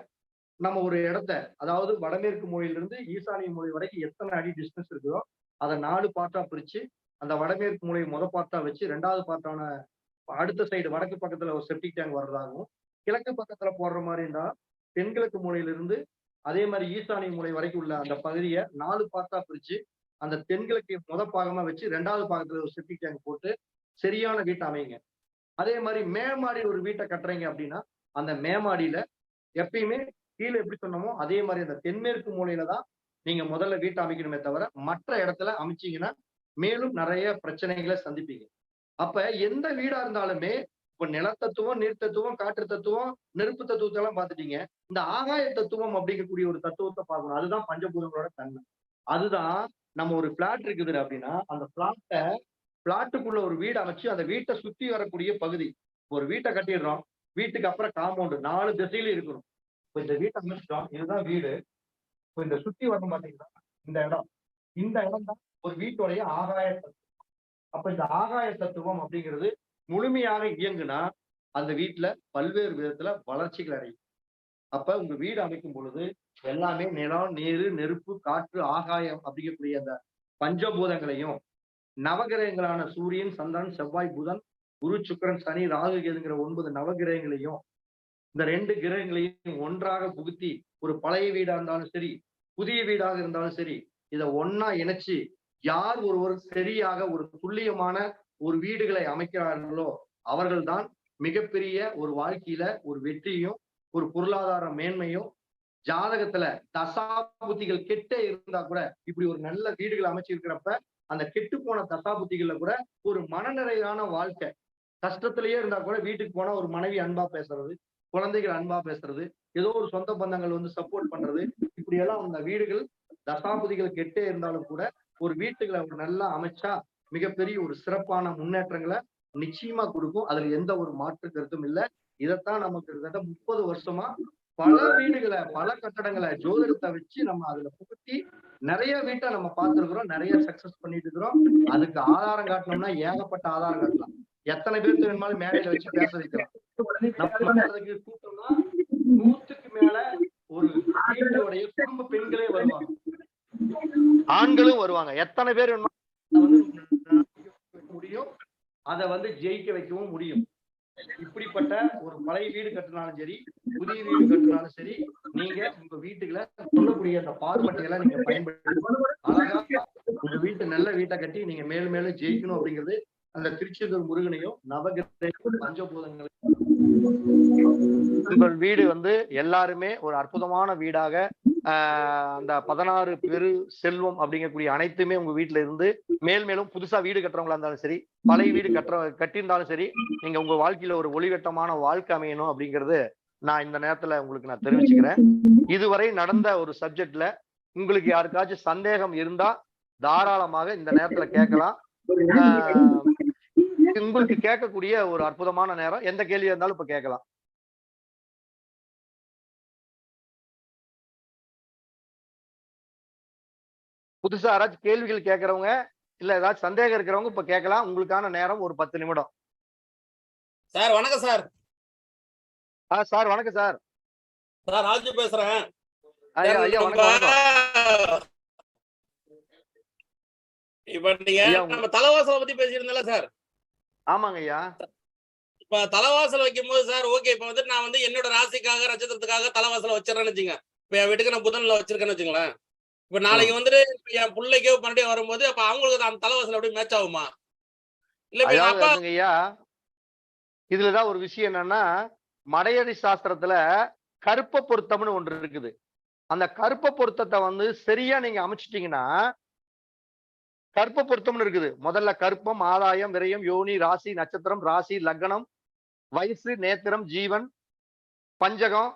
நம்ம ஒரு இடத்த, அதாவது வடமேற்கு மூலையிலிருந்து ஈசானிய மூலை வரைக்கும் எத்தனை அடி டிஸ்டன்ஸ் இருக்குதோ அதை 4 பார்ட்டா பிரிச்சு அந்த வடமேற்கு மூலையை பார்ட்டா வச்சு 2வது பார்ட்டான அடுத்த சைடு வடக்கு பக்கத்துல ஒரு செப்டிக் டேங்க் வர்றதாகவும், கிழக்கு பக்கத்துல போடுற மாதிரி இருந்தா தென்கிழக்கு மூலையிலிருந்து அதே மாதிரி ஈசானிய மூலை வரைக்கும் உள்ள அந்த பகுதியை 4 பார்ட்டா பிரிச்சு அந்த தென்கிழக்கு பாகமா வச்சு 2வது பாகத்துல ஒரு செப்டிக் டேங்க் போட்டு சரியான வீட்டை அமைங்க. அதே மாதிரி மேமாடி ஒரு வீட்டை கட்டுறீங்க அப்படின்னா அந்த மேமாடியில எப்பயுமே கீழே எப்படி சொன்னோமோ அதே மாதிரி அந்த தென்மேற்கு மூலையில தான் நீங்க முதல்ல வீட்டை அமைக்கணுமே தவிர மற்ற இடத்துல அமைச்சீங்கன்னா மேலும் நிறைய பிரச்சனைகளை சந்திப்பீங்க. அப்ப எந்த வீடா இருந்தாலுமே இப்ப நிலத்தத்துவம், நீர் தத்துவம், காற்று தத்துவம், நெருப்பு தத்துவத்தை எல்லாம் பார்த்துட்டீங்க. இந்த ஆகாய தத்துவம் அப்படிங்கக்கூடிய ஒரு தத்துவத்தை பார்க்கணும். அதுதான் பஞ்சபூதங்களோட தன்மை. அதுதான் நம்ம ஒரு பிளாட் இருக்குது அப்படின்னா அந்த பிளாட்டுக்குள்ள ஒரு வீடு அமைச்சு அந்த வீட்டை சுத்தி வரக்கூடிய பகுதி. ஒரு வீட்டை கட்டிடுறோம். வீட்டுக்கு அப்புறம் காம்பவுண்ட் 4 திசையில இருக்கணும். இப்ப இந்த வீட்டை அமைச்சிட்டோம். இதுதான் வீடு. இப்ப இந்த சுத்தி வரணும் பாத்தீங்கன்னா இந்த இடம் தான் ஒரு வீட்டுடைய ஆகாய தத்துவம். அப்ப இந்த ஆகாய தத்துவம் அப்படிங்கிறது முழுமையாக இயங்குனா அந்த வீட்டுல பல்வேறு விதத்துல வளர்ச்சிகள் அடையும். அப்ப உங்க வீடு அமைக்கும் பொழுது எல்லாமே நிலம், நீரு, நெருப்பு, காற்று, ஆகாயம் அப்படிங்கக்கூடிய அந்த பஞ்சபூதங்களையும் நவகிரகங்களான சூரியன், சந்திரன், செவ்வாய், புதன், குரு, சுக்கிரன், சனி, ராகு, கேதுங்கிற 9 நவகிரகங்களையும் இந்த 2 கிரகங்களையும் ஒன்றாக புகுத்தி ஒரு பழைய வீடா இருந்தாலும் சரி, புதிய வீடாக இருந்தாலும் சரி, இதை ஒன்னா இணைச்சு யார் ஒருவர் சரியாக ஒரு துல்லியமான ஒரு வீடுகளை அமைக்கிறார்களோ அவர்கள்தான் மிகப்பெரிய ஒரு வாழ்க்கையில ஒரு வெற்றியும் ஒரு பொருளாதார மேன்மையும் ஜாதகத்துல தசாபுத்திகள் கெட்டே இருந்தா கூட இப்படி ஒரு நல்ல வீடுகளை அமைச்சிருக்கிறப்ப அந்த கெட்டு போன தசாபுத்திகள்ல கூட ஒரு மனநிறைவான வாழ்க்கை. கஷ்டத்திலேயே இருந்தா கூட வீட்டுக்கு போனா ஒரு மனைவி அன்பா பேசுறது, குழந்தைகள் அன்பா பேசுறது, ஏதோ ஒரு சொந்த பந்தங்கள் வந்து சப்போர்ட் பண்றது, இப்படி எல்லாம் அந்த வீடுகள் தசாபுதிகள் கெட்டே இருந்தாலும் கூட ஒரு வீட்டுகளை ஒரு நல்லா அமைச்சா மிகப்பெரிய ஒரு சிறப்பான முன்னேற்றங்களை நிச்சயமா கொடுக்கும். அதுல எந்த ஒரு மாற்று கருத்தும் இல்லை. இதைத்தான் நமக்கு கிட்டத்தட்ட 30 வருஷமா பல வீடுகளை, பல கட்டடங்களை ஜோதிடத்தை வச்சு நம்ம அதுல புகுத்தி நிறைய வீட்டை நம்ம பார்த்திருக்கிறோம், நிறைய சக்சஸ் பண்ணிட்டு இருக்கிறோம். அதுக்கு ஆதாரம் காட்டணும்னா ஏகப்பட்ட ஆதாரம் காட்டலாம். எத்தனை பேருக்கு வேணுமாலும் மேடையில வச்சு பேச வைக்கலாம். நம்ம அதுக்கு கூட்டம்னா 100க்கு மேல ஒரு வீட்டுடைய குடும்ப பெண்களே வருவாங்க, ஆண்களும் வருவாங்க. எத்தனை பேர் முடியும், அதை வந்து ஜெயிக்க வைக்கவும் முடியும். இப்படிப்பட்ட ஒரு பழைய வீடு கட்டினாலும் சரி, புதிய வீடு கட்டினாலும் சரி, நீங்க உங்க வீட்டுல சொல்லக்கூடிய அந்த பார்மட்டையெல்லாம் நீங்க பயன்படுத்தி அழகா உங்க வீட்டு நல்ல வீட்டை கட்டி நீங்க மேலும் மேலும் ஜெயிக்கணும் அப்படிங்கிறது அந்த திருச்செந்தூர் முருகனையும் நவகிரக பஞ்சபூதங்களையும் உங்கள் வீடு வந்து எல்லாருமே ஒரு அற்புதமான வீடாக அந்த 16 பெரு செல்வம் அப்படிங்கக்கூடிய அனைத்துமே உங்க வீட்டுல இருந்து மேலும் புதுசா வீடு கட்டுறவங்களா இருந்தாலும் சரி, பழைய வீடு கட்டியிருந்தாலும் சரி, நீங்க உங்க வாழ்க்கையில ஒரு ஒளிவட்டமான வாழ்க்கை அமையணும் அப்படிங்கிறது நான் இந்த நேரத்துல உங்களுக்கு நான் தெரிவிச்சுக்கிறேன். இதுவரை நடந்த ஒரு சப்ஜெக்ட்ல உங்களுக்கு யாருக்காச்சும் சந்தேகம் இருந்தா தாராளமாக இந்த நேரத்துல கேட்கலாம். உங்களுக்கு கேட்கக்கூடிய ஒரு அற்புதமான நேரம். எந்த கேள்வி இருந்தாலும் இப்ப கேட்கலாம். புதுசா யாராச்சும் கேள்விகள் கேட்கறவங்க இல்ல ஏதாச்சும் சந்தேகம் இருக்கிறவங்க இப்ப கேட்கலாம். உங்களுக்கான நேரம் ஒரு 10 நிமிடம். சார் வணக்கம் சார். சார் வணக்கம் சார். சார் ராஜு பேசுறேன். ஐயா வணக்கம். இப்ப நீங்க நம்ம தலைவாசலை பத்தி பேசியிருந்தல சார். ஆமாங்க ஐயா. இப்ப தலைவாசல் வைக்கும் போது சார், ஓகே, இப்ப வந்து நான் வந்து என்னோட ராசிக்காக நட்சத்திரத்துக்காக தலைவாசல வச்சிடறேன்னு வச்சுங்க. இப்ப என் வீட்டுக்கு நான் புதன்ல வச்சிருக்கேன்னு வச்சுங்களேன். இப்ப நாளைக்கு வந்துட்டு என் பிள்ளைக்கோ மறுபடியும் வரும்போது அப்ப அவங்களுக்கு அந்த தலைவாசல் எப்படி மேட்ச் ஆகுமா? இல்ல ஐயா, இதுலதான் ஒரு விஷயம் என்னன்னா, மடையடி சாஸ்திரத்துல கருப்ப பொருத்தம்னு ஒன்று இருக்குது. அந்த கருப்ப பொருத்தத்தை வந்து சரியா நீங்க அமைச்சிட்டீங்கன்னா, கருப்ப பொருத்தம்னு இருக்குது. முதல்ல கருப்பம், ஆதாயம், விரயம், யோனி, ராசி, நட்சத்திரம், ராசி, லக்னம், வயசு, நேத்திரம், ஜீவன், பஞ்சகம்,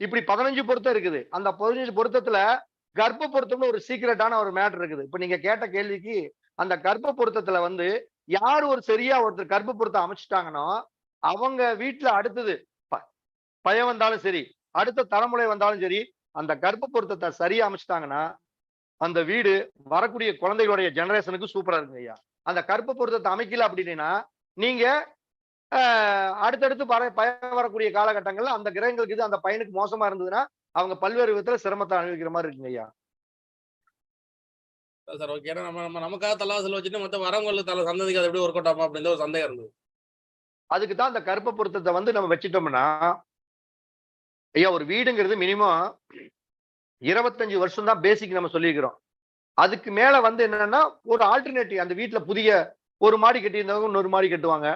இப்படி 15 பொருத்தம் இருக்குது. அந்த 15 பொருத்தத்துல கர்ப்ப பொருத்தம்னு ஒரு சீக்கிரட்டான ஒரு மேட்டர் இருக்குது. இப்ப நீங்க கேட்ட கேள்விக்கு அந்த கர்ப்ப பொருத்தத்துல வந்து யார் ஒரு சரியா ஒருத்தர் கர்ப்ப பொருத்தம் அமைச்சிட்டாங்கன்னா அவங்க வீட்டுல அடுத்தது பயம் வந்தாலும் சரி, அடுத்த தலைமுறை வந்தாலும் சரி, அந்த கர்ப்ப பொருத்தத்தை சரியா அமைச்சிட்டாங்கன்னா அந்த வீடு வரக்கூடிய குழந்தைகளுடைய ஜெனரேஷனுக்கு சூப்பரா இருக்குங்க ஐயா. அந்த கர்ப்ப பொருத்தத்தை அமைக்கல அப்படின்னா நீங்க அடுத்தடுத்து பயம் வரக்கூடிய காலகட்டங்கள்ல அந்த கிரகங்களுக்கு இது அந்த பையனுக்கு மோசமா இருந்ததுன்னா அவங்க பல்வேறு விதத்துல சிரமத்தை அனுபவிக்கிற மாதிரி இருக்குங்க ஐயா. சார் ஓகே, ஏன்னா நமக்காக தலைவாசல் வச்சுட்டு மொத்த வரவங்களுக்கு சந்ததிக்கு அது எப்படி ஒர்க் அவுட் ஆகும் அப்படின்னு ஒரு சந்தேகம் இருந்தது. அதுக்கு தான் அந்த கர்ப்ப பொருத்தத்தை வந்து நம்ம வச்சுட்டோம்னா ஐயா, ஒரு வீடுங்கிறது மினிமம் 25 வருஷம் தான் பேசிக் நம்ம சொல்லியிருக்கிறோம். அதுக்கு மேல வந்து என்னன்னா ஒரு ஆல்டர்னேட்டிவ், அந்த வீட்டுல புதிய ஒரு மாடி கட்டியிருந்தவங்க இன்னொரு மாடி கட்டுவாங்க,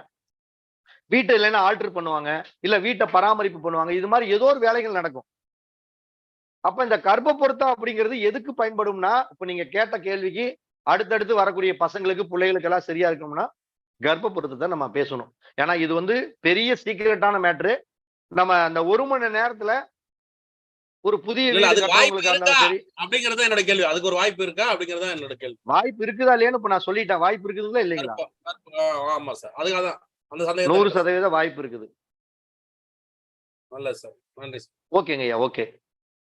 வீட்டை இல்லைன்னா ஆல்டர் பண்ணுவாங்க, இல்ல வீட்டை பராமரிப்பு பண்ணுவாங்க. இது மாதிரி ஏதோ ஒரு வேலைகள் நடக்கும். அப்ப இந்த கர்ப்ப பொருத்தம் அப்படிங்கிறது எதுக்கு பயன்படும்னா, இப்ப நீங்க கேட்ட கேள்விக்கு அடுத்தடுத்து வரக்கூடிய பசங்களுக்கு, பிள்ளைகளுக்கு எல்லாம் சரியா இருக்கணும்னா கர்ப்ப பொருத்தத்தை நம்ம பேசணும். ஏன்னா இது வந்து பெரிய சீக்கிரட்டான மேட்ரு. நம்ம அந்த 1 மணி நேரத்துல ஒரு புதிய இல்ல வீடு அதுக்கு வாய்ப்பு கட்டுறவங்களுக்கா இருக்கா இருந்தாலும் சரி, அப்படிங்கறது என்னோட கேள்வி. அதுக்கு ஒரு வாய்ப்பு இருக்கா அப்படிங்கறதா என்னோட கேள்வி. வாய்ப்பு இருக்குதா இல்லையான்னு இப்ப நான் சொல்லிட்டேன். வாய்ப்பு இருக்குதுங்களா இல்லைங்களா? ஆமா சார். அதுக்காக தான் அந்த சந்தேகத்தை கேட்டேன் சார். 100% வாய்ப்பு இருக்குது. நல்லது சார். நன்றி சார். ஓகேங்க ஐயா, ஓகே.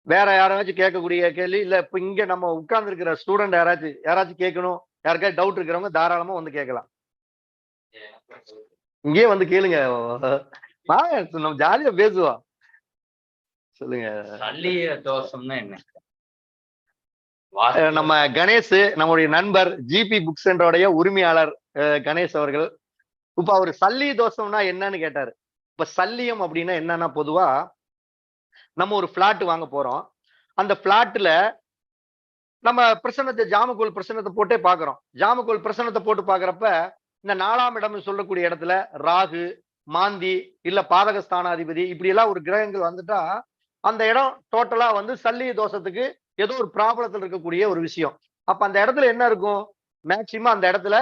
வேற யாராச்சும் கேட்கக்கூடிய கேள்வி, இல்ல இப்ப இங்க நம்ம உட்கார்ந்து இருக்கிற ஸ்டூடெண்ட் யாராச்சும் கேட்கணும், யாருக்காவது டவுட் இருக்கிறவங்க தாராளமா வந்து கேட்கலாம். இங்கேயே வந்து கேளுங்க. வாங்க, நம்ம ஜாலியா பேசுவோம். சொல்லுங்க. சல்லிய தோஷம்னா என்ன? நம்ம கணேஷ், நம்முடைய நண்பர் ஜிபி புக் சென்டருடைய உரிமையாளர் கணேஷ் அவர்கள். இப்ப அவரு சல்லி தோஷம்னா என்னன்னு கேட்டாரு. இப்ப சல்லியம் அப்படின்னா என்னன்னா, பொதுவா நம்ம ஒரு பிளாட் வாங்க போறோம். அந்த பிளாட்ல நம்ம பிரசன்னத்தை, ஜாமக்கோல் பிரசன்னத்தை போட்டே பாக்குறோம். ஜாமக்கோல் பிரசன்னத்தை போட்டு பாக்குறப்ப இந்த 4ஆம் இடம் சொல்லக்கூடிய இடத்துல ராகு, மாந்தி, இல்ல பாதக ஸ்தானாதிபதி இப்படி எல்லாம் ஒரு கிரகங்கள் வந்துட்டா அந்த இடம் டோட்டலா வந்து சல்லிய தோஷத்துக்கு ஏதோ ஒரு ப்ராப்ளத்தில் இருக்கக்கூடிய ஒரு விஷயம். அப்ப அந்த இடத்துல என்ன இருக்கும்? மேக்சிமம் அந்த இடத்துல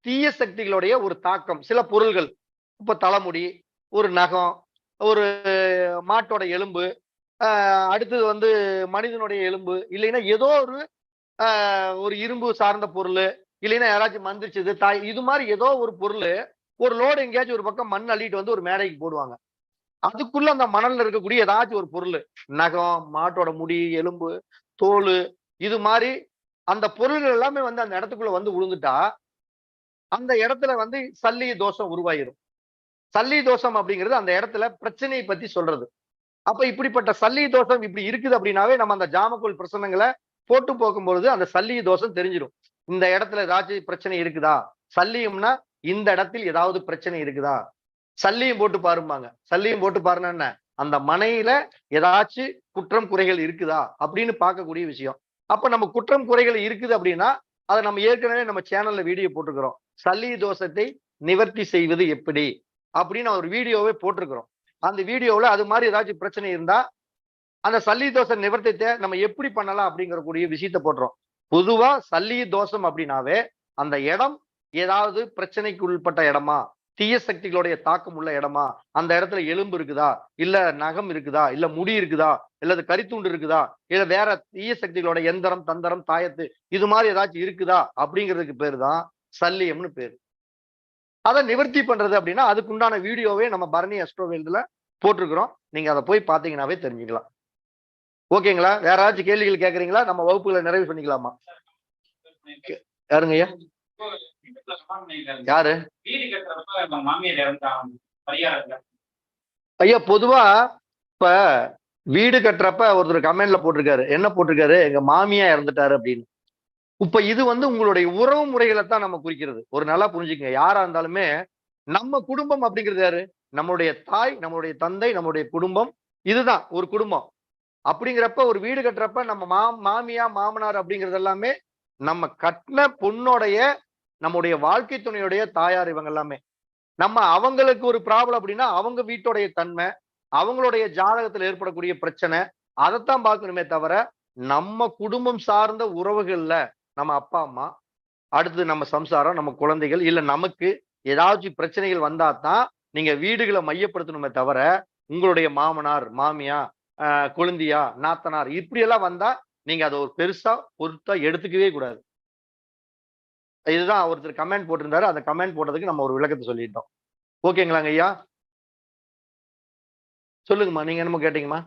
தீய சக்திகளுடைய ஒரு தாக்கம். சில பொருள்கள், இப்ப தலைமுடி, ஒரு நகம், ஒரு மாட்டோட எலும்பு, அடுத்தது வந்து மனிதனுடைய எலும்பு, இல்லைன்னா ஏதோ ஒரு இரும்பு சார்ந்த பொருள், இல்லைன்னா யாராச்சும் மந்திரிச்சது தாய், இது மாதிரி ஏதோ ஒரு பொருள், ஒரு லோடு எங்கேயாச்சும் ஒரு பக்கம் மண் அள்ளிட்டு வந்து ஒரு மேடைக்கு போடுவாங்க. அதுக்குள்ள அந்த மணல்ல இருக்கக்கூடிய ஏதாச்சும் ஒரு பொருள், நகம், மாட்டோட முடி, எலும்பு, தோல், இது மாதிரி அந்த பொருள்கள் எல்லாமே வந்து அந்த இடத்துக்குள்ள வந்து விழுந்துட்டா அந்த இடத்துல வந்து சல்லிய தோஷம் உருவாயிரும். சல்லிய தோஷம் அப்படிங்கிறது அந்த இடத்துல பிரச்சனையை பத்தி சொல்றது. அப்ப இப்படிப்பட்ட சல்லிய தோஷம் இப்படி இருக்குது அப்படின்னாவே நம்ம அந்த ஜாமக்கோல் பிரசன்னங்களை போட்டு போக்கும்பொழுது அந்த சல்லிய தோஷம் தெரிஞ்சிடும். இந்த இடத்துல ஏதாச்சும் பிரச்சனை இருக்குதா? சல்லியம்னா இந்த இடத்தில் ஏதாவது பிரச்சனை இருக்குதா? சல்லியம் போட்டு பாருப்பாங்க. சல்லியம் போட்டு பாருன்னா என்ன? அந்த மனையில ஏதாச்சும் குற்றம் குறைகள் இருக்குதா அப்படின்னு பார்க்கக்கூடிய விஷயம். அப்ப நம்ம குற்றம் குறைகள் இருக்குது அப்படின்னா அதை நம்ம ஏற்கனவே நம்ம சேனல்ல வீடியோ போட்டுக்கிறோம். சல்லிய தோஷத்தை நிவர்த்தி செய்வது எப்படி அப்படின்னு ஒரு வீடியோவே போட்டிருக்கிறோம். அந்த வீடியோவில் அது மாதிரி ஏதாச்சும் பிரச்சனை இருந்தா அந்த சல்லிய தோஷ நிவர்த்தியத்தை நம்ம எப்படி பண்ணலாம் அப்படிங்கிற கூடிய விஷயத்த போடுறோம். பொதுவா சல்லிய தோஷம் அப்படின்னாவே அந்த இடம் ஏதாவது பிரச்சனைக்கு உட்பட்ட இடமா, தீய சக்திகளுடைய தாக்கம் உள்ள இடமா, அந்த இடத்துல எலும்பு இருக்குதா, இல்ல நகம் இருக்குதா, இல்ல முடி இருக்குதா, இல்ல கரித்துண்டு இருக்குதா, இல்ல வேற தீய சக்திகளோட எந்திரம், தந்திரம், தாயத்து இது மாதிரி ஏதாச்சும் இருக்குதா அப்படிங்கிறதுக்கு பேரு தான் சல்லியம்னு பேரு. அதை நிவர்த்தி பண்றது அப்படின்னா அதுக்குண்டான வீடியோவே நம்ம பரணி அஸ்ட்ரோவேல்ல போட்டிருக்கிறோம். நீங்க அதை போய் பாத்தீங்கன்னாவே தெரிஞ்சுக்கலாம். ஓகேங்களா? வேற ஏதாச்சும் கேள்விகள் கேட்கறீங்களா? நம்ம வகுப்புகளை நிறைவு பண்ணிக்கலாமா? யாருங்க ஐயா? யாரு ஐயா? பொதுவா இப்ப வீடு கட்டுறப்ப ஒருத்தர் கமெண்ட்ல போட்டிருக்காரு, என்ன போட்டிருக்காரு? எங்க மாமியா இறந்துட்டாரு அப்படின்னு. இப்ப இது வந்து உங்களுடைய உறவு முறைகளை தான் நம்ம குறிக்கிறது. ஒரு நல்லா புரிஞ்சுக்கங்க. யாரா இருந்தாலுமே நம்ம குடும்பம் அப்படிங்கிறது யாரு? நம்மளுடைய தாய், நம்மளுடைய தந்தை, நம்மளுடைய குடும்பம், இதுதான் ஒரு குடும்பம். அப்படிங்கிறப்ப ஒரு வீடு கட்டுறப்ப நம்ம மாமியா, மாமனார் அப்படிங்கிறது எல்லாமே நம்ம கட்டின பொண்ணோடைய, நம்முடைய வாழ்க்கை துணையுடைய தாயார். இவங்க எல்லாமே நம்ம அவங்களுக்கு ஒரு ப்ராப்ளம் அப்படின்னா அவங்க வீட்டுடைய தன்மை, அவங்களுடைய ஜாதகத்தில் ஏற்படக்கூடிய பிரச்சனை, அதைத்தான் பார்க்கணுமே தவிர நம்ம குடும்பம் சார்ந்த உறவுகள்ல நம்ம அப்பா அம்மா, அடுத்து நம்ம சம்சாரம், நம்ம குழந்தைகள், இல்ல நமக்கு ஏதாச்சும் பிரச்சனைகள் வந்தா தான் நீங்க வீடுகளை மையப்படுத்தணுமே தவிர உங்களுடைய மாமனார், மாமியா, குழந்தையா, நாத்தனார் இப்படி எல்லாம் வந்தா நீங்க அதை ஒரு பெருசா பொருத்தா எடுத்துக்கவே கூடாது. இதுதான் ஒருத்தர் கமெண்ட் போட்டிருந்தாரு. அந்த கமெண்ட் போட்டதுக்கு நம்ம ஒரு விளக்கத்தை சொல்லிட்டோம். ஓகேங்களாங்க ஐயா? சொல்லுங்கம்மா, நீங்க என்னமோ கேட்டீங்கம்மா?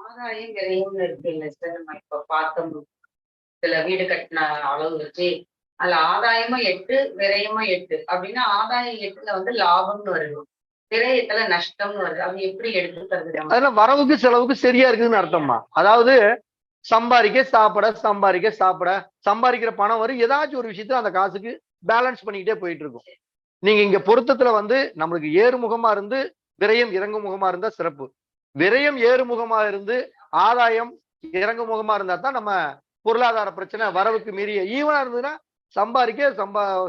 ஆதாயம் விரையும் இருக்கு இல்ல சார்? நம்ம இப்ப பார்த்தோம் சில வீடு கட்டின அளவு வச்சு அதுல ஆதாயமும் 8 விரயமும் 8 அப்படின்னா ஆதாயம் 8ல வந்து லாபம்னு வருது, விரயத்துல நஷ்டம்னு வருது. அது எப்படி எடுத்துக்கிறது? அதெல்லாம் வரவுக்கு செலவுக்கு சரியா இருக்குதுன்னு அர்த்தம்மா. அதாவது சம்பாதிக்க சாப்பிட, சம்பாதிக்க சாப்பிட, சம்பாதிக்கிற பணம் வரும், ஏதாச்சும் ஒரு விஷயத்துல அந்த காசுக்கு பேலன்ஸ் பண்ணிக்கிட்டே போயிட்டு இருக்கும். நீங்க இங்க பொருத்தத்துல வந்து நம்மளுக்கு ஏறுமுகமா இருந்து விரயம் இறங்குமுகமா இருந்தா சிறப்பு. விரயம் ஏறுமுகமா இருந்து ஆதாயம் இறங்குமுகமா இருந்தா தான் நம்ம பொருளாதார பிரச்சனை வரவுக்கு மீறிய ஈவனா இருந்ததுன்னா சம்பாதிக்க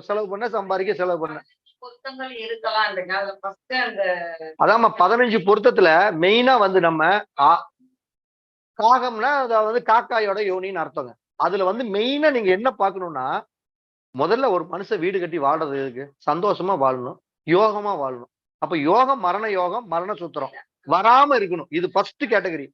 செலவு பண்ண, சம்பாதிக்க செலவு பண்ண. பொருத்தங்கள் இருக்கலாம்ன்றீங்க. அதுல ஃபர்ஸ்ட் அந்த அதாம்மா 15 பொருத்தத்துல மெயினா வந்து நம்ம காகம்னா அதாவது காக்காயோட யோனின்னு அர்த்தங்க. அதுல வந்து மெயினா நீங்க என்ன பார்க்கணும்னா, முதல்ல ஒரு மனுஷன் வீடு கட்டி வாழ்றது எதுக்கு? சந்தோஷமா வாழணும், யோகமா வாழணும். அப்ப யோகம், மரண சூத்திரம் வராம இருக்கணும். இது ஃபர்ஸ்ட் கேட்டகரி.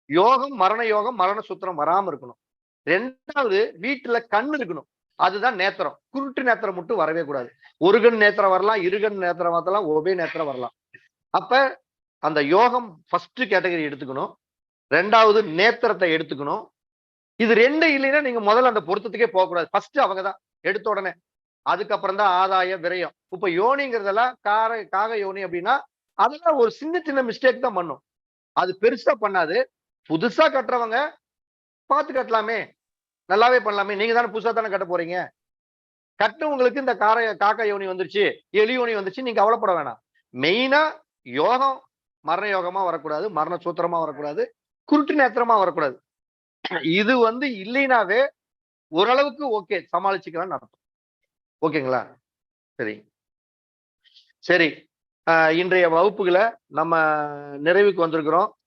யோகம், மரண சூத்திரம் வராம இருக்கணும். 2வது வீட்டுல கண் இருக்கணும். அதுதான் நேத்திரம். குருட்டு நேத்திரம் மட்டும் வரவே கூடாது. ஒரு கண் நேத்திரம் வரலாம், இருகண் நேத்திரம் வரலாம், உபய நேத்திரம் வரலாம். அப்ப அந்த யோகம் ஃபர்ஸ்ட் கேட்டகரி எடுத்துக்கணும். 2வது நேத்திரத்தை எடுத்துக்கணும். இது 2 இல்லைன்னா நீங்க முதல்ல அந்த பொருத்தத்துக்கே போகக்கூடாது. ஃபர்ஸ்ட் அவங்கதான் எடுத்த உடனே. அதுக்கப்புறம் தான் ஆதாய விரயம். இப்ப யோனிங்கிறதெல்லாம் காக யோனி அப்படின்னா அதெல்லாம் ஒரு சின்ன மிஸ்டேக் தான் பண்ணும். அது பெருசா பண்ணாது. புதுசா கட்டுறவங்க பார்த்து கட்டலாமே, நல்லாவே பண்ணலாமே. நீங்க தானே புதுசா தானே கட்ட போறீங்க. கட்டுறவங்களுக்கு இந்த காக்கா யோனி வந்துருச்சு, எலி யோனி வந்துச்சு, நீங்க கவலைப்பட வேணாம். மெயினா யோகம் மரண யோகமா வரக்கூடாது, மரண சூத்திரமா வரக்கூடாது, குருட்டு நேத்திரமா வரக்கூடாது. இது வந்து இல்லைனாவே ஓரளவுக்கு ஓகே, சமாளிச்சுக்கலாம்னு அர்த்தம். ஓகேங்களா? சரி சரி. இன்றைய வகுப்புகளை நம்ம நிறைவுக்கு வந்திருக்கிறோம்.